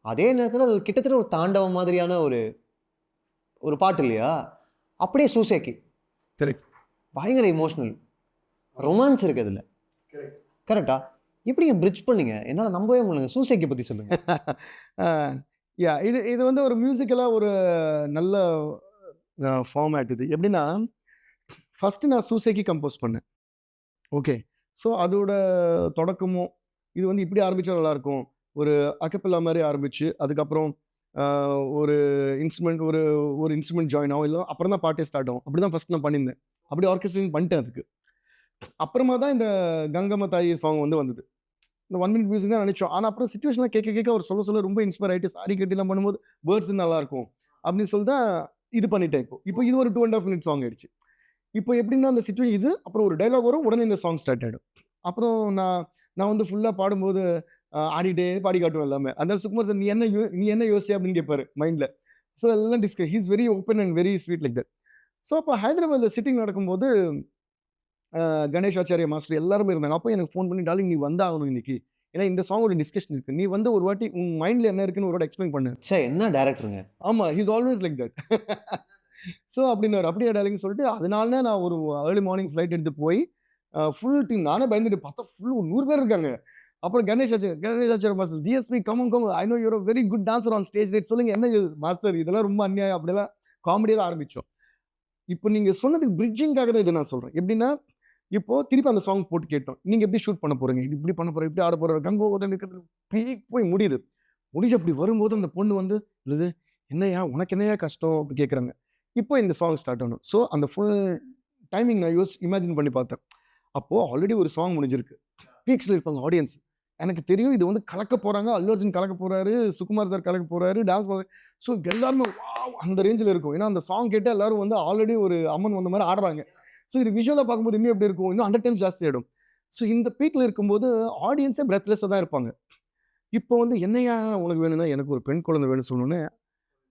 அதே நேரத்தில் அது கிட்டத்தட்ட ஒரு தாண்டவம் மாதிரியான ஒரு பாட்டு இல்லையா? அப்படியே சூசேக்கி கரெக்ட், பயங்கர இமோஷனல், ரொமான்ஸ் இருக்குது அதில். கரெக்டா? எப்படிங்க பிரிட்ஜ் பண்ணீங்க? என்னால் நம்பவே முடியலங்க. சூசேக்கி பற்றி சொல்லுங்க. யா இது வந்து ஒரு மியூசிக்கலாக ஒரு நல்ல ஃபார்மேட். இது எப்படின்னா, ஃபஸ்ட்டு நான் சூசேக்கி கம்போஸ் பண்ணேன். ஓகே, ஸோ அதோட தொடக்கமும் இது வந்து இப்படி ஆரம்பித்தா நல்லாயிருக்கும், ஒரு அக்கப்பில்லா மாதிரி ஆரம்பிச்சு அதுக்கப்புறம் ஒரு இன்ஸ்ட்ருமெண்ட் ஒரு இன்ஸ்ட்ருமெண்ட் ஜாயின் ஆகும், இல்லை அப்புறம் தான் பாட்டே ஸ்டார்ட் ஆகும். அப்படி தான் ஃபஸ்ட் நான் பண்ணியிருந்தேன். அப்படி ஆர்கெஸ்ட்ரேஷன் பண்ணிட்டேன். அதுக்கு அப்புறமா தான் இந்த கங்கம்மா தாயி சாங் வந்து வந்தது. இந்த 1 மினிட் மியூசிக் தான் நினச்சோம். ஆனால் அப்புறம் சிச்சுவேஷனாக கேட்க அவர் சொல்ல ரொம்ப இன்ஸ்பயர் ஆகிட்டு சாரி கட்டிலாம் பண்ணும்போது வேர்ட்ஸ் நல்லாயிருக்கும் அப்படின்னு சொல்லி தான் இது பண்ணிட்டேன். இப்போ இது ஒரு 2.5 மினிட் சாங் ஆயிடுச்சு. இப்போ எப்படின்னா அந்த சிச்சுவேஷன் இது, அப்புறம் ஒரு டைலாக் வரும், உடனே இந்த சாங் ஸ்டார்ட் ஆகிடும். அப்புறம் நான் வந்து ஃபுல்லாக பாடும்போது ஆடிட்டே பாடி காட்டுவேன் எல்லாமே. அதனால சுகுமார் சார் நீ என்ன யோசி அப்படின்னு கேட்பாரு மைண்டில். ஸோ எல்லாம் he is very open and very sweet like that. So அப்போ ஹைதராபாத்தில் சிட்டிங் நடக்கும்போது கணேஷ் ஆச்சாரிய மாஸ்டர் எல்லாருமே இருந்தாங்க. அப்போ எனக்கு ஃபோன் பண்ணி, டார்லிங் நீ வந்தாகணும் இன்னைக்கு, ஏன்னா இந்த சாங்கோட டிஸ்கஷன் இருக்குது, நீ வந்து ஒரு வாட்டி உன் மைண்டில் என்ன இருக்குன்னு ஒரு வாட்டி எக்ஸ்பிளைன் பண்ணு. சே, என்ன டேரக்டருங்க. ஆமாம், he is always like that. So அப்படின்னாரு. அப்படியே டார்லிங் சொல்லிட்டு அதனால நான் ஒரு ஏர்லி மார்னிங் ஃப்ளைட் எடுத்து போய் ஃபுல் டீம், நானே பயந்துட்டு பார்த்தா ஃபுல் 100 பேர் இருக்காங்க. அப்புறம் Ganesh Acharya master, DSP come I know you're very good dancer on stage right, சொல்லுங்க என்ன மாஸ்டர் இதெல்லாம் ரொம்ப அநியாயம், அப்படியெல்லாம் காமெடியாக தான் ஆரம்பித்தோம். இப்போ நீங்கள் சொன்னதுக்கு பிரிட்ஜிங்காக தான் இதை நான் சொல்கிறேன். எப்படின்னா, இப்போ திருப்பி அந்த சாங் போட்டு கேட்டோம், நீங்கள் எப்படி ஷூட் பண்ண போகிறீங்க, இது இப்படி பண்ண போகிறேன், இப்படி ஆட போகிற கங்கோ இருக்கிறது பீக் போய் முடியுது. அப்படி வரும்போது அந்த பொண்ணு வந்து இல்லது என்னையா உனக்கு என்னையா கஷ்டம் அப்படி கேட்குறாங்க. இப்போ இந்த சாங் ஸ்டார்ட் ஆகணும். ஸோ அந்த ஃபுல் டைமிங் நான் இமேஜின் பண்ணி பார்த்தேன். அப்போது ஆல்ரெடி ஒரு சாங் முடிஞ்சிருக்கு, பீக்ஸில் இருப்பாங்க ஆடியன்ஸ். எனக்கு தெரியும் இது வந்து கலக்க போகிறாங்க, அல்லு அர்ஜுன் கலக்க போகிறாரு, சுகுமார் சார் கலக்க போகிறாரு, டான்ஸ் பண்ணுறாரு. ஸோ எல்லாருமே வாவ் அந்த ரேஞ்சில் இருக்கும். ஏன்னா அந்த சாங் கேட்டால் எல்லாரும் வந்து ஆல்ரெடி ஒரு அம்மன் வந்த மாதிரி ஆடுறாங்க. ஸோ இது விஷுவலாக பார்க்கும்போது இன்னும் எப்படி இருக்கும், இன்னும் 100 டைம்ஸ் ஜாஸ்தி ஆகிடும். ஸோ இந்த பீக்கில் இருக்கும்போது ஆடியன்ஸே பிரெத்லெஸ்ஸாக தான் இருப்பாங்க. இப்போ வந்து என்னையா உனக்கு வேணும்னா, எனக்கு ஒரு பெண் குழந்தை வேணும்னு சொன்னோன்னே,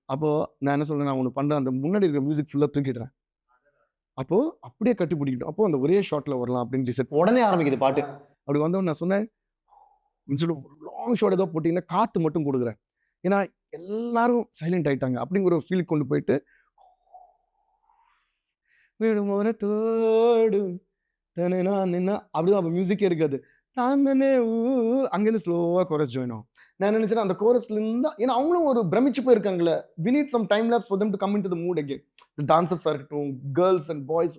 அப்போது நான் என்ன சொல்கிறேன், நான் ஒன்று பண்ணுறேன், அந்த முன்னாடி இருக்கிற மியூசிக் ஃபுல்லாக தூக்கிடுறேன். அப்போது அப்படியே கட்டி பிடிக்கிட்டோம். அப்போது அந்த ஒரே ஷாட்டில் வரலாம் அப்படின்னு டிசைட். உடனே ஆரம்பிக்குது பாட்டு. அப்படி வந்தவன் நான் சொன்னேன், லாங் ஷாட் ஏதோ போட்டிங்கன்னா காற்று மட்டும் கொடுக்குறேன், ஏன்னா எல்லாரும் சைலண்ட் ஆகிட்டாங்க அப்படிங்கிற ஒரு ஃபீல் கொண்டு போயிட்டு அப்படிதான் அப்போ மியூசிக்கே இருக்காது. அங்கேருந்து ஸ்லோவாக கோரஸ் ஜாயின் ஆகும். நான் நினைச்சேன் அந்த கோரஸ்லேருந்து, ஏன்னா அவங்களும் ஒரு பிரமிச்சு போயிருக்காங்களே, we need some time lapse for them to come into the mood again. The dancers இருக்கட்டும், கேர்ள்ஸ் அண்ட் பாய்ஸ்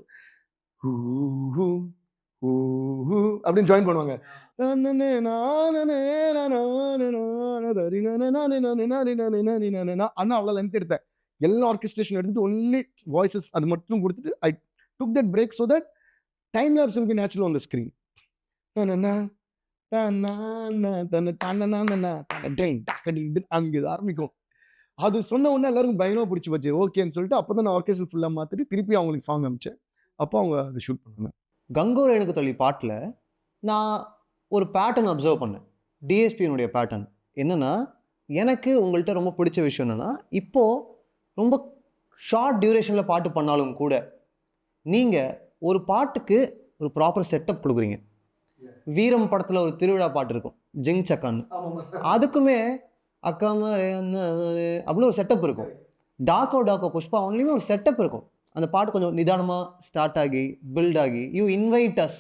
அப்படின்னு ஜாயின் பண்ணுவாங்க. அண்ணா அவ்வளோ லென்த் எடுத்தேன், எல்லா ஆர்கெஸ்ட்ரேஷன் எடுத்துட்டு ஒன்லி வாய்ஸஸ் அது மட்டும் கொடுத்துட்டு I took that break so that time lapse will be natural on the screen. அங்கே ஆரம்பிக்கும். அது சொன்ன உடனே எல்லாருக்கும் பயங்கரமாக பிடிச்சி போச்சு. ஓகேன்னு சொல்லிட்டு அப்போ தான் நான் ஆர்கெஸ்ட்ரா ஃபுல்லாக மாற்றிட்டு திருப்பி அவங்களுக்கு சாங் அனுப்பிச்சேன். அப்போ அவங்க அதை ஷூட் பண்ணாங்க. கங்கோர் எனக்கு தள்ளி பாட்டில் நான் ஒரு பேட்டர்ன் அப்சர்வ் பண்ணேன், டிஎஸ்பியினுடைய பேட்டர்ன். என்னென்னா, எனக்கு உங்கள்கிட்ட ரொம்ப பிடிச்ச விஷயம் என்னென்னா, இப்போது ரொம்ப ஷார்ட் டியூரேஷனில் பாட்டு பண்ணாலும் கூட நீங்கள் ஒரு பாட்டுக்கு ஒரு ப்ராப்பர் செட்டப் கொடுக்குறீங்க. வீரம் படத்தில் ஒரு திருவிழா பாட்டு இருக்கும், ஜிங் சக்கான்னு, அதுக்குமே அக்கா மாதிரி அப்படின்னு ஒரு செட்டப் இருக்கும். டாக்கோ புஷ்பா ஒன்லையுமே ஒரு செட்டப் இருக்கும். அந்த பாட்டு கொஞ்சம் நிதானமாக ஸ்டார்ட் ஆகி பில்ட் ஆகி you invite us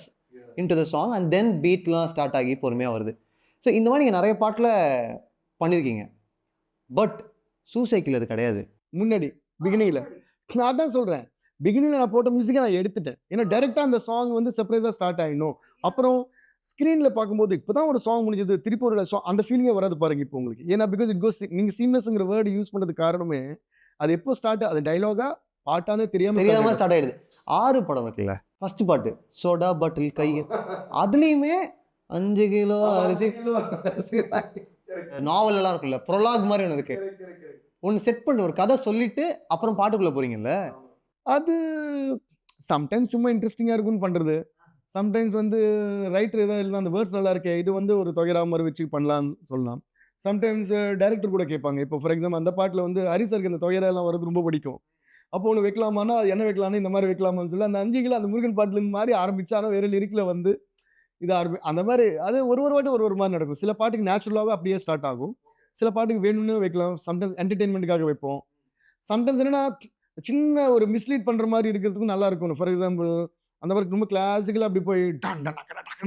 into the song and then பீட்லாம் ஸ்டார்ட் ஆகி பொறுமையாக வருது. ஸோ இந்த மாதிரி நீங்கள் நிறைய பாட்டில் பண்ணியிருக்கீங்க. பட் சூசைக்கிள் அது கிடையாது. முன்னாடி பிகினிங்கில் நான் தான் சொல்கிறேன், பிகினிங்கில் நான் போட்ட மியூசிக்கை நான் எடுத்துட்டேன். ஏன்னா டைரெக்டாக அந்த சாங் வந்து சர்ப்ரைஸாக ஸ்டார்ட் ஆகிடணும். அப்புறம் ஸ்க்ரீனில் பார்க்கும்போது இப்போ தான் ஒரு சாங் முடிஞ்சது, திருப்பி ஒரு சாங், அந்த ஃபீலிங்கே வராது பாருங்கள் இப்போ உங்களுக்கு. ஏன்னா பிகாஸ் இட் கோஸ், நீங்கள் சீம்லெஸ்ங்கிற வேர்டு யூஸ் பண்ணுறது காரணமே அது எப்போ ஸ்டார்ட், அது டைலாகா பாட்டானே தெரியாமல் ஸ்டார்ட் ஆகிடுது. 6 படம் இருக்குல்ல, ஃபர்ஸ்ட் பாட்டு சோடா பாட்டில் கை, அதுலேயுமே 5 கிலோ அரிசி நாவல் எல்லாம் இருக்குல்ல, ப்ரொலாக் மாதிரி ஒன்று இருக்கு. ஒன்று செட் பண்ணி ஒரு கதை சொல்லிட்டு அப்புறம் பாட்டுக்குள்ளே போகிறீங்கல்ல. அது சம்டைம்ஸ் சும்மா இன்ட்ரெஸ்டிங்காக இருக்குன்னு பண்ணுறது. சம்டைம்ஸ் வந்து ரைட்டர் ஏதாவது இல்லை அந்த வேர்ட்ஸ் நல்லா இருக்கே இது வந்து ஒரு தொகைரா மாதிரி வச்சு பண்ணலான்னு சொல்லலாம். சம்டைம்ஸ் டைரக்டர் கூட கேட்பாங்க. இப்போ ஃபார் எக்ஸாம்பிள் அந்த பாட்டில் வந்து ஹரிசருக்கு இந்த தொகைரா எல்லாம் வரது ரொம்ப பிடிக்கும். அப்போ ஒன்று வைக்கலாமான்னா அது என்ன வைக்கலான்னு இந்த மாதிரி வைக்கலாமான்னு சொல்லி அந்த 5 கிலோ அந்த முருகன் பாட்டிலேருந்து மாதிரி ஆரம்பிச்சு ஆனால் வேறு லிரிக்கில் வந்து இது அந்த மாதிரி அது ஒரு ஒரு வாட்டி ஒரு மாதிரி நடக்கும். சில பாட்டுக்கு நேச்சுரலாகவே அப்படியே ஸ்டார்ட் ஆகும். சில பாட்டுக்கு வேணும்னு வைக்கலாம். சம்டைம்ஸ் என்டர்டெயின்மெண்ட்டுக்காக வைப்போம். சம்டைம்ஸ் என்னன்னா சின்ன ஒரு மிஸ்லீட் பண்ணுற மாதிரி இருக்கிறதுக்கும் நல்லா இருக்கும். ஃபார் எக்ஸாம்பிள் அந்த மாதிரி ரொம்ப கிளாசிக்கலாக அப்படி போய்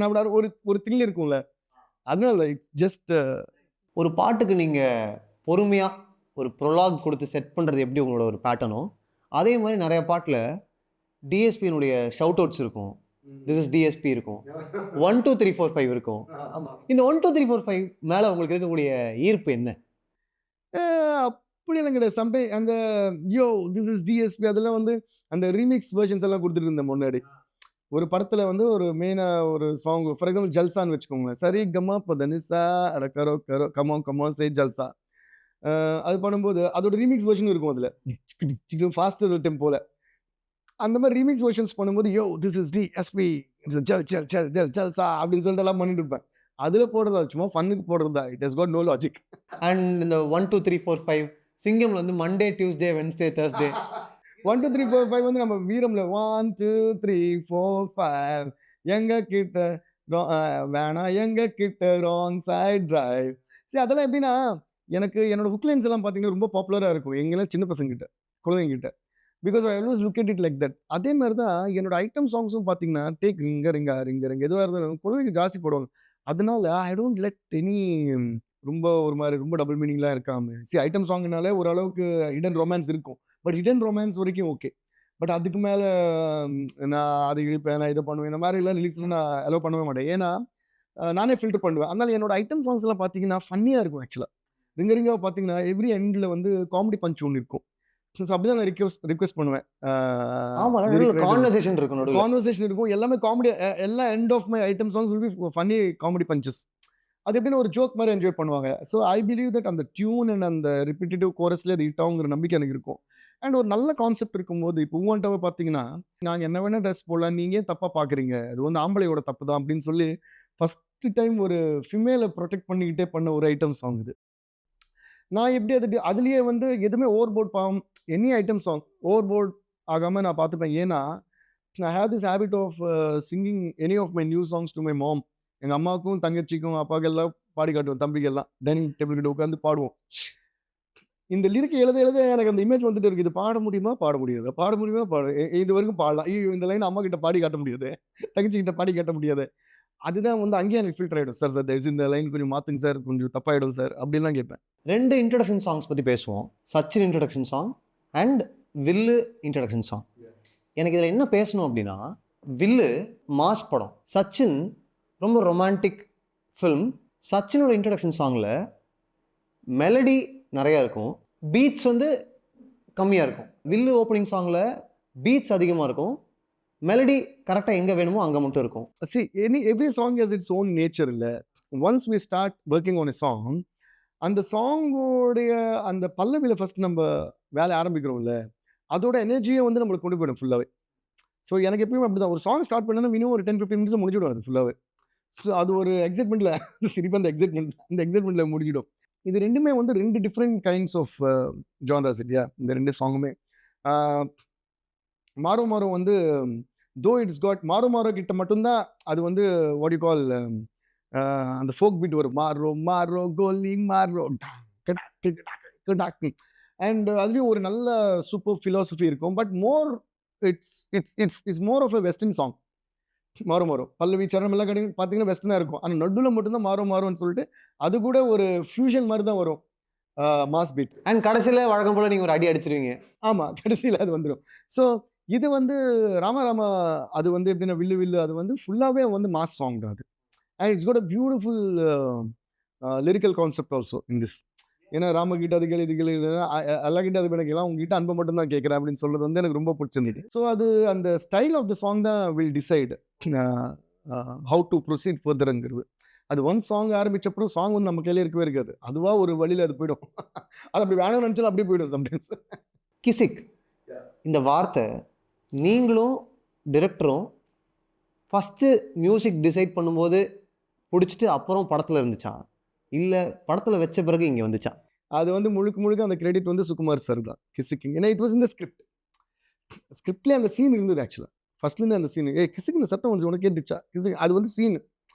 அப்படி ஒரு ஒரு தில் இருக்கும்ல, அதனால இட்ஸ் ஜஸ்ட் ஒரு பாட்டுக்கு நீங்கள் பொறுமையாக ஒரு ப்ரொலாக் கொடுத்து செட் பண்ணுறது எப்படி உங்களோட ஒரு பேட்டர்னோ, அதே மாதிரி நிறைய பாட்டில் டிஎஸ்பியினுடைய ஷவுட் அவுட்ஸ் இருக்கும். திஸ் இஸ் டிஎஸ்பி இருக்கும். 1 2 3 4 5 இருக்கும். இந்த 1 2 3 4 5 மேலே உங்களுக்கு இருக்கக்கூடிய ஈர்ப்பு என்ன? அப்படி எல்லாம் கிடையாது. சம்டைம் அந்த யோ திஸ் இஸ் டிஎஸ்பி அதெல்லாம் வந்து அந்த ரீமிக்ஸ் வெர்ஷன்ஸ் எல்லாம் கொடுத்துட்டு இருந்தேன் முன்னாடி. ஒரு படத்தில் வந்து ஒரு மெயினாக ஒரு சாங் ஃபார் எக்ஸாம்பிள் ஜல்சான்னு வச்சுக்கோங்களேன். சரி கம்மா பதனிசா அட கரோ கரோ கமோ கமோ சே ஜல்சா. அது பண்ணும்போது அதோட ரீமிக்ஸ் வெர்ஷன் இருக்கும். அதில் ஃபாஸ்டர் டெம்போல அந்த மாதிரி ரீமிக்ஸ் வெர்ஷன்ஸ் பண்ணும்போது யோ திஸ் இஸ் டிஎஸ்பி ஜல் ஜல் ஜல் ஜல் ஜல்சா அப்படின்னு சொல்லிட்டு எல்லாம் பண்ணிட்டு இருப்பேன். அதில் போடுறதா சும்மா ஃபன்னுக்கு போடுறதா. It has got no logic. And இந்த 1 2 3 4 5 சிங்கம்ல வந்து மண்டே டியூஸ்டே வென்ஸ்டே தேர்ஸ்டே 1 2 3 4 5 வந்து நம்ம வீரம்ல 1 2 3 4 5 எங்க கிட்ட வேணா எங்க கிட்ட ராங் சைட் டிரைவ். சரி அதெல்லாம் எப்படின்னா எனக்கு என்னோட ஹுக்லைன்ஸ் எல்லாம் பார்த்தீங்கன்னா ரொம்ப பாப்புலராக இருக்கும் எங்கெல்லாம் சின்ன பசங்கிட்ட குழந்தைங்கிட்ட. Because I always look at it like that. அதே மாதிரி தான் என்னோட ஐட்டம் சாங்ஸும் பார்த்தீங்கன்னா டேக் ரிங்க ரிங்கா ரிங்க ரிங்க எதுவாக இருந்தாலும் குழந்தைங்க ஜாஸ்தி போடுவாங்க. அதனால ஐ டோன்ட் லெட் எனி ரொம்ப ஒரு மாதிரி ரொம்ப டபுள் மீனிங்லாம் இருக்காம ஐட்டம் சாங்னாலே ஓரளவுக்கு ஹிடன் ரொமான்ஸ் இருக்கும். பட் ஹிடன் ரொமான்ஸ் வரைக்கும் ஓகே. பட் அதுக்கு மேலே நான் அதை இழுப்பேன் நான் இதை பண்ணுவேன் இந்த மாதிரிலாம் லிரிக்ஸ்லாம் நான் அலோவ் பண்ணவே மாட்டேன். ஏன்னா நானே ஃபில்டர் பண்ணுவேன். அதனால என்னோட ஐட்டம் சாங்ஸ் எல்லாம் பார்த்தீங்கன்னா ஃபன்னியாக இருக்கும். ஆக்சுவலாக ரிங்க ரிங்காக பார்த்தீங்கன்னா எவ்ரி எண்டில் வந்து காமெடி பஞ்ச் ஒன்று இருக்கும். ஸோ அப்படிதான் நான் ரிக்வெஸ்ட் பண்ணுவேன். கான்வர்சேஷன் இருக்கும், கான்வர்சேஷன் இருக்கும், எல்லாமே காமெடி. எல்லா end of my item songs will be funny comedy punches. அது எப்படின்னா ஒரு ஜோக் மாதிரி என்ஜாய் பண்ணுவாங்க. ஸோ ஐ பிலீவ் தட் அந்த டியூன் அண்ட் அந்த ரிப்பீட்டேட்டிவ் கோரஸ்ல அது ஹிட் ஆகுங்கிற நம்பிக்கை எனக்கு இருக்கும். அண்ட் ஒரு நல்ல கான்செப்ட் இருக்கும்போது இப்போ ஊவன்ட்டாவை பார்த்தீங்கன்னா நாங்கள் என்ன வேணால் ட்ரெஸ் போடலாம், நீங்கள் ஏன் தப்பாக பார்க்குறீங்க, அது வந்து ஆம்பளையோட தப்பு தான் அப்படின்னு சொல்லி ஃபஸ்ட்டு டைம் ஒரு ஃபிமேலை ப்ரொடெக்ட் பண்ணிக்கிட்டே பண்ண ஒரு ஐட்டம் சாங் இது. நான் எப்படி அதுலேயே வந்து எதுவுமே ஓவர் போர்ட் பாவம் any item song overboard ஆகாமல் நான் பார்த்துப்பேன். ஏன்னா I have this habit of singing any of my new songs to my mom. எங்கள் அம்மாவுக்கும் தங்கச்சிக்கும் அப்பாவுக்கு எல்லாம் பாடி காட்டுவோம். தம்பிக்கெல்லாம் டைனிங் டேபிள் கிட்ட உட்காந்து பாடுவோம். இந்த லிரிக் எழுத எனக்கு அந்த இமேஜ் வந்துட்டு இருக்கு. இது பாட முடியுமா பாட முடியாது, பாட முடியுமா இது வரைக்கும் பாடலாம். இந்த லைன் அம்மா கிட்ட பாடி காட்ட முடியாது, தங்கச்சி கிட்ட பாடி காட்ட முடியாது. அதுதான் வந்து அங்கேயே எனக்கு ஃபில்டர் ஆகிடும். சார் தயவுசெய்து இந்த லைன் கொஞ்சம் மாற்றுங்க சார், கொஞ்சம் தப்பாயிடும் சார் அப்படின்லாம் கேட்பேன். 2 இன்ட்ரடக்ஷன் சாங்ஸ் பற்றி பேசுவோம். சச்சின் இன்ட்ரடக்ஷன் சாங் அண்ட் வில்லு இன்ட்ரடக்ஷன் சாங். எனக்கு இதில் என்ன பேசணும் அப்படின்னா, வில்லு மாஸ் படம், சச்சின் ரொம்ப ரொமான்டிக் ஃபில்ம். சச்சினோட இன்ட்ரடக்ஷன் சாங்கில் மெலடி நிறையா இருக்கும், பீட்ஸ் வந்து கம்மியாக இருக்கும். வில்லு ஓப்பனிங் சாங்கில் பீட்ஸ் அதிகமாக இருக்கும், மெலடி கரெக்டாக எங்கே வேணுமோ அங்கே மட்டும் இருக்கும். Every song has its own nature. இல்லை once we start working on a song, அந்த சாங்கோடைய அந்த பல்லவியில் ஃபர்ஸ்ட் நம்ம வேலை ஆரம்பிக்கிறோம்ல, அதோட எனர்ஜியை வந்து நம்மளுக்கு கொண்டு போயிடும் ஃபுல்லாகவே. ஸோ எனக்கு எப்பயுமே அப்படி தான். ஒரு சாங் ஸ்டார்ட் பண்ணனா மினிமம் ஒரு 10-15 மினிட்ஸ் முடிஞ்சிடும் அது ஃபுல்லாகவே. ஸோ அது ஒரு எக்ஸைட்மெண்ட்டில் திருப்பி அந்த எக்ஸைட்மெண்ட்டில் முடிஞ்சிடும். இது ரெண்டுமே வந்து 2 டிஃப்ரெண்ட் கைண்ட்ஸ் ஆஃப் ஜான்ராஸ் இல்லையா இந்த 2 சாங்குமே. மாரோ மாரோ வந்து தோ இட்ஸ் காட் மாரோ மாரோ கிட்ட மட்டும்தான் அது வந்து வாட் யூ கால் அந்த ஃபோக் பீட் வரும். மாரோ மாரோ கோலி மாரோ அண்ட் அதுலேயும் ஒரு நல்ல சூப்பர் ஃபிலாசபி இருக்கும். But more it's more of a western song. மாரோ மாரோ பல்லவி சரணம் எல்லாம் கிடைக்கும் பார்த்தீங்கன்னா வெஸ்டர்னாக இருக்கும். ஆனால் நடுவில் மட்டும்தான் மாரோ மாரோன்னு சொல்லிட்டு அது கூட ஒரு ஃபியூஷன் மாதிரி தான் வரும், மாஸ் பீட். அண்ட் கடைசியில் வழக்கம் போல் நீங்கள் ஒரு அடி அடிச்சிருவீங்க. ஆமாம், கடைசியில் அது வந்துடும். ஸோ இது வந்து ராமராமா அது வந்து எப்படின்னா வில்லு வில்லு அது வந்து ஃபுல்லாகவே வந்து மாஸ் சாங் தான் அது. And it's got a beautiful lyrical concept also in this. ஏன்னா ராம கிட்ட அது கேள்வி இது கேள்வி எல்லா கிட்ட அது எனக்கு உங்ககிட்ட அன்பை மட்டும் தான் கேட்குறேன் அப்படின்னு சொல்றது வந்து எனக்கு ரொம்ப பிடிச்சிருந்தது. ஸோ அது அந்த ஸ்டைல் ஆஃப் த சாங் தான் will decide how to proceed ஃபர்தர்ங்கிறது. அது ஒன் சாங் ஆரம்பிச்சப்பறம் சாங் வந்து நம்ம கையில இருக்கவே இருக்காது. அதுவா ஒரு வழியில அது போயிடும். அது அப்படி வேணும்னு நினைச்சாலும் அப்படியே போயிடும் சம்டைம்ஸ். கிசிக் இந்த வார்த்தை நீங்களும் டிரெக்டரும் ஃபஸ்ட்டு மியூசிக் டிசைட் பண்ணும்போது பிடிச்சிட்டு அப்புறம் படத்தில் இருந்துச்சா, இல்லை படத்தில் வச்ச பிறகு இங்கே வந்துச்சா? அது வந்து முழுக்க முழுக்க அந்த கிரெடிட் வந்து சுகுமார் சார் தான் கிசிக்கிங். ஏன்னா இட் வாஸ் இந்த ஸ்கிரிப்ட்லேயே அந்த சீன் இருந்தது ஆக்சுவலாக. ஃபர்ஸ்ட்லேருந்து அந்த சீன் கிசிக்கின்னு சத்தம் வந்து உனக்கு கேட்டுச்சா கிசிக், அது வந்து சீன்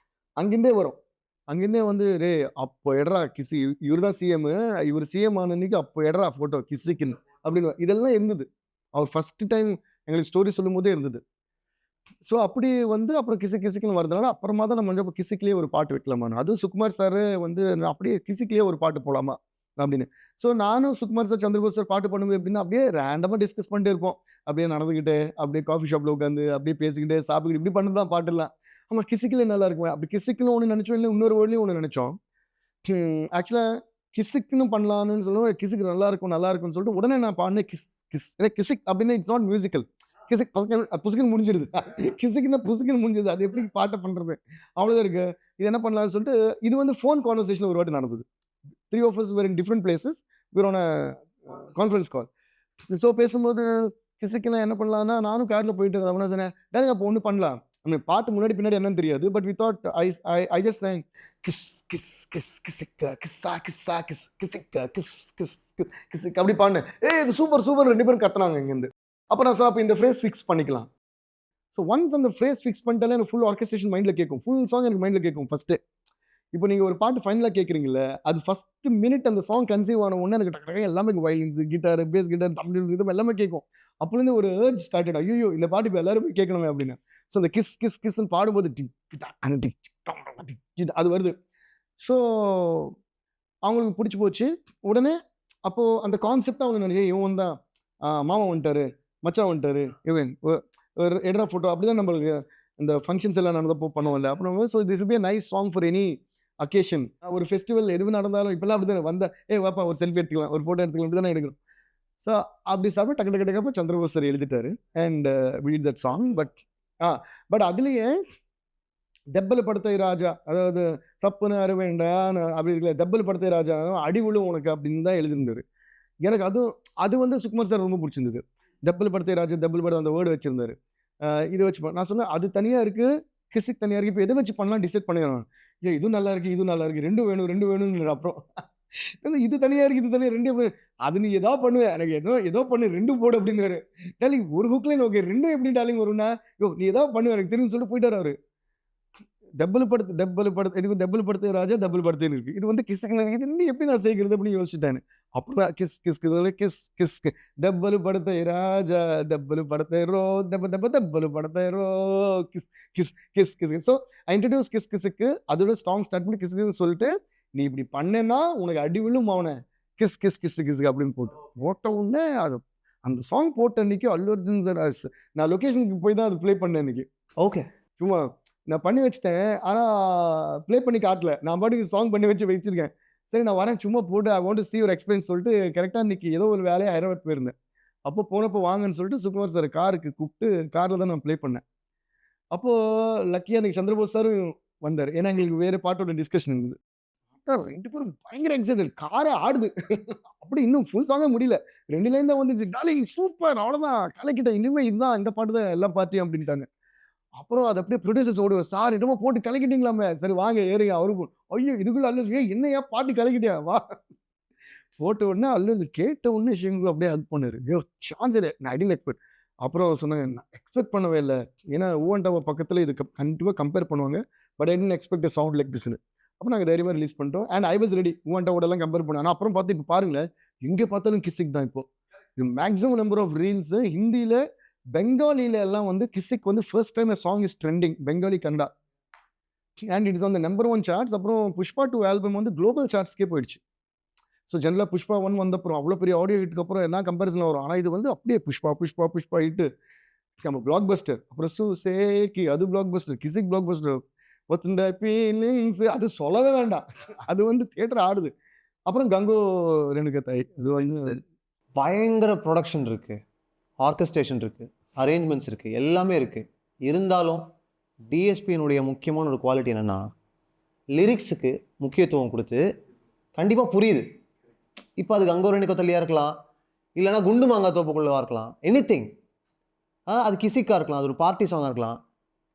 அங்கிருந்தே வரும். அங்கிருந்தே வந்து ரே அப்போ எட்ரா கிசி, இவர் தான் சிஎம், இவர் சிஎம் ஆன அன்னைக்கு அப்போ எட்ரா ஃபோட்டோ கிசிக்குன்னு அப்படின்னு இதெல்லாம் இருந்தது. அவர் ஃபர்ஸ்ட் டைம் எங்களுக்கு ஸ்டோரி சொல்லும் போதே இருந்தது. ஸோ அப்படி வந்து அப்புறம் கிசுக்குன்னு வரதுனால அப்புறமா தான் நம்ம வந்து கிசுக்கிலேயே ஒரு பாட்டு வைக்கலாமான்னு, அதுவும் சுகுமார் சார் வந்து அப்படியே கிசுக்கிலேயே ஒரு பாட்டு போகலாமா அப்படின்னு. ஸோ நானும் சுகுமார் சார், சந்திரபோஸ் சார் பாட்டு பண்ணும்போது எப்படின்னா அப்படியே ரேண்டமாக டிஸ்கஸ் பண்ணிட்டே இருப்போம். அப்படியே நடந்துக்கிட்டு அப்படியே காஃபி ஷாப்பில் உட்காந்து அப்படியே பேசிக்கிட்டு சாப்பிட்டுக்கிட்டு இப்படி பண்ணது தான் பாட்டுலாம். ஆமாம் கிசுக்கிலே நல்லா இருக்கும். அப்படி கிசுக்குன்னு ஒன்று நினச்சோம், இல்லை இன்னொரு வேர்ட்லையும் ஒன்று நினச்சோம். ஆக்சுவலாக கிசுக்குன்னு பண்ணலான்னு சொல்லுவோம். கிசுக்கு நல்லா இருக்கும்னு சொல்லிட்டு உடனே நான் பாடினேன் கிஸ் கிஸ். ஏன்னா கிசிக் அப்படின்னு இட்ஸ் நாட் மியூசிக்கல். கிசிக் புசுக்குன்னு முடிஞ்சிருது. கிசிக்குன்னா புசுக்குன்னு முடிஞ்சது. அது எப்படி பாட்டை பண்ணுறது, அவ்வளோதான் இருக்கு. இது என்ன பண்ணலாம்னு சொல்லிட்டு இது வந்து ஃபோன் கான்வர்சேஷன் ஒரு வாட்டி நடந்தது. 3 of us were in different places. We were on a conference call. So பேசும்போது கிசுக்குன்னா என்ன பண்ணலாம்னா, நானும் காரில் போயிட்டு இருந்தேன். சொன்னேன் டேரக்ட் அப்போ ஒன்று பண்ணலாம். பாட்டு முன்னாடி பின்னாடி என்னன்னு தெரியாது. But we thought I just sang kiss kiss kiss கிசிக்க கிஸ்ஸா கிஸ்ஸா கிஸ் கிசிக்க கிஸ் கிஸ் கிசிக் அப்படி பாடினேன். இது சூப்பர் சூப்பர் 2 பேரும் கத்துனாங்க இங்கேருந்து. அப்போ நான் சொன்னேன் அப்போ இந்த ஃப்ரேஸ் ஃபிக்ஸ் பண்ணிக்கலாம். ஸோ ஒன்ஸ் அந்த ஃப்ரேஸ் ஃபிக்ஸ் பண்ணிட்டாலே எனக்கு ஃபுல் ஆர்கெஸ்ட்ரேஷன் மைண்டில் கேட்கும். ஃபுல் சாங் எனக்கு மைண்டில் கேட்கும் ஃபஸ்ட்டு. இப்போ நீங்கள் ஒரு பாட்டு ஃபைனலாக கேட்குறீங்களே, அது ஃபஸ்ட்டு மினிட் அந்த சாங் கன்சீவ் ஆன உடனே எனக்கு டக்கு எல்லாமே violins, guitar, base guitar, Tamil இது எல்லாமே கேட்கும். அப்போலேருந்து ஒரு ஏர்ஜ் ஸ்டார்டட், ஐயோ இந்த பாட்டு இப்போ எல்லாரும் போய் கேட்கணுமே அப்படின்னு. ஸோ அந்த கிஸ் கிஸ் கிஸ்ன்னு பாடும்போது அது வருது. ஸோ அவங்களுக்கு பிடிச்சி போச்சு. உடனே அப்போது அந்த கான்செப்டாக அவங்க நினைக்க இவன் தான் மாமா வந்துட்டாரு, மச்சான் வந்துட்டாரு, இவன் ஒரு எட்ரா ஃபோட்டோ அப்படி தான் நம்மளுக்கு இந்த ஃபங்க்ஷன்ஸ் எல்லாம் நடந்தப்போ பண்ணுவோம்ல. அப்புறம் so this will be a nice song for any occasion. ஒரு ஃபெஸ்டிவல் எதுவும் நடந்தாலும் இப்போல்லாம் அப்படி தானே வந்த வாப்பா ஒரு செல்ஃபி எடுத்துக்கலாம், ஒரு ஃபோட்டோ எடுத்துக்கலாம், இப்படி தானே எடுக்கணும். ஸோ அப்படி சாப்பிட்டு டக்கு டக்கு சந்திரபோஸ் சார் எழுதிட்டாரு and we did that song. பட் அதுலேயே தெப்பல் படத்தை ராஜா, அதாவது சப்புன்னு அருவேண்டான்னு அப்படி இருக்குல்ல, தெப்பல் படத்தை ராஜா அடி விழும் உனக்கு அப்படின்னு தான் எழுதியிருந்தாரு. எனக்கு அது வந்து சுகுமார் சார் ரொம்ப பிடிச்சிருந்தது. தெப்பல் படத்தை ராஜா, தெப்பல் படம் அந்த வேர்டு வச்சிருந்தாரு. இதை வச்சு நான் சொன்னேன் அது தனியாக இருக்குது, கிசிக் தனியாக இருக்குது, இப்போ எதை வச்சு பண்ணலாம் டிசைட் பண்ணிடுவேன். இதுவும் நல்லா இருக்குது, இதுவும் நல்லா இருக்குது, ரெண்டும் வேணும்னு அப்புறம் இது தனியாக இருக்குது, இது தனியாக ரெண்டும் அது நீ ஏதோ பண்ணுவேன், எனக்கு ஏதோ பண்ணு, ரெண்டும் போடு அப்படின்னு. டாலிங் ஒரு ஹுக்லைன் ஓகே, ரெண்டும் எப்படி டாலிங் வரும்னா நீ ஏதோ பண்ணுவேன் எனக்கு தெரியும்னு சொல்லிட்டு போயிட்டார் அவரு. டபுள் படத்து இதுக்கு டபுள் படத்து ராஜா, டபுள் படத்துன்னு இருக்கு. இது வந்து கிஸ் இது இன்னும் எப்படி நான் சேர்க்கிறது அப்படின்னு யோசிச்சுட்டேன். அப்படிதான் கிஸ் கிஸ் கிஸ் கிஸ் டபுள் படத்தை ராஜா, டபுள் படத்தை ரோ டபுள் படத்தை ரோ kiss kiss kiss kiss. So I introduce kiss கிஸுக்கு. அதோட சாங் ஸ்டார்ட் பண்ணி கிஸ் கிஸ் சொல்லிட்டு நீ இப்படி பண்ணேன்னா உனக்கு அடி விழும் அவனை கிஸ் கிஸ் கிஸ் கிஸ் அப்படின்னு போட்ட உடனே அது அந்த சாங் போட்ட அன்னைக்கு அல்லு அர்ஜுன் சார், நான் லொக்கேஷனுக்கு போய் தான் அது ப்ளே பண்ணேன் அன்னைக்கு. ஓகே, சும்மா நான் பண்ணி வச்சிட்டேன், ஆனால் ப்ளே பண்ணி காட்டல. நான் பாட்டுக்கு சாங் பண்ணி வச்சிருக்கேன். சரி நான் வரேன் சும்மா போட்டு ஐ want to see your experience சொல்லிட்டு கரெக்டாக இன்னைக்கு ஏதோ ஒரு வேலையை ஹைதராபாத் போயிருந்தேன். அப்போ போனப்போ வாங்கன்னு சொல்லிட்டு சுகுமார் சார் காருக்கு கூப்பிட்டு காரில் தான் நான் ப்ளே பண்ணேன். அப்போது லக்கியாக அன்றைக்கி சந்திரபோஸ் சாரும் வந்தார். ஏன்னா எங்களுக்கு வேறு பாட்டோட டிஸ்கஷன் இருந்தது. 2 பேரும் பயங்கர எக்ஸைட்டட், காரே ஆடுது. அப்படி இன்னும் ஃபுல் சாங்கே முடியல, 2 லைன் தான் வந்துச்சு. டாலிங் சூப்பர், அவ்வளோதான் கலக்கிட்டேன், இனிமேல் இதுதான் இந்த பாட்டு தான் எல்லா பாட்டையும் அப்படின்ட்டாங்க. அப்புறம் அது அப்படியே ப்ரொடியூசர்ஸ் ஓடுவார், சார் என்னமோ போட்டு கலக்கிட்டீங்களாமே, சரி வாங்க ஏறுங்க. அவரு ஐயோ இதுக்குள்ள அல்லு என்னையா பாட்டு கலக்கிட்டியா வா போட்ட உடனே அல்லு கேட்ட உடனே விஷயங்கள் அப்படியே ஹெல்ப் பண்ணாரு. சான்ஸ் இல்லை, நான் ஐ டிடன்ட் எக்ஸ்பெக்ட். அப்புறம் சொன்னாங்க நான் எக்ஸ்பெக்ட் பண்ணவே இல்லை, ஏன்னா ஊவன்டாவை பக்கத்தில் இது கண்டிப்பாக கம்பேர் பண்ணுவாங்க, but I didn't expect a sound like திஸ்னு. அப்போ நாங்கள் தைரியமாக ரிலீஸ் பண்ணிட்டோம் அண்ட் ஐ வாஸ் ரெடி ஊவன்டாவோடலாம் கம்பேர் பண்ணேன். ஆனால் அப்புறம் பார்த்து இப்போ பாருங்களேன், எங்கே பார்த்தாலும் கிசிக் தான். இப்போ இது மேக்ஸிமம் நம்பர் ஆஃப் ரீல்ஸு ஹிந்தியில், பெங்காலியில் எல்லாம் வந்து கிசிக் வந்து first time song is trending Bengali Kannada and it is on the number 1 charts. அப்புறம் புஷ்பா 2 ஆல்பம் வந்து குளோபல் சார்ட்ஸ்க்கே போயிடுச்சு. ஸோ ஜென்ரலாக புஷ்பா 1 வந்தப்புறம் அவ்வளோ பெரிய ஆடியோ ஹிட்டுக்கு அப்புறம் என்ன கம்பேரிசனில் வரும், ஆனால் இது வந்து அப்படியே புஷ்பா ஹிட்டு நம்ம பிளாக் பஸ்டர். அப்புறம் சேக்கி அது blockbuster, Kissik blockbuster, ஒத்துண்ட ஃபீலிங்ஸ் அது சொல்லவே வேண்டாம், அது வந்து தியேட்டர் ஆடுது. அப்புறம் கங்கோ ரெணுக தாய், அது வந்து பயங்கர ப்ரொடக்ஷன் இருக்குது, ஆர்கெஸ்ட்ரேஷன் இருக்குது, அரேஞ்ச்மெண்ட்ஸ் இருக்குது, எல்லாமே இருக்குது. இருந்தாலும் டிஎஸ்பியினுடைய முக்கியமான ஒரு குவாலிட்டி என்னென்னா லிரிக்ஸுக்கு முக்கியத்துவம் கொடுத்து கண்டிப்பாக புரியுது. இப்போ அதுக்கு அங்கே ஒரு எண்ணி கொத்தலியாக இருக்கலாம், இல்லைனா குண்டு மாங்காய் தோப்புக்குள்ளவா இருக்கலாம், எனிதிங். அது கிசிக்காக இருக்கலாம், அது ஒரு பார்ட்டி சாங்காக இருக்கலாம்.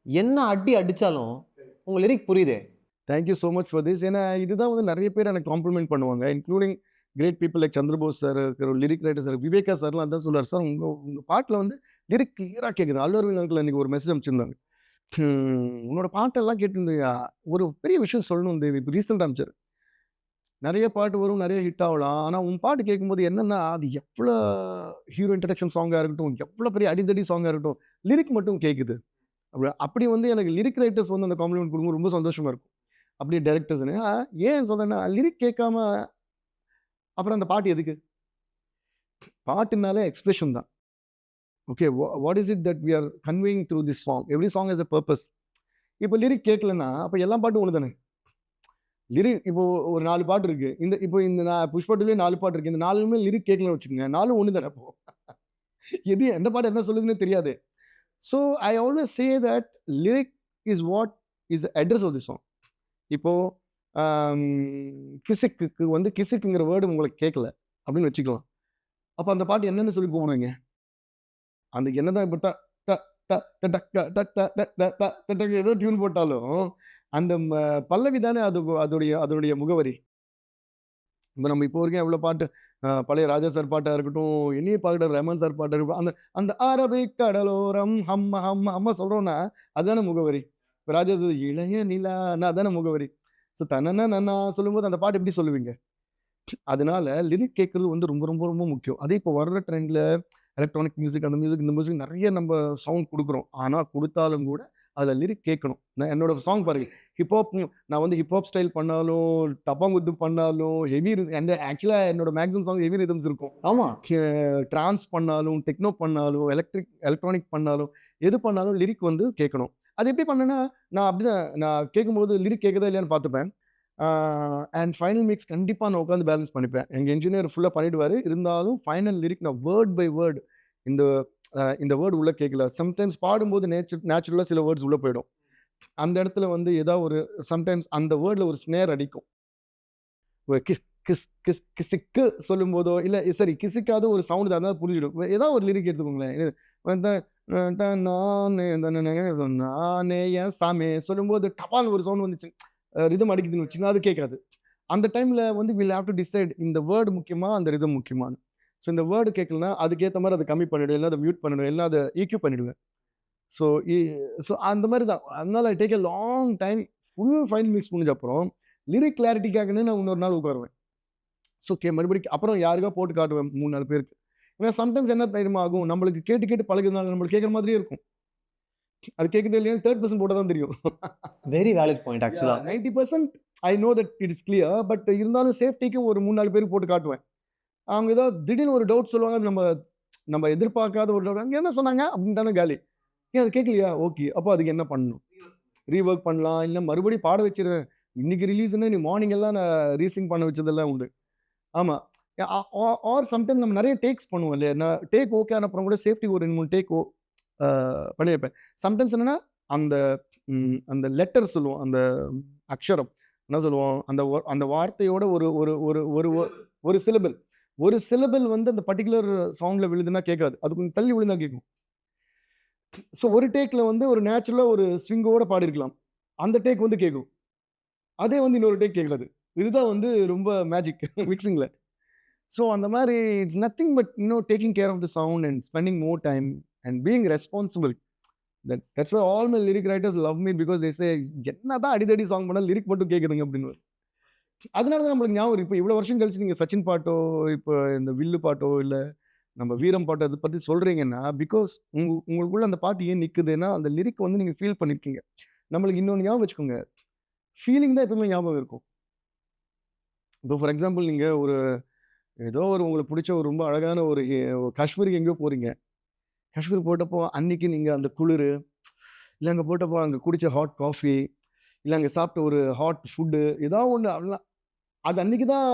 என்ன அடி அடித்தாலும் உங்கள் லிரிக் புரியுதே. Thank you so much for this. ஏன்னா இதுதான் வந்து நிறைய பேர் எனக்கு காம்ப்ளிமெண்ட் பண்ணுவாங்க, including great people like Chandrabose sir, இருக்கிற லிரிக் ரைட்டர் சார், விவேகா சார்லாம் அதான் சொல்லுவார், சார் உங்கள் பாட்டில் வந்து லிரிக் கிளியராக கேட்குது. அல்லு அரவிந்த் அங்கிள் அன்றைக்கி ஒரு மெசேஜ் அனுப்பிச்சிருந்தாங்க, உன்னோட பாட்டெல்லாம் கேட்டு ஒரு பெரிய விஷயம் சொல்லணும் தேவி. இப்போ ரீசெண்டாக அனுப்பிச்சார், நிறைய பாட்டு வரும், நிறைய ஹிட் ஆகலாம், ஆனால் உன் பாட்டு கேட்கும்போது என்னென்னா அது எவ்வளோ ஹீரோ இன்ட்ரடக்ஷன் சாங்காக இருக்கட்டும், எவ்வளோ பெரிய அடிதடி சாங்காக இருக்கட்டும், லிரிக் மட்டும் கேட்குது. அப்படி வந்து எனக்கு லிரிக் ரைட்டர்ஸ் வந்து அந்த காம்ப்ளிமெண்ட் கொடுக்கும்போது ரொம்ப சந்தோஷமாக இருக்கும். அப்படியே டைரக்டர்ஸ்னு ஏன் சொல்கிறேன்னா, லிரிக் கேட்காம அப்புறம் அந்த பாட்டு எதுக்கு? பாட்டுனாலே எக்ஸ்பிரஷன் தான். Okay, what is it that we are conveying through this song? Every song has a purpose. இப்போ லிரிக் கேட்கலன்னா அப்போ எல்லா பாட்டும் ஒன்று தானே. லிரிக் இப்போ ஒரு 4 பாட்டு இருக்குது, இப்போ நான் புஷ்பட்டுலேயே 4 பாட்டு இருக்குது, இந்த 4மே லிரிக் கேட்கலன்னு வச்சுக்கோங்க, 4ம் ஒன்று தானே. அப்போ எது எந்த பாட்டு என்ன சொல்லுதுன்னே தெரியாது. So I always say that lyric is what is address of the song. இப்போது கிசுக்கு வந்து கிசுக்குங்கிற வேர்டு உங்களுக்கு கேட்கல அப்படின்னு வச்சுக்கலாம், அப்போ அந்த பாட்டு என்னன்னு சொல்லி போகணுங்க. அந்த என்னதான் இப்போ ஏதோ டியூன் போட்டாலும் அந்த பல்லவி தானே அதோடைய முகவரி. இப்போ நம்ம இப்போ வரைக்கும் எவ்வளோ பாட்டு, பழைய ராஜா சார் பாட்டாக இருக்கட்டும், இனிய பாடுற ரஹ்மான் சார் பாட்டாக இருக்கட்டும், அந்த அந்த அரபிக் கடலோரம் ஹம்ம ஹம்ம அம்மா சொல்கிறோன்னா அதுதானே முகவரி. இப்போ ராஜா சார் இளைய நிலான்னா அதானே முகவரி. ஸோ தன்னா சொல்லும்போது அந்த பாட்டு எப்படி சொல்லுவீங்க? அதனால லிரிக் கேட்குறது வந்து ரொம்ப ரொம்ப ரொம்ப முக்கியம். அதே இப்போ வர்ற ட்ரெண்டில் எலக்ட்ரானிக் மியூசிக், அந்த மியூசிக், இந்த மியூசிக் நிறைய நம்ம சவுண்ட் கொடுக்குறோம், ஆனால் கொடுத்தாலும் கூட அதில் லிரிக் கேட்கணும். நான் என்னோட சாங் பாருங்க, ஹிப்ஹாப், நான் வந்து ஹிப்ஹாப் ஸ்டைல் பண்ணாலும், டப்பாங்குத்து பண்ணாலும், ஹெவி ஆக்சுவலாக என்னோட மேக்ஸிமம் சாங் ஹெவி ரிதம்ஸ் இருக்கும். ஆமாம், ட்ரான்ஸ் பண்ணாலும், டெக்னோ பண்ணாலும், எலக்ட்ரானிக் பண்ணாலும், எது பண்ணாலும் லிரிக் வந்து கேட்கணும். அது எப்படி பண்ணேன்னா, நான் அப்படிதான் நான் கேட்கும்போது லிரிக் கேட்குதா இல்லையான்னு பார்த்துப்பேன். அண்ட் ஃபைனல் மிக்ஸ் கண்டிப்பாக நான் உட்காந்து பேலன்ஸ் பண்ணிப்பேன். எங்கள் இன்ஜினியர் ஃபுல்லாக பண்ணிவிடுவார். இருந்தாலும் ஃபைனல் லிரிக் நான் வேர்ட் பை வேர்டு இந்த வேர்டு உள்ளே கேட்கல. சம்டைம்ஸ் பாடும்போது நேச்சுரலாக சில வேர்ட்ஸ் உள்ளே போயிடும். அந்த இடத்துல வந்து ஏதாவது ஒரு சம்டைம்ஸ் அந்த வேர்டில் ஒரு ஸ்னேர் அடிக்கும். கிசுக்கு சொல்லும்போதோ இல்லை சரி கிசுக்காத ஒரு சவுண்டு அதனால புரிஞ்சிடும். ஏதாவது ஒரு லிரிக் எடுத்துக்கோங்களேன், நானே என் சாமி சொல்லும்போது டபால் ஒரு சவுண்ட் வந்துச்சு, ரிதம் அடிக்குதுன்னு வச்சுன்னா அது கேட்காது. அந்த டைமில் வந்து வில் ஹேவ் டு டிசைட் இந்த வேர்டு முக்கியமா அந்த ரிதம் முக்கியமானு. ஸோ இந்த வேர்டு கேட்கலன்னா அதுக்கேற்ற மாதிரி அதை கம்மி பண்ணிவிடுவேன், இல்லை அதை மியூட் பண்ணிவிடுவேன், இல்லை அதை ஈக்யூ பண்ணிவிடுவேன். ஸோ அந்த மாதிரி தான். அதனால I take a long time. Full final mix முடிஞ்ச அப்புறம் லிரிக் கிளாரிட்டிக்காகனே நான் இன்னொரு நாள் உட்காருவேன். ஸோ மறுபடியும் அப்புறம் யாருக்கா போட்டு காட்டுவேன் 3-4 பேருக்கு. ஏன்னா சம்டைம்ஸ் என்ன தெரியுமா ஆகும், நம்மளுக்கு கேட்டு கேட்டு பழகுறதுனால நம்மளுக்கு கேட்குற மாதிரியே இருக்கும். அது கேட்குது இல்லையா 3% போட்டால் தான் தெரியும். Very valid point. ஆக்சுவலாக 90% I know that it is clear. But இருந்தாலும் சேஃப்டிக்கு ஒரு 3-4 பேருக்கு போட்டு காட்டுவேன். அவங்க ஏதாவது திடீர்னு ஒரு டவுட் சொல்லுவாங்க, அது நம்ம எதிர்பார்க்காத ஒரு டவுட், அங்கே என்ன சொன்னாங்க அப்படின்னு தானே காலி. ஏன் அது கேட்கலையா? ஓகே, அப்போ அதுக்கு என்ன பண்ணணும்? ரீஒர்க் பண்ணலாம், இல்லை மறுபடியும் பாட வச்சிருவேன். இன்னைக்கு ரிலீஸ்ன்னு நீ மார்னிங் எல்லாம் நான் ரீசிங் பண்ண வச்சதெல்லாம் உண்டு. ஆமாம். ஆர் சம்டைம் நம்ம நிறைய டேக்ஸ் பண்ணுவோம் இல்லையா, நான் டேக் ஓகே ஆன அப்புறம் கூட சேஃப்டி ஒரு 2-3 டேக் பண்ணி வைப்பேன். சம்டைம்ஸ் என்னென்னா அந்த லெட்டர் சொல்லுவோம், அந்த அக்ஷரம் என்ன சொல்லுவோம், அந்த வார்த்தையோட ஒரு சிலபிள் வந்து அந்த பர்டிகுலர் சாங்கில் விழுதுன்னா கேட்காது, அது கொஞ்சம் தள்ளி விழுந்தா கேட்கும். ஸோ ஒரு டேக்கில் வந்து ஒரு நேச்சுரலாக ஒரு ஸ்விங்கோட பாடிருக்கலாம், அந்த டேக் வந்து கேட்கும், அதே வந்து இன்னொரு டேக் கேட்காது. இதுதான் வந்து ரொம்ப மேஜிக் மிக்சிங்கில். ஸோ அந்த மாதிரி it's nothing but taking care of the sound and spending more time and being responsible. That's why all my lyric writers love me, because they say என்ன தான் அடிதடி சாங் பண்ணால் லிரிக் மட்டும் கேட்குதுங்க அப்படின்னு. அதனால தான் நம்மளுக்கு ஞாபகம். இப்போ இவ்வளோ வருஷம் கழிச்சு நீங்கள் சச்சின் பாட்டோ, இப்போ இந்த வில்லு பாட்டோ, இல்லை நம்ம வீரம் பாட்டோ அதை பற்றி சொல்கிறீங்கன்னா, பிகாஸ் உங்களுக்குள்ள அந்த பாட்டு ஏன் நிற்குதுன்னா அந்த லிரிக் வந்து நீங்கள் ஃபீல் பண்ணியிருக்கீங்க. நம்மளுக்கு இன்னொன்று ஞாபகம் வச்சுக்கோங்க, ஃபீலிங் தான் எப்பவுமே ஞாபகம் இருக்கும். இப்போ ஃபார் எக்ஸாம்பிள் நீங்கள் ஏதோ உங்களுக்கு பிடிச்ச ஒரு ரொம்ப அழகான ஒரு காஷ்மீருக்கு எங்கேயோ போகிறீங்க. காஷ்மீர் போட்டப்போ அன்னைக்கு நீங்கள் அந்த குளிர், இல்லை அங்கே போட்டப்போ அங்கே குடித்த ஹாட் காஃபி, இல்லை அங்கே சாப்பிட்ட ஒரு ஹாட் ஃபுட்டு, ஏதாவது ஒன்று அது அன்றைக்கி தான்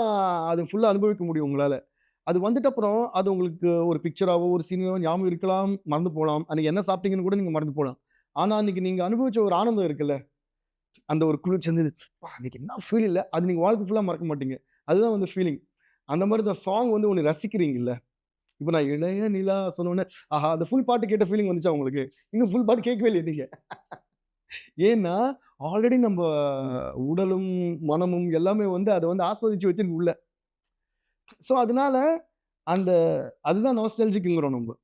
அது ஃபுல்லாக அனுபவிக்க முடியும் உங்களால். அது வந்துட்டப்புறம் அது உங்களுக்கு ஒரு பிக்சராகவோ ஒரு சீனாவோ ஞாபகம் இருக்கலாம், மறந்து போகலாம். அன்றைக்கி என்ன சாப்பிட்டீங்கன்னு கூட நீங்கள் மறந்து போகலாம். ஆனால் அன்றைக்கி நீங்கள் அனுபவித்த ஒரு ஆனந்தம் இருக்குல்ல, அந்த ஒரு குளிர்ச்சி வந்து இன்னைக்கு என்ன ஃபீல் இல்லை, அது நீங்கள் வாழ்க்கை ஃபுல்லாக மறக்க மாட்டீங்க. அதுதான் வந்து ஃபீலிங். அந்த மாதிரி தான் சாங் வந்து ஒன்று ரசிக்கிறீங்கல்ல. இப்போ நான் இளைய நிலா சொன்னோன்னே ஆஹா அந்த ஃபுல் பாட்டு கேட்ட ஃபீலிங் வந்துச்சா உங்களுக்கு? இன்னும் ஃபுல் பாட்டு கேட்கவே இல்லையே நீங்க. ஏன்னா ஆல்ரெடி நம்ம உடலும் மனமும் எல்லாமே வந்து அதை வந்து ஆஸ்வதிச்சு வச்சிருக்கு உள்ள. ஸோ அதனால அந்த அதுதான் நாஸ்டாலஜிக்குங்கிறோம் நம்ம.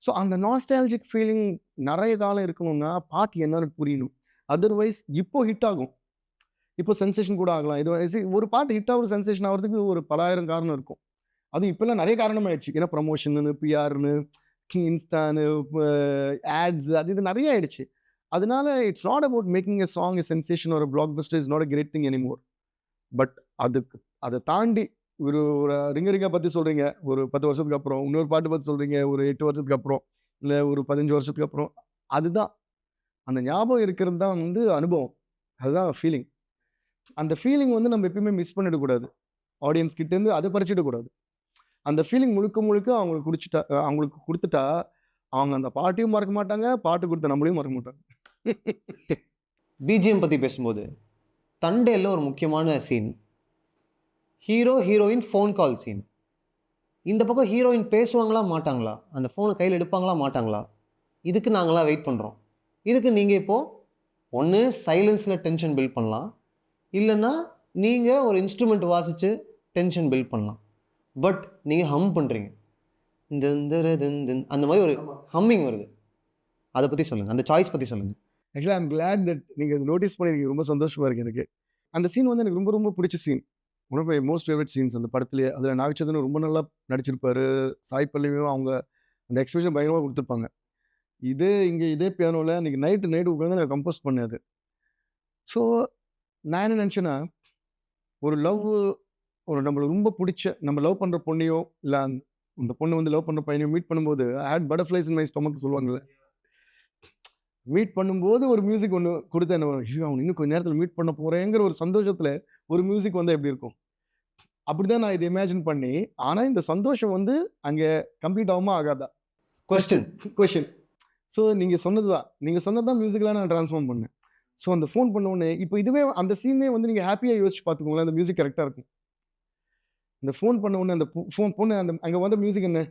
ஸோ அந்த நாஸ்டாலஜிக் ஃபீலிங் நிறைய காலம் இருக்கணும்னா பாட்டு என்னன்னு புரியணும். அதர்வைஸ் இப்போ ஹிட் ஆகும், இப்போ சென்சேஷன் கூட ஆகலாம். இது ஒரு பாட்டு ஹிட் ஆகுற சென்சேஷன் ஆகிறதுக்கு ஒரு பலாயிரம் காரணம் இருக்கும். அதுவும் இப்போல்லாம் நிறைய காரணம் ஆயிடுச்சு. ஏன்னா ப்ரமோஷனு, பிஆர்னு, இன்ஸ்டானு, ஆட்ஸ் அது இது நிறைய ஆயிடுச்சு. அதனால it's not about making a song a sensation ஒரு blockbuster is not a great thing anymore. But அதை தாண்டி ஒரு ஒரு ரிங்கரிங்கா பற்றி சொல்கிறீங்க ஒரு 10 வருஷத்துக்கு அப்புறம், இன்னொரு பாட்டு பற்றி சொல்கிறீங்க ஒரு 8 வருஷத்துக்கு அப்புறம், இல்லை ஒரு 15 வருஷத்துக்கு அப்புறம், அதுதான் அந்த ஞாபகம் இருக்கிறது தான் வந்து அனுபவம். அதுதான் ஃபீலிங். அந்த ஃபீலிங் வந்து நம்ம எப்பயுமே மிஸ் பண்ணிடக்கூடாது. ஆடியன்ஸ் கிட்டேருந்து அதை பறிச்சிடக்கூடாது. அந்த ஃபீலிங் முழுக்க முழுக்க அவங்களுக்கு கொடுத்துட்டா அவங்க அந்த பாட்டையும் மறக்க மாட்டாங்க, பாட்டு கொடுத்த நம்மளையும் மறக்க மாட்டாங்க. பிஜிஎம் பற்றி பேசும்போது தண்டேல ஒரு முக்கியமான scene, hero heroine phone call scene. இந்த பக்கம் ஹீரோயின் பேசுவாங்களா மாட்டாங்களா, அந்த ஃபோனை கையில் எடுப்பாங்களா மாட்டாங்களா, இதுக்கு நாங்களாம் வெயிட் பண்ணுறோம். இதுக்கு நீங்கள் இப்போது ஒன்று சைலன்ஸில் டென்ஷன் பில்ட் பண்ணலாம், இல்லைன்னா நீங்கள் ஒரு இன்ஸ்ட்ருமெண்ட் வாசித்து டென்ஷன் பில்ட் பண்ணலாம். பட் நீங்கள் ஹம் பண்ணுறீங்க, இந்த அந்த மாதிரி ஒரு ஹம்மிங் வருது. அதை பற்றி சொல்லுங்கள், அந்த சாய்ஸ் பற்றி சொல்லுங்கள். ஆக்சுவலாக ஐம் கிளாட் தட் நீங்கள் அது நோட்டீஸ் பண்ணியிருக்கீங்க. ரொம்ப சந்தோஷமாக இருக்குது எனக்கு. அந்த சீன் வந்து எனக்கு ரொம்ப ரொம்ப பிடிச்ச scene. One of my most favourite scenes அந்த படத்துலேயே. அதில் நாகச்சந்திரன் ரொம்ப நல்லா நடிச்சிருப்பாரு. சாய் பல்லவியும் அவங்க அந்த எக்ஸ்பிரஷன் பயங்கரமாக கொடுத்துருப்பாங்க. இதே பியானோவில் அன்றைக்கி நைட்டு உட்காந்து நான் கம்போஸ் பண்ணேன் அது. ஸோ நான் என்ன நினச்சேன்னா, ஒரு நம்மளுக்கு ரொம்ப பிடிச்ச நம்ம லவ் பண்ணுற பொண்ணையோ இல்லை அந்த பொண்ணு வந்து லவ் பண்ணுற பையனையோ மீட் பண்ணும்போது at butterflies in my stomach சொல்லுவாங்கல்ல. மீட் பண்ணும்போது ஒரு மியூசிக் ஒன்று கொடுத்தா என்ன, அவன் இன்னும் கொஞ்சம் நேரத்தில் மீட் பண்ண போகிறேங்கிற ஒரு சந்தோஷத்தில் ஒரு மியூசிக் வந்தால் எப்படி இருக்கும்? அப்படி தான் நான் இதை இமேஜின் பண்ணி. ஆனால் இந்த சந்தோஷம் வந்து அங்கே கம்ப்ளீட் ஆகுமா ஆகாதா கொஸ்டின். ஸோ நீங்கள் சொன்னது தான் மியூசிக்கெலாம் நான் ட்ரான்ஸ்ஃபார்ம் பண்ணேன். ஸோ அந்த ஃபோன் பண்ண உடனே இப்போ இதுவே அந்த சீனே வந்து நீங்கள் ஹாப்பியாக யோசிச்சு பார்த்துக்கோங்களேன், அந்த மியூசிக் கரெக்டாக இருக்கும். இந்த ஃபோன் பண்ண உடனே அந்த பொண்ணு அந்த அங்கே வந்த மியூசிக் என்ன,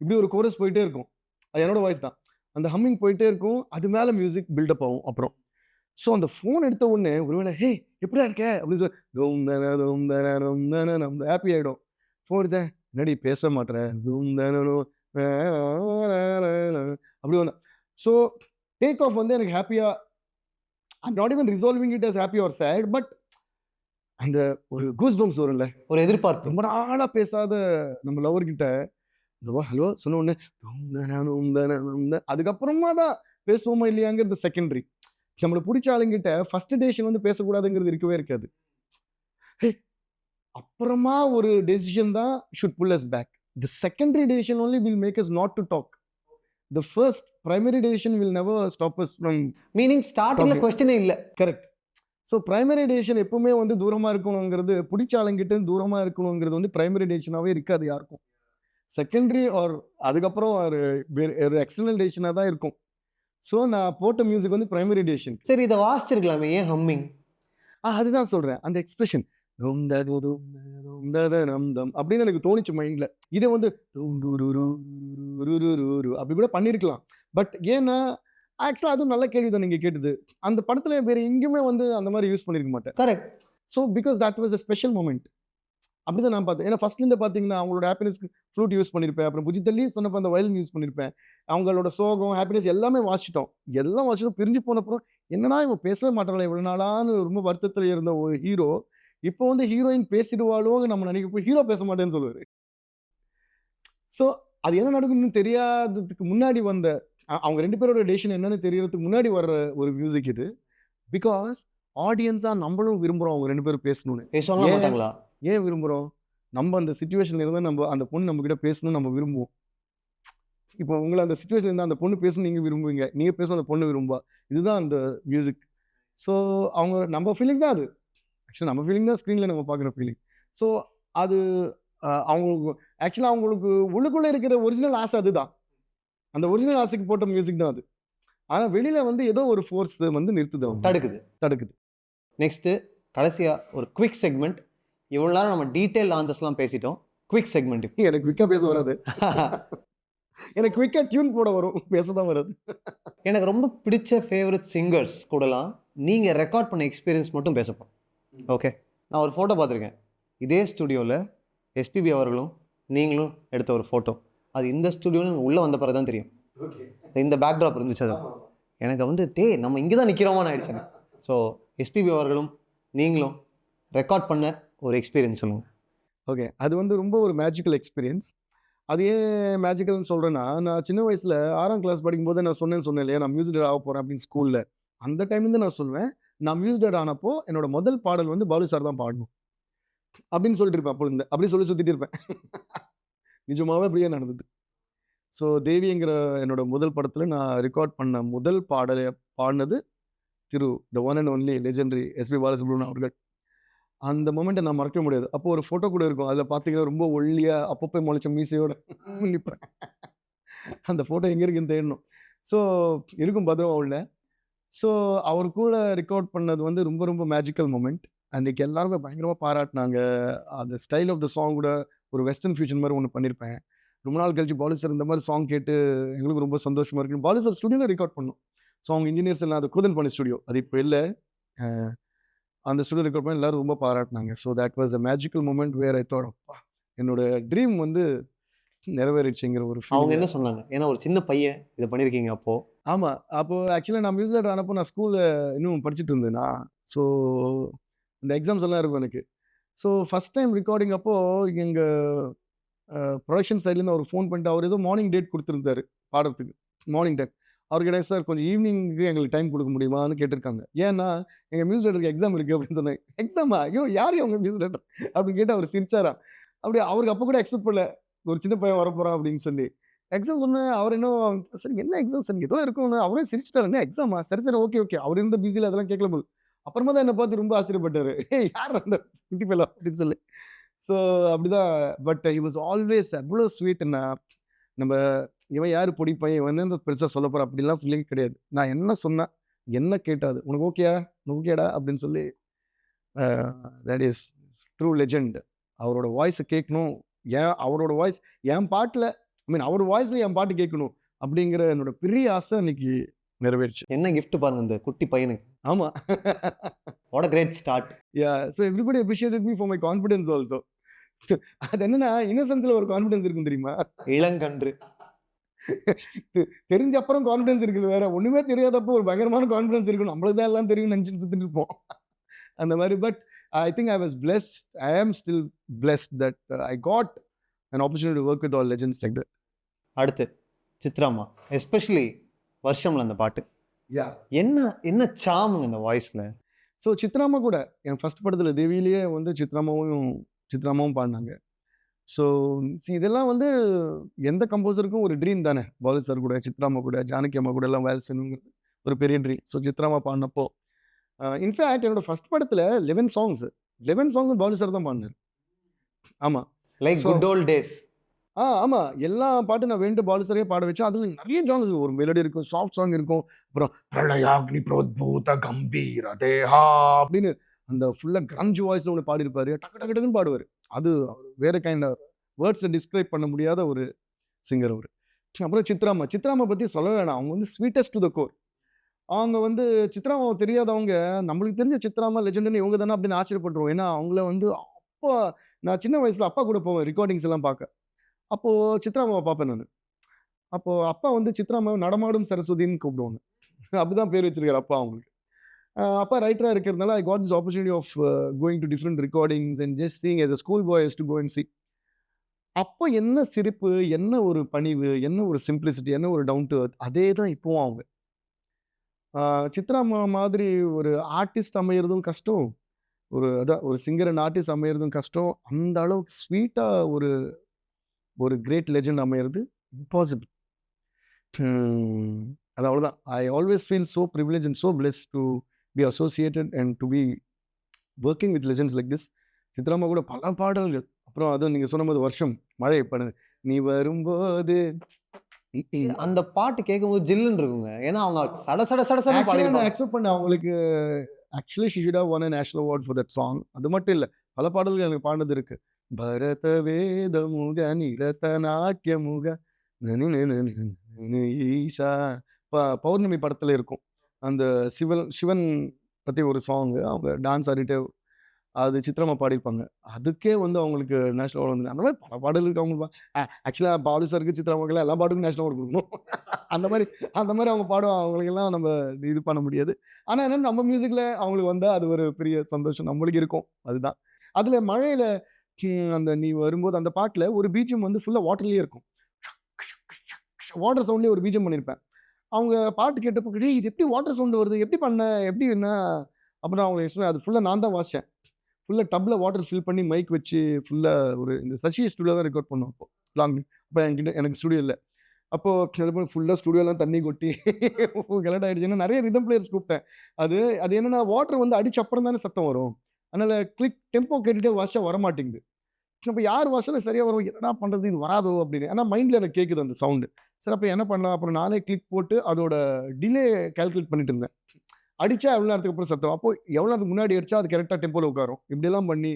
இப்படி ஒரு கோரஸ் போயிட்டே இருக்கும். அது என்னோட வாய்ஸ் தான். அந்த ஹம்மிங் போயிட்டே இருக்கும். அது மேலே மியூசிக் பில்டப் ஆகும். அப்புறம் ஸோ அந்த ஃபோன் எடுத்த உடனே ஒருவேளை ஹே எப்படியா இருக்க அப்படின்னு சொல்லி ஹாப்பி ஆகிடும். ஃபோன் எடுத்தேன் என்னடி பேச மாட்டேன் அப்படி வந்தேன். ஸோ டேக் ஆஃப் வந்து எனக்கு ஹாப்பியாக, I'm not even resolving it as happy or sad, but அந்த ஒரு கூஸ் பம்ப்ஸ் வரும்ல, ஒரு எதிர்பார்ப்பு. ரொம்ப நாளாக பேசாத நம்ம லவர்கிட்ட இந்த ஹலோ சொன்ன உடனே அதுக்கப்புறமா தான் பேசுவோமா இல்லையாங்கிறது செகண்டரி. நம்மளுக்கு பிடிச்ச ஆளுங்கிட்ட ஃபர்ஸ்ட் டேஷன் வந்து பேசக்கூடாதுங்கிறது இருக்கவே இருக்காது. அப்புறமா ஒரு டெசிஷன் தான் should pull us back. The secondary decision only will make us not to talk. The first primary decision will never stop us from meaning ஸ்டார்டிங்ல क्वेश्चनே இல்ல. கரெக்ட். ஸோ பிரைமரி டெசிஷன் எப்பவுமே வந்து தூரமாக இருக்கணுங்கிறது, பிடிச்ச ஆளுங்கிட்ட தூரமாக இருக்கணுங்கிறது வந்து பிரைமரி டெசிஷனாகவே இருக்காது யாருக்கும். செகண்டரி ஆர் அதுக்கப்புறம் ஒரு எக்ஸ்டர்னல் டெசிஷனாக தான் இருக்கும். ஸோ நான் போட்ட மியூசிக் வந்து பிரைமரி டெசிஷன். சரி, இதை வாசிச்சிருக்கலாமே, ஏன் ஹம்மிங்? அதுதான் சொல்கிறேன். அந்த எக்ஸ்பிரஷன் அப்படின்னு எனக்கு தோணிச்சு மைண்டில். இதை வந்து அப்படி கூட பண்ணியிருக்கலாம். பட் ஏன்னா ஆக்சுவலாக அதுவும் நல்ல கேள்வி தான் நீங்கள் கேட்டது. அந்த படத்தில் வேறு எங்கேயுமே வந்து அந்த மாதிரி யூஸ் பண்ணியிருக்க மாட்டேன். Correct. So because that was a special moment. அப்படி தான் நான் பார்த்தேன். ஏன்னா ஃபர்ஸ்ட்லேருந்து பார்த்தீங்கன்னா அவங்களோட ஹாப்பினஸ்க்கு ஃப்ளூட் யூஸ் பண்ணியிருப்பேன். அப்புறம் புஜித்தள்ளி சொன்னப்போ அந்த வயலின் யூஸ் பண்ணியிருப்பேன். அவங்களோட சோகம் ஹாப்பினஸ் எல்லாமே வாசிச்சிட்டோம். பிரிஞ்சு போனப்புறம் என்னன்னா இவன் பேசவே மாட்டாங்களே இவ்வளோ நாளான்னு ரொம்ப வருத்தத்தில் இருந்த ஒரு ஹீரோ இப்போ வந்து ஹீரோயின் பேசிடுவாளோங்க நம்ம நினைக்க, ஹீரோ பேச மாட்டேன்னு சொல்லுவார். ஸோ அது என்ன நடக்கும்னு தெரியாததுக்கு முன்னாடி வந்த அவங்க ரெண்டு பேரோட டெசிஷன் என்னன்னு தெரியறதுக்கு முன்னாடி வர்ற ஒரு மியூசிக் இது. பிகாஸ் ஆடியன்ஸாக நம்மளும் விரும்புகிறோம் அவங்க ரெண்டு பேரும் பேசணும்னு. பேசுவாங்களா மாட்டாங்களா? ஏன் விரும்புகிறோம்? நம்ம அந்த சுச்சுவேஷனில் இருந்தால் நம்ம அந்த பொண்ணு நம்மக்கிட்ட பேசணும்னு நம்ம விரும்புவோம். இப்போ உங்களை அந்த சுச்சுவேஷன் இருந்தால் அந்த பொண்ணு பேசணும் நீங்கள் விரும்புவீங்க, நீங்கள் பேசணும் அந்த பொண்ணு விரும்புவா. இதுதான் அந்த மியூசிக். ஸோ அவங்க நம்ம ஃபீலிங் தான் அது. ஆக்சுவலாக நம்ம ஃபீலிங் தான் ஸ்க்ரீனில் நம்ம பார்க்குற ஃபீலிங். ஸோ அவங்களுக்கு ஆக்சுவலாக அவங்களுக்கு உள்ளுக்குள்ளே இருக்கிற ஒரிஜினல் ஆசை அதுதான். அந்த ஒரிஜினல் ஆசைக்கு போட்ட மியூசிக் தான் அது. ஆனால் வெளியில் வந்து ஏதோ ஒரு ஃபோர்ஸ் வந்து நிறுத்துது, அவங்க தடுக்குது. நெக்ஸ்ட்டு கடைசியாக ஒரு குவிக் செக்மெண்ட். இவ்வளோ நேரம் நம்ம டீட்டெயில் ஆன்சர்ஸ்லாம் பேசிட்டோம். குவிக் செக்மெண்ட் இப்போ. எனக்கு குவிக்காக பேச வராது. எனக்கு குவிக்காக டியூன் போட வரும், பேச தான் வராது. எனக்கு ரொம்ப பிடிச்ச ஃபேவரட் சிங்கர்ஸ் கூடலாம் நீங்கள் ரெக்கார்ட் பண்ண எக்ஸ்பீரியன்ஸ் மட்டும் பேசப்போம். ஓகே, நான் ஒரு ஃபோட்டோ பார்த்துருக்கேன். இதே ஸ்டுடியோவில் எஸ்பிபி அவர்களும் நீங்களும் எடுத்த ஒரு ஃபோட்டோ. அது இந்த ஸ்டுடியோவில் உள்ளே வந்த பிறகு தான் தெரியும். இந்த பேக்ட்ராப் இருந்துச்சு. அது எனக்கு வந்து நம்ம இங்கே தான் நிற்கிறோமான்னு ஆயிடுச்சுங்க. ஸோ எஸ்பிபி அவர்களும் நீங்களும் ரெக்கார்ட் பண்ண ஒரு எக்ஸ்பீரியன்ஸ் சொல்லுங்கள். ஓகே, அது வந்து ரொம்ப ஒரு மேஜிக்கல் எக்ஸ்பீரியன்ஸ். அது ஏன் மேஜிக்கல்னு சொல்கிறேன்னா, நான் சின்ன வயசில் 6ஆம் கிளாஸ் படிக்கும்போது நான் சொன்னேன் இல்லையா, நான் மியூசிக் டேரக்டர் ஆக போகிறேன் அப்படின்னு ஸ்கூலில். அந்த டைம்லேருந்து நான் சொல்லுவேன், நான் மியூசிக் டேரக்டர் ஆனப்போ என்னோட முதல் பாடல் வந்து பாலு சார் தான் பாடணும் அப்படின்னு சொல்லிட்டு இருப்பேன். அப்போ இருந்து அப்படி சொல்லி சுற்றிட்டு இருப்பேன். நிஜமாவே அப்படியே நடந்தது. ஸோ தேவிங்கிற என்னோட முதல் படத்தில் நான் ரெக்கார்ட் பண்ண முதல் பாடலை பாடினது திரு the one and only legendary SP Balasubramanian அவர்கள். அந்த மொமெண்ட்டை நான் மறக்க முடியாது. அப்போ ஒரு ஃபோட்டோ கூட இருக்கும். அதில் பார்த்தீங்கன்னா ரொம்ப ஒல்லியாக அப்பப்போ முளைச்ச மீசையோட நிற்பேன். அந்த ஃபோட்டோ எங்கே இருக்குன்னு தேடணும். ஸோ இருக்கும் பத்திரமா உள்ள. ஸோ அவர் கூட ரெக்கார்ட் பண்ணது வந்து ரொம்ப ரொம்ப மேஜிக்கல் மொமெண்ட். அன்றைக்கி எல்லாருமே பயங்கரமாக பாராட்டினாங்க. அந்த ஸ்டைல் ஆஃப் த சாங் கூட ஒரு வெஸ்டர்ன் ஃபியூஷன் மாதிரி ஒன்று பண்ணியிருப்பேன். ரொம்ப நாள் கழிச்சு பாலு சார் இந்த மாதிரி சாங் கேட்டு எங்களுக்கு ரொம்ப சந்தோஷமாக இருக்குன்னு பாலு சார் ஸ்டுடியோவில் ரெக்கார்ட் பண்ணோம். ஸோ அவங்க இன்ஜினியர்ஸ் எல்லாம் அது கூதன் பண்ணி ஸ்டுடியோ, அது இப்போ இல்லை. அந்த ஸ்டுடியோ ரெக்கார்ட் பண்ணி எல்லாரும் ரொம்ப பாராட்டினாங்க. So that was a magical moment where I thought அப்பா என்னோட ட்ரீம் வந்து நிறைவேறிச்சுங்கிற ஒரு அவங்க என்ன சொன்னாங்க? ஏன்னா ஒரு சின்ன பையன் இதை பண்ணியிருக்கீங்க அப்போது. ஆமாம், அப்போது ஆக்சுவலாக நான் மியூசிக் டேரக்டர் ஆனப்போ நான் ஸ்கூலில் இன்னும் படிச்சுட்டு இருந்தேன்னா. ஸோ இந்த எக்ஸாம்ஸ் எல்லாம் இருக்கும் எனக்கு. ஸோ ஃபஸ்ட் டைம் ரெக்கார்டிங் அப்போது எங்கள் ப்ரொடக்ஷன் சைட்லேருந்து அவர் ஃபோன் பண்ணிட்டு அவர் ஏதோ மார்னிங் டேட் கொடுத்துருந்தாரு பாடுறதுக்கு. மார்னிங் டைம் அவர் கிட்ட சார் கொஞ்சம் ஈவினிங்க்கு எங்களுக்கு டைம் கொடுக்க முடியுமான்னு கேட்டிருக்காங்க. ஏன்னா எங்கள் மியூசிக் டேரக்டருக்கு எக்ஸாம் இருக்குது அப்படின்னு சொன்னேன். எக்ஸாமா? ஐயோ யார் அவங்க மியூசிக் டேரக்டர் அப்படின்னு கேட்டு அவர் சிரிச்சாராம். அப்படி அவருக்கு அப்போ கூட எக்ஸ்பெக்ட் பண்ணல ஒரு சின்ன பையன் வரப்போகிறான் அப்படின்னு சொல்லி. எக்ஸாம் சொன்னேன். அவர் இன்னும் சரி என்ன எக்ஸாம் சார் ஏதோ இருக்கும்னு அவரே சிரிச்சிட்டாரு. என்ன எக்ஸாமா? சரி சரி ஓகே ஓகே. அவர் இருந்த பிஸியில் அதெல்லாம் கேட்கல போது. அப்புறமா தான் என்னை பார்த்து ரொம்ப ஆச்சரியப்பட்டார். யார் அந்த குட்டி பையலா அப்படின்னு சொல்லி. ஸோ அப்படிதான். பட் ஹி வாஸ் ஆல்வேஸ் அவ்வளோ ஸ்வீட்னா. நம்ம இவன் யார் பொடி பையன், இவன் வந்து பெருசாக சொல்ல போகிற அப்படிலாம் ஃபீலிங் கிடையாது. நான் என்ன சொன்னேன், என்ன கேட்டாது உனக்கு ஓகேயா ஓகேடா அப்படின்னு சொல்லி. That is true legend. அவரோட வாய்ஸை கேட்கணும், ஏன் அவரோட வாய்ஸ் என் பாட்டில் அவர் வாய்ஸில் என் பாட்டு கேட்கணும் அப்படிங்கிற என்னோட பெரிய ஆசை இன்னைக்கு நிறைவேறிச்சு. என்ன கிஃப்ட் பாருங்க இந்த குட்டி பையனுக்கு. ஆமாம், what a great start. Yeah. So everybody appreciated me for my confidence also. அது என்னன்னா இன்னசென்ஸில் ஒரு கான்ஃபிடன்ஸ் இருக்கும் தெரியுமா? இளங்கன்று. தெரிஞ்ச அப்புறம் கான்ஃபிடன்ஸ் இருக்குது வேற. ஒன்றுமே தெரியாதப்போ ஒரு பயங்கரமான கான்ஃபிடன்ஸ் இருக்கும். நம்மளுக்கு தான் எல்லாம் தெரியும் நினச்சிட்டு சுற்றிட்டு இருப்போம் அந்த மாதிரி. But I think I was blessed. ஐ ஆம் still blessed that I got an opportunity to work with all legends like that. அடுத்து சித்ராமா, எஸ்பெஷலி வருஷம்ல அந்த பாட்டு யா என்ன சாமுங்க இந்த வாய்ஸில். ஸோ சித்ராமா கூட என் ஃபர்ஸ்ட் படத்தில் தேவியிலேயே வந்து சித்ராமாவும் பாடினாங்க. ஸோ இதெல்லாம் வந்து எந்த கம்போசருக்கும் ஒரு ட்ரீம் தானே. பாலு சார் கூட, சித்ராமா கூட, ஜானகி அம்மா கூட எல்லாம் வேலை செய்யணுங்கிறது ஒரு பெரிய ட்ரீம். ஸோ சித்ராமா பாடினப்போ இன்ஃபேக்ட் என்னோட ஃபர்ஸ்ட் படத்தில் 11 சாங்ஸ் பாலு சார் தான் பாடினார். ஆமாம், லைக் குட் ஓல்ட் டேஸ். ஆமாம், எல்லா பாட்டும் நான் வேண்டு பாலு சாரையே பாட வச்சேன். அதில் நிறைய ஜானர்ஸ், ஒரு மெலடி இருக்கும், சாஃப்ட் சாங் இருக்கும், அப்புறம் பிரளயாக்னி ப்ரோத்பூத கம்பீர தேஹா அப்படின்னு அந்த ஃபுல்லாக கிரஞ்ச் வாய்ஸில் ஒன்று பாடியிருப்பாரு. டக்கு டக்கு டக்குன்னு பாடுவார். அது வேறு கைண்ட் ஆஃப் வேர்ட்ஸை டிஸ்கிரைப் பண்ண முடியாத ஒரு சிங்கர் அவர். அப்புறம் சித்ராமா பற்றி சொல்ல வேணாம். அவங்க வந்து ஸ்வீட்டஸ்ட் டு த கோர். அவங்க வந்து சித்ராமாவை தெரியாதவங்க நம்மளுக்கு தெரிஞ்ச சித்ராமா லெஜெண்டுன்னு இவங்க தானே அப்படின்னு ஆச்சரியப்பட்டுருவோம். ஏன்னா அவங்கள வந்து அப்போ நான் சின்ன வயசில் அப்பா கூட போவேன் ரெக்கார்டிங்ஸ் எல்லாம் பார்க்க. அப்போது சித்ராமாவை பார்ப்பேன் நான். அப்போது அப்பா வந்து சித்ராமாவை நடமாடும் சரஸ்வதின்னு கூப்பிடுவாங்க. அப்படிதான் பேர் வச்சிருக்காரு அப்பா அவங்களுக்கு. அப்பா ரைட்டராக இருக்கிறதுனால I got this opportunity of going to different recordings and just seeing as a school boy to go and see. அப்போ என்ன சிரிப்பு, என்ன ஒரு பணிவு, என்ன ஒரு சிம்பிளிசிட்டி, என்ன ஒரு டவுன் டு அர்த், அதே தான் இப்போவும் அவங்க. சித்ராமா மாதிரி ஒரு ஆர்டிஸ்ட் அமையிறதும் கஷ்டம், ஒரு சிங்கர் அண்ட் ஆர்டிஸ்ட் அமையிறதும் கஷ்டம். அந்த அளவுக்கு ஸ்வீட்டாக ஒரு கிரேட் லெஜெண்ட் அமையிறது இம்பாசிபிள். அது அவ்வளோதான். I always feel so privilege and so blessed to be associated and to be working with legends like this. சித்ராமா கூட பல பாடல்கள் அப்புறம் அதுவும் நீங்கள் சொன்னபோது வருஷம் மழை படுது நீ வரும்போது அந்த பாட்டு கேட்கும்போது ஜில்லுன்னு இருக்குங்க. ஏன்னா அவங்க சட சட சட சட பாடிருப்பாங்க. எக்ஸ்பெக்ட் பண்ணேன் அவங்களுக்கு. Actually she should have won a national award for that song. அது மட்டும் இல்லை, பல பாடல்கள் எனக்கு பாடினது இருக்கு. பரத வேத முக நிரத நாட்டிய முக ஈஷா பௌர்ணமி படத்துல இருக்கும். அந்த சிவன் பத்தி ஒரு சாங் அவங்க டான்ஸ் ஆடிட்டு அது சித்ராம்மா பாடியிருப்பாங்க. அதுக்கே வந்து அவங்களுக்கு நேஷனல் அவார்டு வந்து அந்த மாதிரி பல பாடல் இருக்கு அவங்களுக்கு. ஆக்சுவலா பாலு சாருக்கு சித்ராம்மாக்கெல்லாம் எல்லா பாட்டுக்கும் நேஷனல் அவார்டு கொடுக்கணும். அந்த மாதிரி அவங்க பாடுவாங்க. அவங்களுக்கெல்லாம் நம்ம இது பண்ண முடியாது. ஆனா என்னன்னா நம்ம மியூசிக்ல அவங்களுக்கு வந்தா அது ஒரு பெரிய சந்தோஷம் நம்மளுக்கு இருக்கும். அதுதான். அதுல மழையில அந்த நீ வரும்போது அந்த பாட்டுல ஒரு பிஜிஎம் வந்து ஃபுல்லா வாட்டர்லயே இருக்கும். வாட்டர் சவுண்ட்லயே ஒரு பிஜிஎம் பண்ணியிருப்பேன். அவங்க பாட்டு கேட்டப்போ டேய் இது எப்படி வாட்டர் சவுண்ட் வருது? எப்படி பண்ண? எப்படி என்ன? அப்புறம் அவங்களுக்கு எக்ஸ்பிளைன் அது ஃபுல்லா நான் தான் வாசிச்சேன். ஃபுல்லா டப்ல வாட்டர் ஃபில் பண்ணி மைக் வச்சு ஃபுல்லா ஒரு இந்த சசி ஸ்டுடியோ தான் ரெக்கார்ட் பண்ணோம் அப்போ. லாங் அப்போ என்கிட்ட எனக்கு ஸ்டுடியோ இல்ல. அப்போ ஃபுல்லா ஸ்டுடியோலாம் தண்ணி கொட்டி கலட் ஆயிடுச்சு. ஏன்னா நிறைய ரிதம் பிளேயர்ஸ் கூப்பிட்டேன். அது அது என்னன்னா வாட்டர் வந்து அடிச்ச அப்புறம் தானே சத்தம் வரும். அதனால கிளிக் டெம்போ கேட்டுட்டே வாசிச்சா வரமாட்டேங்குது. அப்போ யார் வாசலும் சரியா வரும், என்னடா பண்றது இது வராதோ அப்படின்னு. ஆனா மைண்ட்ல எனக்கு கேட்குது அந்த சவுண்டு. சரி அப்போ என்ன பண்ணலாம்? அப்புறம் நானே கிளிக் போட்டு அதோட டிலே கால்குலேட் பண்ணிட்டு இருந்தேன். அடிச்சா எவ்வளோ நேரத்துக்கு அப்புறம் சத்தம், அப்போ எவ்வளோ நேரத்துக்கு முன்னாடி அடிச்சா அது கரெக்டாக டெம்போல உட்காரும். இப்படியெல்லாம் பண்ணி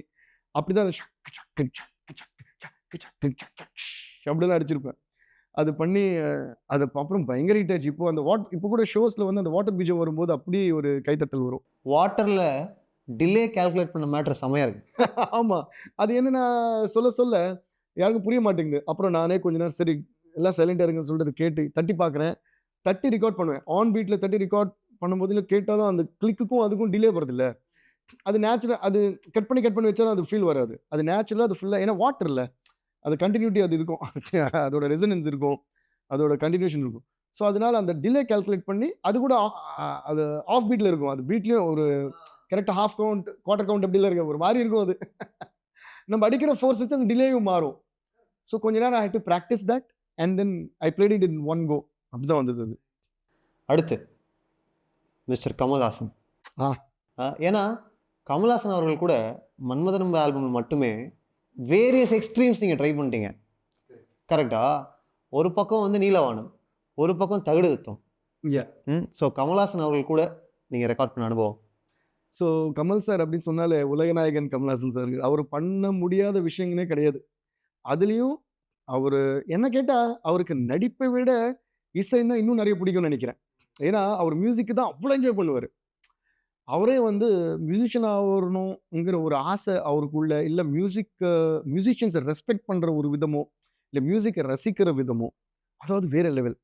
அப்படிதான் அது அப்படிலாம் அடிச்சிருப்பேன். அது பண்ணி அது அப்புறம் பயங்கர ஹிட் ஆச்சு. இப்போ அந்த இப்போ கூட ஷோஸ்ல வந்து அந்த வாட்டர் பீஜம் வரும்போது அப்படியே ஒரு கைத்தட்டல் வரும். வாட்டர்ல டிலே கால்குலேட் பண்ண மேட்டர் செமையா இருக்கு. ஆமா. அது என்னன்னா சொல்ல யாருக்கும் புரிய மாட்டேங்குது. அப்புறம் நானே கொஞ்ச நேரம் சரி எல்லாம் சைலண்டா இருங்கன்னு சொல்லிட்டு அதை கேட்டு தட்டி பார்க்குறேன். தட்டி ரெக்கார்ட் பண்ணுவேன். ஆன் பீட்ல தட்டி ரெக்கார்ட் பண்ணும்போது கேட்டாலும் அந்த கிளிக்குக்கும் அதுக்கும் டிலே வருது இல்ல. அது நேச்சுரல். அது கட் பண்ணி வச்சாலும் அது ஃபீல் வராது. அது நேச்சுரலா அது ஃபுல்லா ஏன்னா வாட்டர் இல்ல. அது கண்டினியூட்டி அது இருக்கும். அதோட ரெசனன்ஸ் இருக்கும். அதோட கண்டினியூஷன் இருக்கும். ஸோ அதனால அந்த டிலே கால்குலேட் பண்ணி அது கூட அது ஆஃப் பீட்ல இருக்கும். அது பீட்லயும் ஒரு கரெக்டாக ஹாஃப் கவுண்ட் குவார்டர் கவுண்ட் அப்படிலாம் இருக்க ஒரு மாதிரி இருக்கும். அது நம்ம அடிக்கிற ஃபோர்ஸ் வச்சு அந்த டிலேயும் மாறும். ஸோ கொஞ்ச நேரம் I hate to practice that and then I played it in one go. அப்படிதான் வந்தது அது. அடுத்து மிஸ்டர் கமல்ஹாசன். ஏன்னா கமல்ஹாசன் அவர்கள் கூட மன்மதனம்ப ஆல்பமில் மட்டுமே வேரியஸ் எக்ஸ்ட்ரீம்ஸ் நீங்கள் ட்ரை பண்ணிட்டீங்க. கரெக்டா? ஒரு பக்கம் வந்து நீலவானம், ஒரு பக்கம் தகுடு தத்துவம். ஸோ கமல்ஹாசன் அவர்கள் கூட நீங்கள் ரெக்கார்ட் பண்ண அனுபவம். ஸோ கமல் சார் அப்படின்னு சொன்னாலே உலகநாயகன் கமல்ஹாசன் சார். அவர் பண்ண முடியாத விஷயங்களே கிடையாது. அதுலேயும் அவர் என்ன கேட்டால் அவருக்கு நடிப்பை விட இசைன்னா இன்னும் நிறைய பிடிக்கும்னு நினைக்கிறேன். ஏன்னா அவர் மியூசிக்கு தான் அவ்வளோ என்ஜாய் பண்ணுவார். அவரே வந்து மியூசிஷியன் ஆகணுங்கிற ஒரு ஆசை அவருக்குள்ள, இல்லை மியூசிஷியன்ஸை ரெஸ்பெக்ட் பண்ணுற ஒரு விதமோ, இல்லை மியூசிக்கை ரசிக்கிற விதமோ, அதாவது வேற லெவல்.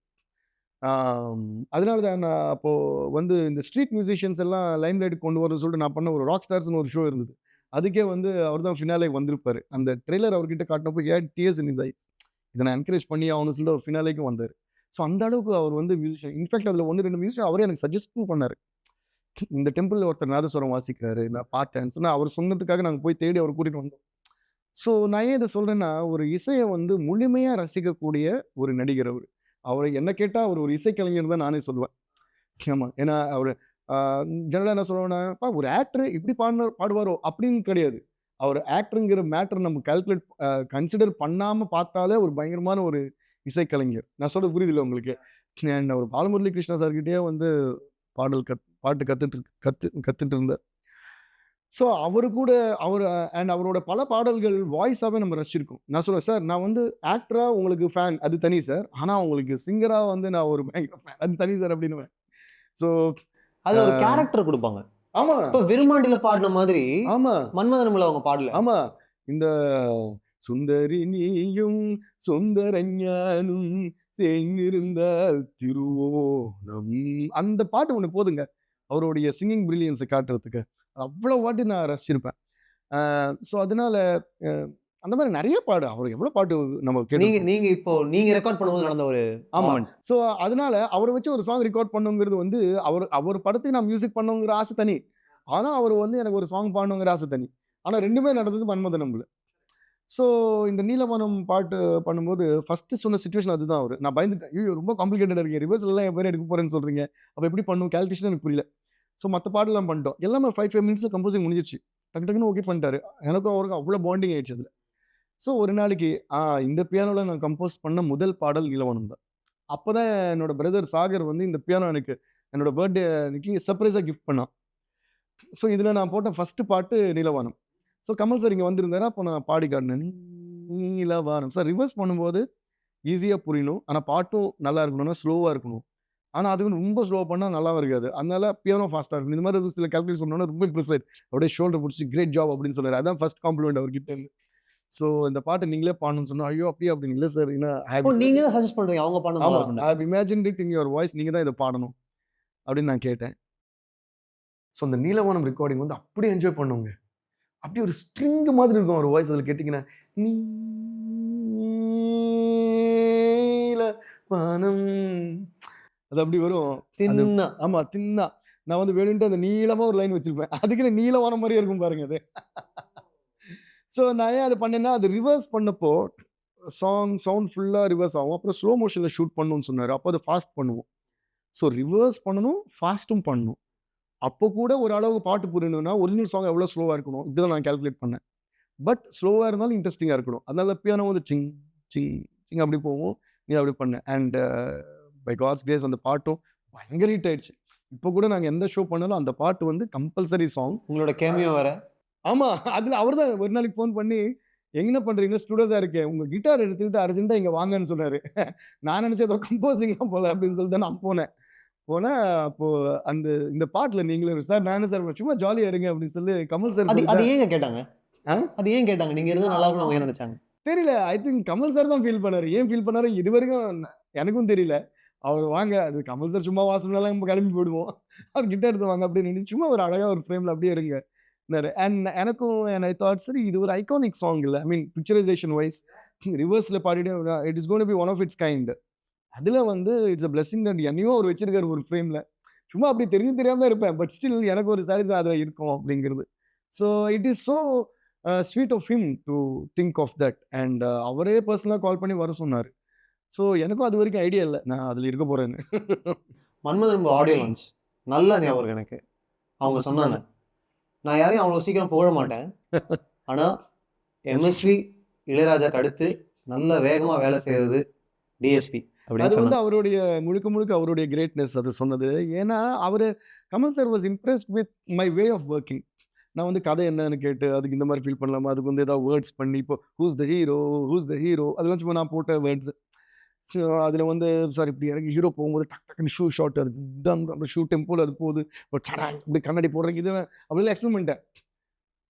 அதனால தான் நான் அப்போது வந்து இந்த ஸ்ட்ரீட் மியூசிஷியன்ஸ் எல்லாம் லைம் லைட்டுக்கு கொண்டு வரணும்னு சொல்லிட்டு நான் பண்ண ஒரு ராக் ஸ்டார்ஸ்னு ஒரு ஷோ இருந்தது. அதுக்கே வந்து அவர் தான் ஃபினாலே வந்திருப்பார். அந்த ட்ரெய்லர் அவர்கிட்ட காட்டினப்போ டியர்ஸ் இன் இஸ் ஐஸ். இதை நான் என்கரேஜ் பண்ணி ஆகணும்னு சொல்லிட்டு அவர் ஃபினாலேக்கும் வந்தார். ஸோ அந்த அளவுக்கு அவர் வந்து மியூசிஷியன். இன்ஃபேக்ட் அதில் 1-2 மியூசிஷியன் அவரே எனக்கு சஜஸ்டும் பண்ணார். இந்த டெம்பிளில் ஒருத்தர் நாதஸ்வரம் வாசிக்கிறாரு, நான் பார்த்தேன்னு சொன்னால் அவர் சொன்னதுக்காக நாங்கள் போய் தேடி அவர் கூட்டிகிட்டு வந்தோம். ஸோ நான் ஏன் இதை சொல்கிறேன்னா, ஒரு இசையை வந்து முழுமையாக ரசிக்கக்கூடிய ஒரு நடிகர் அவர். அவரை என்ன கேட்டால் அவர் ஒரு இசைக்கலைஞர் தான் நானே சொல்லுவேன். ஆமாம். ஏன்னா அவர் ஜெனரலாக என்ன சொல்லுவேன்னா, ஒரு ஆக்டர் இப்படி பாடுவாரோ அப்படின்னு கிடையாது. அவர் ஆக்டருங்கிற மேட்டர் நம்ம கன்சிடர் பண்ணாமல் பார்த்தாலே ஒரு பயங்கரமான ஒரு இசைக்கலைஞர். நான் சொல்றது புரியுதில்லை உங்களுக்கு? அண்ட் அவர் பாலமுரளி கிருஷ்ணா சார்கிட்டயே வந்து பாட்டு கத்துட்டு இருந்தார். ஸோ அவரு கூட அண்ட் அவரோட பல பாடல்கள் வாய்ஸாகவே நம்ம ரசிச்சிருக்கோம். நான் சொல்லுவேன் சார், நான் வந்து ஆக்டராக உங்களுக்கு ஃபேன் அது தனி சார், ஆனால் உங்களுக்கு சிங்கராக வந்து நான் ஒரு பயங்கர ஃபேன் அது தனி சார் அப்படின்னுவேன். ஸோ அது ஒரு கேரக்டர் கொடுப்பாங்க. ஆமா, இப்போ விருமாண்டில பாடின மாதிரி ஆமா மன்மதனம்ல அவங்க பாடல. ஆமா. இந்த சுந்தரி நீயும் சுந்தரஞானும் சேர்ந்திருந்தால் திருவோணம் அந்த பாட்டு ஒன்று போதுங்க அவருடைய சிங்கிங் பிரில்லியன்ஸை காட்டுறதுக்கு. அவ்வளோ வாட்டி நான் ரசிச்சிருப்பேன். ஸோ அதனால அந்த மாதிரி நிறைய பாடு அவர் எவ்வளோ பாட்டு நம்ம நீங்க இப்போ ரெக்கார்ட் பண்ணும்போது நடந்த ஒரு ஆமா. ஸோ அதனால அவரை வச்சு ஒரு சாங் ரெக்கார்ட் பண்ணுங்கிறது வந்து அவர் படத்துக்கு நான் மியூசிக் பண்ணுங்கிற ஆசை தனி. ஆனால் அவர் வந்து எனக்கு ஒரு சாங் பாடணுங்கிற ஆசை தனி. ஆனால் ரெண்டுமே நடந்தது மன்மதனம்ல. ஸோ இந்த நீலவானம் பாட்டு பண்ணும்போது ஃபர்ஸ்ட் சொன்ன சுச்சுவேஷன் அதுதான். அவர் நான் பயந்துட்டேன். ஐயோ ரொம்ப காம்ப்ளிகேட்டடாக இருக்கு, ரிவர்ஸ்லாம் என் பேர் எடுக்க போறேன்னு சொல்றீங்க, அப்போ எப்படி பண்ணும் கேல்குலேஷன் எனக்கு புரியல. ஸோ மற்ற பாடலாம் பண்ணிட்டோம். எல்லாமே 5 மினிட்ஸில் கம்போசிங் முடிஞ்சிச்சு. டக்கு டக்குன்னு ஓகே பண்ணிட்டாரு. எனக்கும் அவருக்கும் அவ்வளோ பாண்டிங் ஆயிடுச்சு அதில். ஸோ ஒரு நாளைக்கு இந்த பியானோவில் நான் கம்போஸ் பண்ண முதல் பாடல் நீலவானம் தான். அப்போ தான் என்னோட பிரதர் சாகர் வந்து இந்த பியானோ எனக்கு என்னோட பர்த்டே அன்னைக்கு சர்ப்ரைஸாக கிஃப்ட் பண்ணான். ஸோ இதில் நான் போட்ட ஃபஸ்ட்டு பாட்டு நீலவானம். ஸோ கமல் சார் இங்கே வந்திருந்தாரு. அப்போ நான் பாடி காட்டினேன். நீலவானம் சார் ரிவர்ஸ் பண்ணும்போது ஈஸியாக புரியணும். ஆனால் பாட்டும் நல்லா இருக்கணும்னா ஸ்லோவாக இருக்கணும். ஆனால் அது வந்து ரொம்ப ஸ்லோவாக பண்ணால் நல்லாவும் இருக்காது. அதனால பியானோ ஃபாஸ்ட்டாக இருக்கணும். இந்த மாதிரி சில கால்குலேட் சொன்னோன்னா ரொம்ப இம்ப்ரெஸ் ஆயிடுச்சு. அப்படியே ஷோல்டர் பிடிச்சி கிரேட் ஜாப் அப்படின்னு சொன்னார். அதான் ஃபர்ஸ்ட் காம்ப்ளிமெண்ட் அவர்கிட்ட இருந்து. ஸோ இந்த பாட்டை நீங்களே பாடணும்னு சொன்னா, ஐயோ அப்படியே அப்படின்னு இல்லை சார். ஓ, நீங்க தான் சஜஸ்ட் பண்றீங்க அவங்க ஆமா, பாடணும். I have imagined it in your voice. நீங்க தான் இதை பாடணும் அப்படின்னு நான் கேட்டேன். ஸோ அந்த நீலவானம் ரெக்கார்டிங் வந்து அப்படியே என்ஜாய் பண்ணுவோங்க. அப்படியே ஒரு ஸ்ட்ரிங் மாதிரி இருக்கும் ஒரு வாய்ஸ். அதில் கேட்டிங்கன்னா நீலவானம் அது அப்படி வரும். தின்னா. ஆமா தின்னா. நான் வந்து வேணும்ட்டு அந்த நீளமா ஒரு லைன் வச்சிருப்பேன். அதுக்குன்னு நீலவானம் மாதிரியே இருக்கும் பாருங்க அது. ஸோ நான் ஏன் அதை பண்ணேன்னா, அது ரிவர்ஸ் பண்ணப்போ சவுண்ட் ஃபுல்லாக ரிவர்ஸ் ஆகும். அப்புறம் ஸ்லோ மோஷனில் ஷூட் பண்ணணும்னு சொன்னார். அப்போ அதை ஃபாஸ்ட் பண்ணுவோம். ஸோ ரிவர்ஸ் பண்ணணும், ஃபாஸ்ட்டும் பண்ணணும். அப்போ கூட ஒரு அளவுக்கு பாட்டு புரியணும்னா ஒரிஜினல் சாங் எவ்வளோ ஸ்லோவாக இருக்கணும் இப்படி தான் நான் கால்குலேட் பண்ணேன். பட் ஸ்லோவாக இருந்தாலும் இன்ட்ரெஸ்டிங்காக இருக்கணும். அதனால பியானோ வந்து சிங் சிங் சிங் அப்படி போகும். நீ அப்படி பண்ண. அண்ட் பை காட்ஸ் கிரேஸ் அந்த பாட்டும் பயங்கர ஹிட் ஆயிடுச்சு. இப்போ கூட நாங்கள் எந்த ஷோ பண்ணாலும் அந்த பாட்டு வந்து கம்பல்சரி சாங். உங்களோட கேமியோ வேற. ஆமா. அதில் அவர் தான் ஒரு நாளைக்கு ஃபோன் பண்ணி, எங்கே பண்ணுறீங்க? ஸ்டுடியோ தான் இருக்கேன். உங்கள் கிட்டார் எடுத்துக்கிட்டு அர்ஜென்ட்டாக இங்கே வாங்கன்னு சொன்னார். நான் நினச்சேன் ஏதோ கம்போசிங்லாம் போல அப்படின்னு சொல்லிட்டு நான் போனேன். அப்போது இந்த பாட்டில் நீங்களும் சார் நானும் சார் சும்மா ஜாலியாக இருங்க அப்படின்னு சொல்லி கமல் சார் அது ஏங்க கேட்டாங்க? அது ஏன் கேட்டாங்க? நீங்கள் இருந்தால் நல்லா இருக்கும் அவங்க நினச்சாங்க. தெரியல. ஐ திங்க் கமல் சார் தான் ஃபீல் பண்ணார். ஏன் ஃபீல் பண்ணாரு இது வரைக்கும் எனக்கும் தெரியல. அவர் வாங்க அது கமல் சார் சும்மா வாசனாலாம் நம்ம கிளம்பி போயிடுவோம். அவர் கிட்ட எடுத்து வாங்க அப்படின்னு சும்மா ஒரு அழகாக ஒரு ஃப்ரேமில் அப்படியே இருங்க. அண்ட் எனக்கும் ஐ தாட் சரி இது ஒரு ஐகானிக் சாங் இல்லை. ஐ மீன் பிக்சரைசேஷன் வைஸ் ரிவர்ஸில் பாடிட்டு it is gonna be one of its kind. அதில் வந்து இட்ஸ் அ பிளஸிங் தட் என்னையும் அவர் வச்சிருக்காரு ஒரு ஃப்ரேமில். சும்மா அப்படி தெரியாமல் தான் இருப்பேன். பட் ஸ்டில் எனக்கு ஒரு சாட்டிஸ்ஃபை அதில் இருக்கும் அப்படிங்கிறது. So it is so sweet of him to think of that. And அவரே பர்சனலாக கால் பண்ணி வர சொன்னார். ஸோ எனக்கும் அது வரைக்கும் ஐடியா இல்லை நான் அதில் இருக்க போகிறேன்னு. மன்மதன் ஆடியோ லான்ச் நல்ல ஞாபகம் எனக்கு. அவங்க சொன்னாங்க நான் யாரையும் அவ்வளோ சீக்கிரம் புகழ மாட்டேன். ஆனால் எம்எஸ்வி இளையராஜாக்கு அடுத்து நல்ல வேகமாக வேலை செய்கிறது டிஎஸ்பி. அது வந்து அவருடைய முழுக்க அவருடைய கிரேட்னஸ் அது சொன்னது. ஏன்னா அவர் Kamal sir was impressed with my way of working. நான் வந்து கதை என்னன்னு கேட்டு அதுக்கு இந்த மாதிரி ஃபீல் பண்ணலாமா, அதுக்கு வந்து ஏதாவது வேர்ட்ஸ் பண்ணி இப்போ ஹூஸ் த ஹீரோ அதெல்லாம் சும்மா நான் போட்ட வேர்ட்ஸ். ஸோ அதில் வந்து சார் இப்படி இறங்கி ஹீரோ போகும்போது டக்குன்னு ஷூ ஷாட் அது அந்த ஷூ டெம்போவில் அது போகுது இப்படி கண்ணாடி போடுறீங்க இது அப்படிலாம் எக்ஸ்பிளைன் பண்ணிட்டேன்.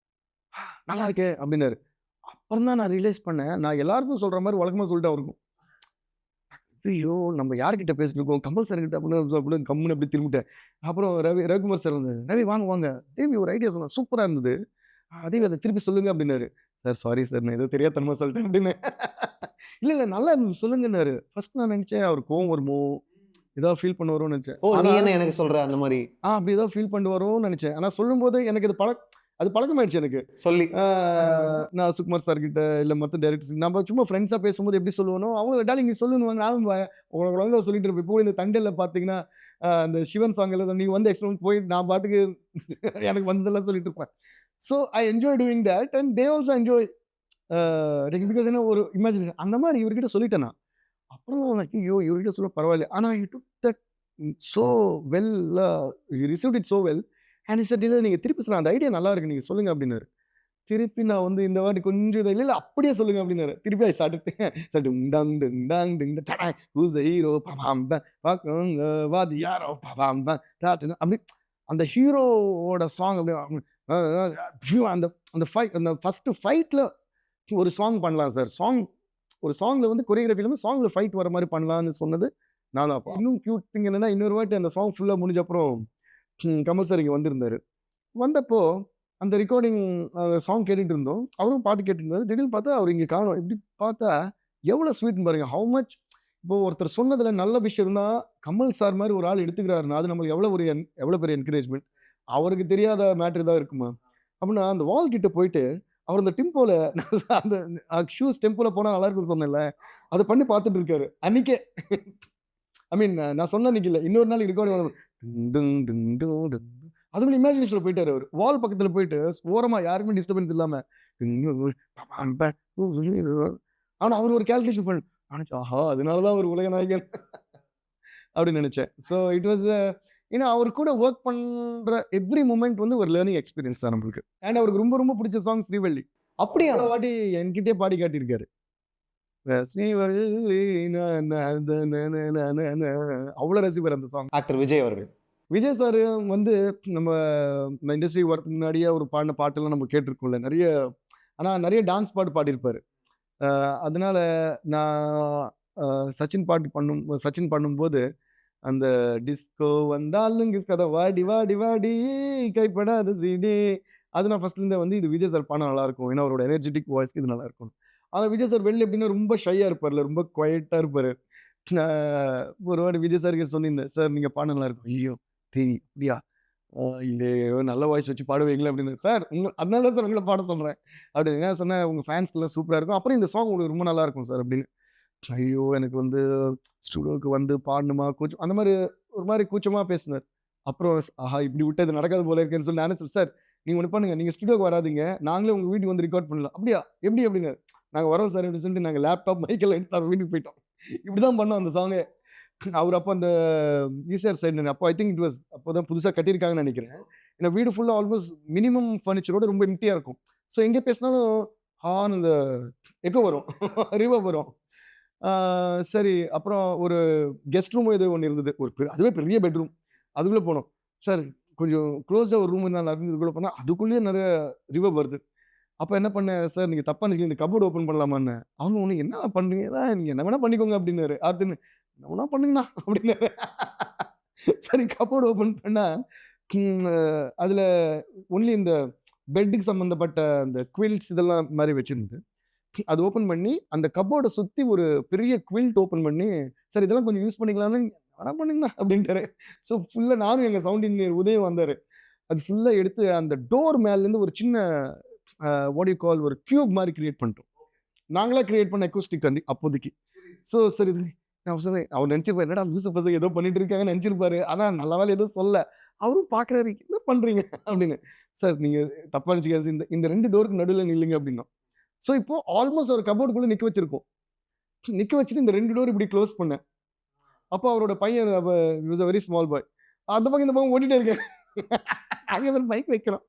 நல்லா இருக்கே அப்படின்னாரு. அப்புறம் தான் நான் ரியலைஸ் பண்ணேன் நான் எல்லாருக்கும் சொல்கிற மாதிரி வழக்கமாக சொல்லிட்டு அவருக்கும் ஐயோ நம்ம யார்கிட்ட பேசிருக்கோம் கமல் சார் கிட்ட அப்படின்னு கம்முன்னு அப்படி திரும்பிட்டேன். அப்புறம் ரவிக்குமார் சார் வந்து ரவி வாங்க தேவி ஒரு ஐடியா சொன்னேன் சூப்பராக இருந்தது அதே அதை திருப்பி சொல்லுங்க அப்படின்னாரு. சார் சாரி சார் நான் ஏதோ தெரியாதனமா சொல்லிட்டேன் அப்படின்னு. இல்லை நல்லா இருந்தது சொல்லுங்கன்னாரு. ஃபர்ஸ்ட் நான் நினச்சேன் அவர் கோவம் வருமோ ஏதாவது ஃபீல் பண்ண வரும்னு நினச்சேன். ஓ, நீ என்ன எனக்கு சொல்ற அந்த மாதிரி அப்படி ஏதாவது ஃபீல் பண்ணி வரும்னு நினச்சேன். ஆனால் சொல்லும்போது எனக்கு அது பழக்கமாயிடுச்சு எனக்கு சொல்லி. நான் சுகுமார் சார் கிட்ட இல்லை மற்ற டைரக்டர்ஸ் நம்ம சும்மா ஃப்ரெண்ட்ஸாக பேசும்போது எப்படி சொல்லுவோனோ அவங்க டாலிங் நீ சொல்லுவாங்க நானும் உங்களை குழந்தை சொல்லிட்டு இருப்பேன். இப்போ இந்த தண்டலில் பார்த்தீங்கன்னா அந்த சிவன் சாங் எல்லாம் நீங்கள் வந்து எக்ஸ்பிளைன் போய் நான் பாட்டுக்கு எனக்கு வந்ததெல்லாம் சொல்லிட்டு இருப்பேன். So I enjoy doing that and they also enjoy because என்ன ஒரு இமேஜின் அந்த மாதிரி இவர்கிட்ட சொல்லிட்டேன் நான். அப்புறம் ஐயோ இவர்கிட்ட சொல்ல பரவாயில்ல. ஆனால் you took that so well you received it so well and sir இல்லை நீங்கள் திருப்பி சொல்ல அந்த ஐடியா நல்லா இருக்கு நீங்கள் சொல்லுங்கள் அப்படின்னாரு. திருப்பி நான் வந்து இந்த வாட்டி கொஞ்சம் இதை இல்லை அப்படியே சொல்லுங்க அப்படின்னாரு. திருப்பி I start who's the hero வாதி யாரோ அப்படி அந்த ஹீரோவோட சாங் அப்படியே அந்த ஃபைட் அந்த ஃபஸ்ட்டு ஃபைட்டில் ஒரு சாங் பண்ணலாம் சார். ஒரு சாங்கில் வந்து கொரியோகிராஃபி இல்லாமல் சாங்கில் ஃபைட் வர மாதிரி பண்ணலான்னு சொன்னது நான் தான். இன்னும் க்யூட் திங் என்னன்னா இன்னொரு வாட்டி அந்த சாங் ஃபுல்லாக முடிஞ்ச அப்புறம் கமல் சார் இங்கே வந்திருந்தார். வந்தப்போ அந்த ரெக்கார்டிங் சாங் கேட்டுட்டு இருந்தோம். அவரும் பாட்டு கேட்டு இருந்தார். திடீர்னு பார்த்தா அவர் இங்கே காணும். இப்படி பார்த்தா எவ்வளோ ஸ்வீட்னு பாருங்க. ஹவு மச் இப்போ ஒருத்தர் சொன்னதில் நல்ல விஷயம் இருந்தால் கமல் சார் மாதிரி ஒரு ஆள் எடுத்துக்கிறாருன்னா அது நம்மளுக்கு எவ்வளோ பெரிய என்கரேஜ்மெண்ட். அவருக்கு தெரியாத மேட்ரு தான் இருக்குமா அப்படின்னா அந்த வால் கிட்ட போயிட்டு அவர் அந்த டெம்போல அந்த ஷூஸ் டெம்போல போனால் நல்லா இருக்குன்னு சொன்னேன்ல அதை பண்ணி பார்த்துட்டு இருக்காரு அன்னைக்கே. ஐ மீன் நான் சொன்ன அன்னைக்கு இல்லை இன்னொரு நாள் ரெக்கார்டிங் அதுக்குள்ள இமேஜினேஷன்ல போயிட்டாரு. அவர் வால் பக்கத்தில் போயிட்டு ஓரமாக யாருக்குமே டிஸ்டர்பன்ஸ் இல்லாமல் ஆனால் அவர் ஒரு கேல்குலேஷன் பண்ண நினச்சேன், ஆஹா அதனால தான் அவர் உலக நாயகன் அப்படின்னு நினச்சேன். ஸோ இட் வாஸ் ஏன்னா அவர் கூட ஒர்க் பண்ணுற எவ்ரி மூமெண்ட் வந்து ஒரு லேர்னிங் எக்ஸ்பீரியன்ஸ் தான் நம்மளுக்கு. அண்ட் அவருக்கு ரொம்ப ரொம்ப பிடிச்ச சாங் ஸ்ரீவள்ளி. அப்படியா? அவ்வளோ வாட்டி என்கிட்டயே பாடி காட்டியிருக்காரு. ஸ்ரீவள்ளி அவ்வளோ ரசிப்பார் அந்த சாங். ஆக்டர் விஜய் அவர்கள். விஜய் சார் வந்து நம்ம இண்டஸ்ட்ரி ஒர்க் முன்னாடியே அவர் பாடின பாட்டெல்லாம் நம்ம கேட்டிருக்கோம்ல நிறைய. ஆனால் நிறைய டான்ஸ் பாட்டு பாடியிருப்பார். அதனால நான் சச்சின் பண்ணும்போது அந்த டிஸ்கோ வந்தாலும் கிஸ்கோ அதை வாடி வாடி வாடி கைப்படாத சீடி அது நான் ஃபர்ஸ்ட்லேருந்தே வந்து இது விஜய் சார் பாடம் நல்லா இருக்கும். ஏன்னா அவரோட எனர்ஜெட்டிக் வாய்ஸ்க்கு இது நல்லா இருக்கும். ஆனால் விஜய் சார் வெளில எப்படின்னா ரொம்ப ஷையாக இருப்பார்ல, ரொம்ப குவைட்டாக இருப்பார். நான் ஒரு வாட்டி விஜய் சார் கிட்ட சொல்லியிருந்தேன், சார் நீங்கள் பாடம் நல்லா இருக்கும். ஐயோ தேவி அப்படியா இல்லை நல்ல வாய்ஸ் வச்சு பாடுவீங்களா அப்படின்னு. சார் அதனால தான் சார் உங்களை பாட சொல்கிறேன் அப்படின்னு. என்ன சொன்னேன், உங்கள் ஃபேன்ஸ்க்கெல்லாம் சூப்பராக இருக்கும், அப்புறம் இந்த சாங் உங்களுக்கு ரொம்ப நல்லா இருக்கும் சார் அப்படின்னு. ஐயோ எனக்கு வந்து ஸ்டூடியோவுக்கு வந்து பாடணுமா கூச்சம் அந்த மாதிரி ஒரு மாதிரி கூச்சமாக பேசினார். அப்புறம் ஆஹா இப்படி விட்டு அது நடக்காது போல இருக்கேன்னு சொல்லி நானே சார் நீங்கள் ஒன்று பண்ணுங்க, நீங்கள் ஸ்டுடியோக்கு வராதிங்க, நாங்களே உங்கள் வீட்டுக்கு வந்து ரெக்கார்ட் பண்ணலாம். அப்படியா எப்படி அப்படிங்க, நாங்கள் வரோம் சார் அப்படின்னு சொல்லிட்டு நாங்கள் லேப்டாப் மைக்கெல்லாம் எடுத்து அவர் வீட்டுக்கு போயிட்டோம். இப்படி தான் பண்ணோம் அந்த சாங்கை. அவர் அப்போ அந்த ஈசிஆர் சைடு அப்போ ஐ திங்க் இட் வாஸ் அப்போ தான் புதுசாக கட்டியிருக்காங்கன்னு நினைக்கிறேன். ஏன்னா வீடு ஃபுல்லாக ஆல்மோஸ்ட் மினிமம் ஃபர்னிச்சரோட ரொம்ப எம்டியாக இருக்கும். ஸோ எங்கே பேசினாலும் ஹான் அந்த எக்கோ வரும் ரிவர்ப் வரும். சரி அப்புறம் ஒரு கெஸ்ட் ரூம் ஏதோ ஒன்று இருந்தது, அதுவே பெரிய பெட்ரூம். அதுக்குள்ளே போனோம். சார் கொஞ்சம் க்ளோஸாக ஒரு ரூம் இருந்தால் நல்லா இருந்து இதுக்குள்ளே போனால் அதுக்குள்ளேயே நிறைய ரிவர்ப் வருது. அப்போ என்ன பண்ணேன், சார் நீங்கள் தப்பாக நினைக்கிறீங்க, இந்த கபோர்டு ஓப்பன் பண்ணலாமான்னு. அவங்க ஒன்று என்ன பண்ணுறீங்க, நீங்கள் என்ன வேணால் பண்ணிக்கோங்க அப்படின்னாரு. அடுத்துன்னு என்ன வேணா பண்ணுங்கண்ணா அப்படின்னாரு. சரி கபோர்டு ஓப்பன் பண்ணால் அதில் ஒன்லி இந்த பெட்டுக்கு சம்மந்தப்பட்ட அந்த குவில்ஸ் இதெல்லாம் மாதிரி வச்சுருந்து அது ஓப்பன் பண்ணி அந்த கபோர்டை சுற்றி ஒரு பெரிய குவில்ட் ஓப்பன் பண்ணி, சார் இதெல்லாம் கொஞ்சம் யூஸ் பண்ணிக்கலான்னு. வேணா பண்ணுங்கண்ணா அப்படின்ட்டாரு. ஸோ ஃபுல்லாக நானும் எங்கள் சவுண்ட் இன்ஜினியர் உதயம் வந்தார். அது ஃபுல்லாக எடுத்து அந்த டோர் மேலேருந்து ஒரு சின்ன வாட் யூ கால் ஒரு கியூப் மாதிரி கிரியேட் பண்ணிட்டோம். நாங்களாக கிரியேட் பண்ண அக்கூஸ்டிக் வந்து அப்போதைக்கு. ஸோ சரி இது நான் சொன்னேன், அவர் நினச்சிருப்பாரு என்னடா லூசு பசங்க ஏதோ பண்ணிட்டு இருக்காங்கன்னு நினச்சிருப்பாரு. ஆனால் நல்ல வேலை எதுவும் சொல்ல. அவரும் பார்க்குறாரு என்ன பண்ணுறீங்க அப்படின்னு. சார் நீங்கள் தப்பாக நினச்சிக்காது, இந்த 2 டோருக்கு நடுவில் நில்லுங்க அப்படின்னா. ஸோ இப்போ ஆல்மோஸ்ட் ஒரு கபோர்டுக்குள்ளே நிற்க வச்சிருக்கோம். நிற்க வச்சுட்டு இந்த 2 டோர் இப்படி க்ளோஸ் பண்ணேன். அப்போ அவரோட பையன் was a very small boy. அந்த பக்கம் இந்த பக்கம் ஓட்டிகிட்டே இருக்கேன். அங்கே ஒரு பைக் வைக்கிறோம்.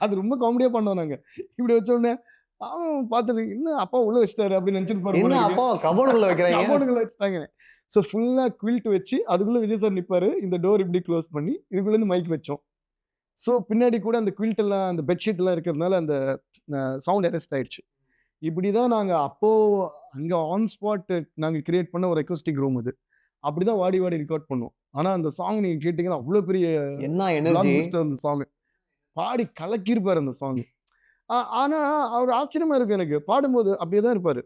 அது ரொம்ப காமெடியாக பண்ணோம் நாங்கள். இப்படி வச்ச உடனே அவன் பார்த்துட்டு இன்னும் அப்பா உள்ள வச்சிட்டாரு அப்படின்னு நினச்சிருப்பாரு. என்ன அப்பா கபோர்டுக்குள்ள வைக்கிறாங்க? கபோர்டுக்குள்ள வச்சுட்டாங்க. ஸோ ஃபுல்லாக குவில்ட் வச்சு அதுக்குள்ளே விஜய் சார் நிற்பாரு. இந்த டோர் இப்படி க்ளோஸ் பண்ணி இதுக்குள்ளேருந்து மைக் வச்சோம். ஸோ பின்னாடி கூட அந்த குவில்ட் எல்லாம் அந்த பெட்ஷீட் எல்லாம் இருக்கிறதுனால அந்த சவுண்ட் அரெஸ்ட் ஆயிடுச்சு. இப்படி தான் நாங்கள் அப்போது அங்கே ஆன் ஸ்பாட் நாங்கள் கிரியேட் பண்ண ஒரு அக்கோஸ்டிக் ரூம் அது. அப்படி தான் வாடி வாடி ரெக்கார்ட் பண்ணுவோம். ஆனால் அந்த சாங் நீங்கள் கேட்டிங்கன்னா அவ்வளோ பெரிய என்ன எனர்ஜி அந்த சாங் பாடி கலக்கியிருப்பார் அந்த சாங். ஆனால் அவர் ஆச்சரியமா இருக்கு எனக்கு பாடும்போது அப்படியே தான் இருப்பார்.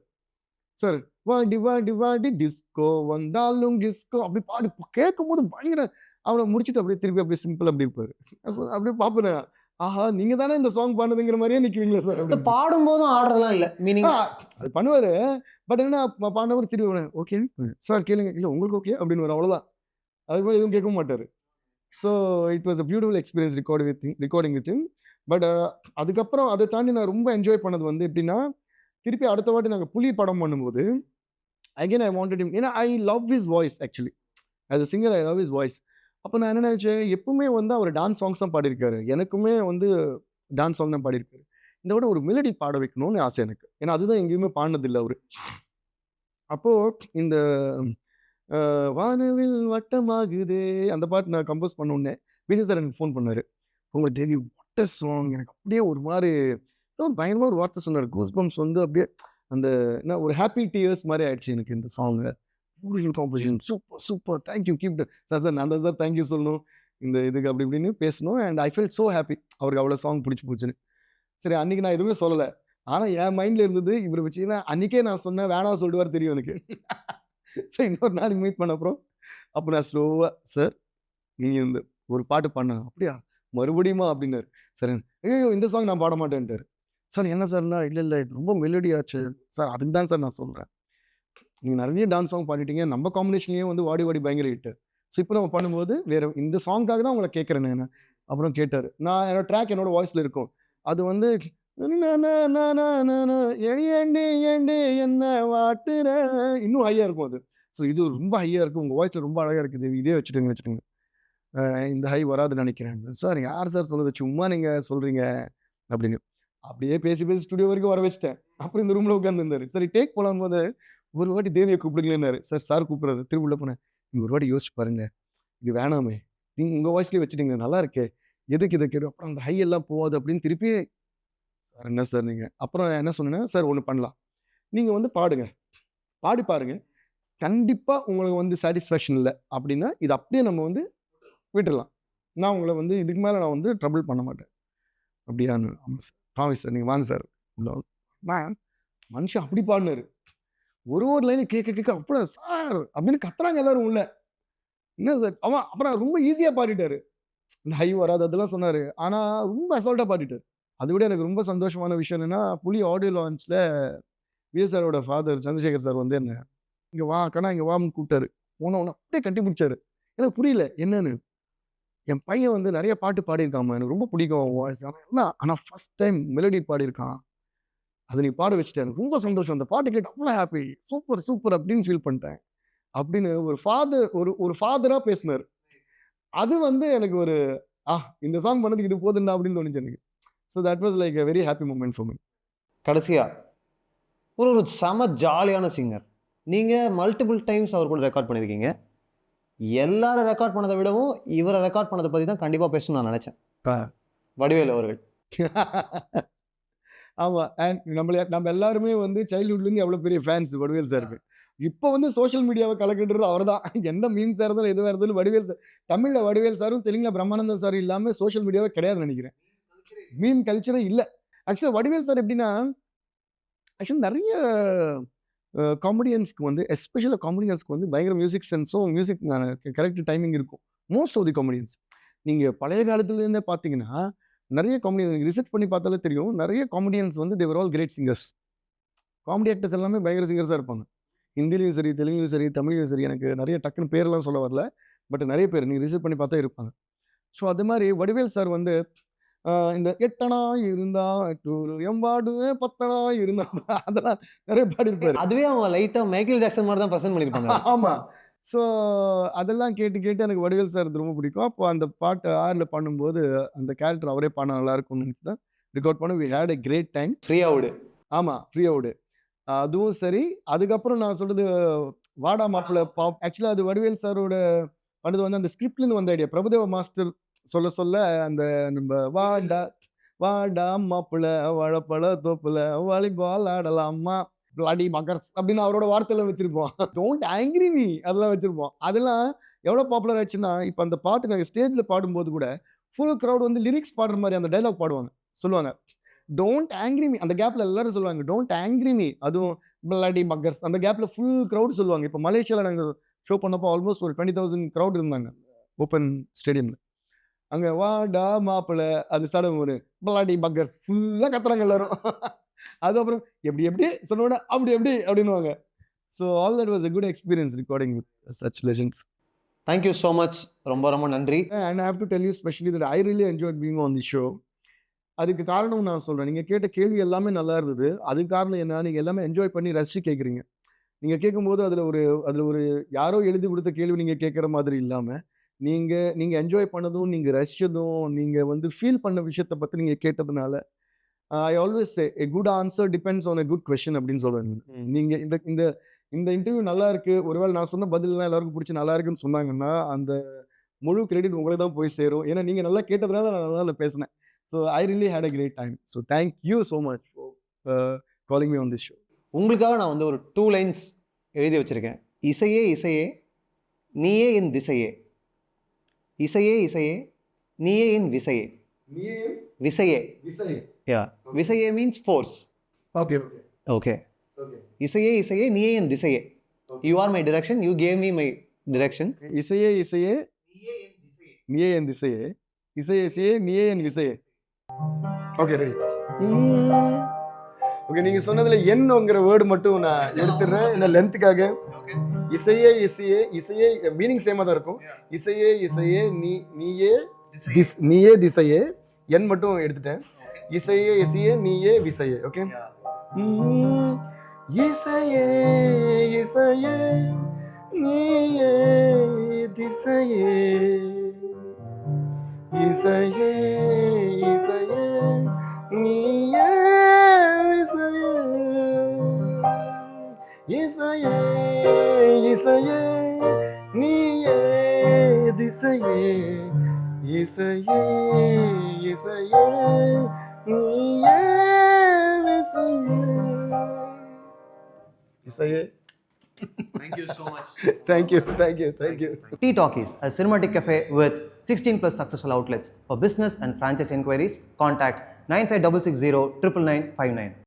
சார் வாடி வாடி வாடி டிஸ்கோ வந்தாலும் கிஸ்கோ அப்படி பாடி கேட்கும் போது பயங்கர அவனை முடிச்சுட்டு அப்படியே திருப்பி அப்படியே சிம்பிள் அப்படி இருப்பாரு. அப்படியே பார்ப்பேன், ஆஹா நீங்க தானே இந்த சாங் பாடுதுங்கிற மாதிரியே நிற்கிறீங்களா சார் அப்படி. பாடும்போதும் ஆடுறதுலாம் இல்லை மீனிங் அது பண்ணுவாரு. பட் என்ன பாடினவர் திருப்பி ஓகே சார் கேளுங்க, இல்லை உங்களுக்கு ஓகே அப்படின்னு வரும், அவ்வளோதான். அதுக்கு மேலே எதுவும் கேட்க மாட்டார். So it was a beautiful experience recording with him. But அதுக்கப்புறம் அதை தாண்டி நான் ரொம்ப என்ஜாய் பண்ணது வந்து எப்படின்னா, திருப்பி அடுத்த வாட்டி நாங்கள் புலி படம் பண்ணும்போது அகெயின் ஐ வாண்டட் ஹிம். ஏன்னா I love his voice actually. As a singer I love his voice. அப்போ நான் என்ன நினச்சேன், எப்பவுமே வந்து அவர் டான்ஸ் சாங்ஸ் தான் பாடியிருக்காரு, எனக்குமே வந்து டான்ஸ் சாங் தான் பாடியிருக்காரு. இந்த விட ஒரு மெலடி பாட வைக்கணும்னு ஆசை எனக்கு. ஏன்னா அதுதான் எங்கேயுமே பாடினதில்லை அவர். அப்போது இந்த வானவில் வட்டமாகுதே அந்த பாட்டு நான் கம்போஸ் பண்ணோன்னே விஜய் சார் எனக்கு ஃபோன் பண்ணார். உங்கள் தேவி வாட் அ சாங், எனக்கு அப்படியே ஒரு மாதிரி ஒரு பயங்கரமாக ஒரு வார்த்தை சொன்னார். கூஸ்பம்ஸ் வந்து அப்படியே அந்த என்ன ஒரு ஹாப்பி டியர்ஸ் மாதிரி ஆயிடுச்சு எனக்கு இந்த song. Beautiful composition, super super, thank you keep sir நான் தான் சார் தேங்க்யூ சொல்லணும் இந்த இதுக்கு அப்படி இப்படின்னு பேசணும். And I felt so happy அவருக்கு அவ்வளோ சாங் பிடிச்சி போச்சுன்னு. சரி அன்றைக்கி நான் எதுவுமே சொல்லலை. ஆனால் என் மைண்டில் இருந்தது இவர் வச்சுன்னா அன்றைக்கே நான் சொன்னேன் வேணாம் சொல்லிடுவார் தெரியும் எனக்கு. ஸோ இன்னொரு நாளைக்கு மீட் பண்ண அப்போ நான் ஸ்லோவாக சார் நீங்கள் இந்த ஒரு பாட்டு பண்ண அப்படியா மறுபடியுமா அப்படின்னாரு. சரி ஐயோ இந்த சாங் நான் பாட மாட்டேன்ட்டார். சார் என்ன சார்னா இல்லை இல்லை இது ரொம்ப மெலடி ஆச்சு சார், அதுக்கு தான் சார் நான் சொல்கிறேன். நீங்கள் நிறைய டான்ஸ் சாங் பாடிட்டீங்க, நம்ம காம்பினேஷன்லேயே வந்து வாடி வாடி பயங்கர ஹிட்டு. ஸோ இப்போ நம்ம பண்ணும்போது வேறு இந்த சாங்காக தான் உங்களை கேட்குறேன் நான். அப்புறம் கேட்டார். நான் என்னோட ட்ராக் என்னோட வாய்ஸில் இருக்கும், அது வந்து ஏண்டி ஏண்டி என்ன வாட்டுற இன்னும் ஹையா இருக்கும் அது. ஸோ இது ரொம்ப ஹையா இருக்கு. உங்க வாய்ஸ்ல ரொம்ப அழகா இருக்குது. இதே வச்சுட்டுங்க. இந்த ஹை வராதுன்னு நினைக்கிறேன். சார் யார் சார் சொன்னது? சும்மா நீங்க சொல்றீங்க அப்படின்னு. அப்படியே பேசி பேசி ஸ்டுடியோ வரைக்கும் வர வச்சுட்டேன். அப்புறம் இந்த ரூம்ல உட்கார்ந்துருந்தாரு. சரி டேக் போலாம் போது ஒரு வாட்டி தேவியை கூப்பிடுங்களேன்னாரு. சார் கூப்பிடுறாரு. திரும்ப உள்ள போனேன். நீங்க ஒரு வாட்டி யோசிச்சு பாருங்க. இது வேணாமே. நீங்க உங்க வாய்ஸ்லயே வச்சுட்டீங்க. நல்லா இருக்கே. எதுக்கு இத கேடு? அப்புறம் அந்த ஹை எல்லாம் போகாது அப்படின்னு திருப்பி சார் என்ன சார் நீங்க? அப்புறம் என்ன சொன்னேன்னா, சார் ஒண்ணு பண்ணலாம். நீங்க வந்து பாடுங்க. பாடி பாருங்க. கண்டிப்பா உங்களுக்கு வந்து சாட்டிஸ்ஃபேக்ஷன் இல்ல அப்படின்னா, இத அப்படியே நம்ம வந்து விட்டுறலாம். நான் உங்கள வந்து இதுக்கு மேல நான் வந்து ட்ரபிள் பண்ண மாட்டேன். அப்படியான்னு. ஆமா சார். Promise sir. நீங்க வாங்க சார். உள்ள வாங்க. மேம் மனுஷன் அப்படி பாடுனாரு. ஒரு லைனும் கேட்க அப்புறம் சார் அப்படின்னு கத்துறாங்க எல்லாரும் உள்ள. என்ன சார்? அப்புறம் ரொம்ப ஈஸியா பாடிட்டாரு. இந்த ஹை வராது அதெல்லாம் சொன்னாரு. ஆனா ரொம்ப அசால்ட்டா பாடிட்டாரு. அதை விட எனக்கு ரொம்ப சந்தோஷமான விஷயம் என்னன்னா, புலி ஆடியோ லான்ச்ல விஎஸ் சாரோட ஃபாதர் சந்திரசேகர் சார் வந்து என்ன, "இங்க வா கண்ணா இங்க வான்னு" கூப்பிட்டாரு. போன உடனே அப்படியே கட்டி பிடிச்சாரு. எனக்கு புரியல என்னன்னு. என் பையன் வந்து நெறைய பாட்டு பாடியிருக்கான்மா. எனக்கு ரொம்ப பிடிக்கும் அவன் வாய்ஸ். ஆனா ஃபர்ஸ்ட் டைம் மெலோடி பாடியிருக்கான். அத நீ பாட வச்சுட்ட. எனக்கு ரொம்ப சந்தோஷம். அந்த பாட்டு கேட்டு அவ்வளோ ஹாப்பி. சூப்பர், சூப்பர் அப்படின்னு ஃபீல் பண்ணிட்டேன். அப்படின்னு ஒரு ஃபாதர் ஒரு ஃபாதரா பேசினாரு. அது வந்து எனக்கு ஒரு இந்த சாங் பண்ணதுக்கு இது போதும்டா அப்படின்னு தோணுச்சு எனக்கு. So that was like a very happy moment for me. கடைசியா ஒரு செம ஜாலியான சிங்கர். நீங்க மல்டிபிள் டைம்ஸ் அவர் கூட ரெக்கார்ட் பண்ணியிருக்கீங்க. எல்லாரும் ரெக்கார்ட் பண்ணதை விடவும் இவரை ரெக்கார்ட் பண்ணதை பத்தி தான் கண்டிப்பா பேசணும்னு நான் நினைச்சேன். வடிவேலு அவர்கள். ஆமா. அண்ட் நம்ம எல்லாருமே வந்து சைல்ட்ஹுட்லேருந்து எவ்வளோ பெரிய ஃபேன்ஸ் வடிவேல் சாருக்கு. இப்போ வந்து சோஷியல் மீடியாவை கலக்கிட்டுறது அவர் தான். எந்த மீம்ஸாக இருந்தாலும் எதுவாக இருந்தாலும் வடிவேல் சார். தமிழில் வடிவேல் சாரும் தெலுங்குல பிரம்மானந்தம் சாரும் இல்லாமல் சோஷியல் மீடியாவே கிடையாதுன்னு நினைக்கிறேன். மீம் கல்ச்சரே இல்லை. ஆக்சுவலாக வடிவேல் சார் எப்படின்னா, ஆக்சுவலி நிறைய காமெடியன்ஸ்க்கு வந்து எஸ்பெஷலாக காமெடியன்ஸ்க்கு வந்து பயங்கர மியூசிக் சென்ஸும் மியூசிக் கரெக்ட் டைமிங் இருக்கும். மோஸ்ட் ஆஃப் தி காமெடியன்ஸ் நீங்கள் பழைய காலத்துலேருந்தே பார்த்தீங்கன்னா நிறைய காமெடியன்ஸ் ரிசர்ச் பண்ணி பார்த்தாலே தெரியும். நிறைய காமெடியன்ஸ் வந்து they are all great singers. Comedy actors எல்லாமே பயங்கர சிங்கர்ஸாக இருப்பாங்க. ஹிந்திலையும் சரி, தெலுங்குலையும் சரி, தமிழ்லையும் சரி. எனக்கு நிறைய டக்குன்னு பேரெல்லாம் சொல்ல வரல. பட் நிறைய பேர் நீங்கள் ரிசர்ச் பண்ணி பார்த்தா இருப்பாங்க. ஸோ அது மாதிரி வடிவேல் சார் வந்து இந்த எட்டனா இருந்தா டூரு எம்பாடுவே பத்தனா இருந்தா அதெல்லாம் நிறைய பாடியிருப்பாரு. அதுவே அவங்க லைட்டா மைக்கேல் ஜாக்சன் மாதிரி தான் பிரசன்ட் பண்ணியிருப்பாங்க. ஆமா. ஸோ அதெல்லாம் கேட்டு எனக்கு வடிவேல் சார் ரொம்ப பிடிக்கும். அப்போ அந்த பாட்டு ஆறில் பண்ணும்போது அந்த கேரக்டர் அவரே பாடினா நல்லா இருக்கும்னு நினச்சி தான் ரெக்கார்ட் பண்ண. We had a great time. ஃப்ரீயா விடு. ஆமாம், ஃப்ரீயா விடு. அதுவும் சரி. அதுக்கப்புறம் நான் சொல்றது வாடா மாப்பிள்ள பாப். ஆக்சுவலாக அது வடிவேல் சாரோட பண்ணது வந்து அந்த ஸ்கிரிப்ட்லேருந்து வந்த ஐடியா. பிரபுதேவா மாஸ்டர் சொல்ல அந்த நம்ம வாடா வாடா மாப்பிள்ள வாழைப்பழ தோப்புல வாலிபால் ஆடலாமா பிளாடி மகர்ஸ் அப்படின்னு அவரோட வார்த்தையெல்லாம் வச்சிருப்போம். டோன்ட் ஆங்கிரி மீ அதெல்லாம் வச்சிருப்போம். அதெல்லாம் எவ்வளோ பாப்புலர் ஆச்சுன்னா, இப்போ அந்த பாட்டு நாங்கள் ஸ்டேஜில் பாடும்போது கூட ஃபுல் க்ரௌட் வந்து லிரிக்ஸ் பாடுற மாதிரி அந்த டைலாக் பாடுவாங்க. சொல்லுவாங்க டோன்ட் ஆங்கிரி மீ. அந்த கேப்பில் எல்லாரும் சொல்லுவாங்க டோன்ட் ஆங்கிரி மீ. அதுவும் பிளாடி மகர்ஸ் அந்த கேப்பில் ஃபுல் க்ரௌட் சொல்லுவாங்க. இப்போ மலேசியாவில் நாங்கள் ஷோ பண்ணப்போ ஆல்மோஸ்ட் ஒரு 20,000 க்ரௌட் இருந்தாங்க ஓப்பன் ஸ்டேடியமில். அங்கே வாடா மாப்பிள்ள அது ஸ்டார்ட் ஒரு பிளாடி மகர்ஸ் ஃபுல்லாக கத்துறாங்க எல்லாரும். அதுக்கப்புறம் எப்படி சொன்னோட அப்படி அப்படின்னுவாங்க. So all that was a good experience recording with such legends. Thank you so much. ரொம்ப ரொம்ப நன்றி. And I have to tell you specially that I really enjoyed being on the show. அதுக்கு காரணம் நான் சொல்கிறேன். நீங்கள் கேட்ட கேள்வி எல்லாமே நல்லா இருந்தது. அதுக்கு காரணம் என்ன, நீங்கள் எல்லாமே என்ஜாய் பண்ணி ரசித்து கேட்குறீங்க. நீங்கள் கேட்கும்போது அதில் ஒரு யாரோ எழுதி கொடுத்த கேள்வி நீங்கள் கேட்குற மாதிரி இல்லாமல் நீங்கள் என்ஜாய் பண்ணதும், நீங்கள் ரசித்ததும், நீங்கள் வந்து ஃபீல் பண்ண விஷயத்தை பற்றி நீங்கள் கேட்டதுனால ஐ always say a good answer depends on a good question அப்படின்னு சொல்கிறேன். நீங்கள் இந்த இன்டர்வியூ நல்லா இருக்குது, ஒருவேளை நான் சொன்ன பதிலெலாம் எல்லாருக்கும் பிடிச்சி நல்லா இருக்குன்னு சொன்னாங்கன்னா அந்த முழு கிரெடிட் உங்களுக்கு தான் போய் சேரும். ஏன்னா நீங்கள் நல்லா கேட்டதுனால நான் நல்லா பேசினேன். So I really had a great time. So thank you so much for calling me on this show. உங்களுக்காக நான் வந்து ஒரு 2 லைன்ஸ் எழுதி வச்சுருக்கேன். இசையே இசையே நீயே என் திசையே, இசையே இசையே நீயே என் விசையே. விசையே. யா, விசையே மீன்ஸ் ஃபோர்ஸ். ஓகே. இசையே இசையே நீயே என் திசையே. You are my direction, you gave me my direction. இசையே இசையே நீயே என் திசையே, இசையே இசையே நீயே என் விசையே. Okay ready. ஓகே, நீங்க சொன்னதுல என்னங்கிற வேர்டு மட்டும் நான் எடுத்துடுறேன் என்ன லென்த்துக்காக. இசையே இசையே இசையே மீனிங் சேமா தான் இருக்கும். இசையே இசையே நீயே திசையே என் மட்டும் எடுத்துட்டேன். இசையே இசையே நீயே விசையே. ஓகே. இசையே இசையே நீயே திசையே. இசையே இசையே நீயே விசையே. இசையே இசையே நீயே திசையே. இசையே இசையே நீயே விசையே. இசையே. Thank you so much. Thank you, thank you, thank you. Tea Talkies, a cinematic cafe with 16 plus successful outlets. For business and franchise inquiries, contact 95660 99959.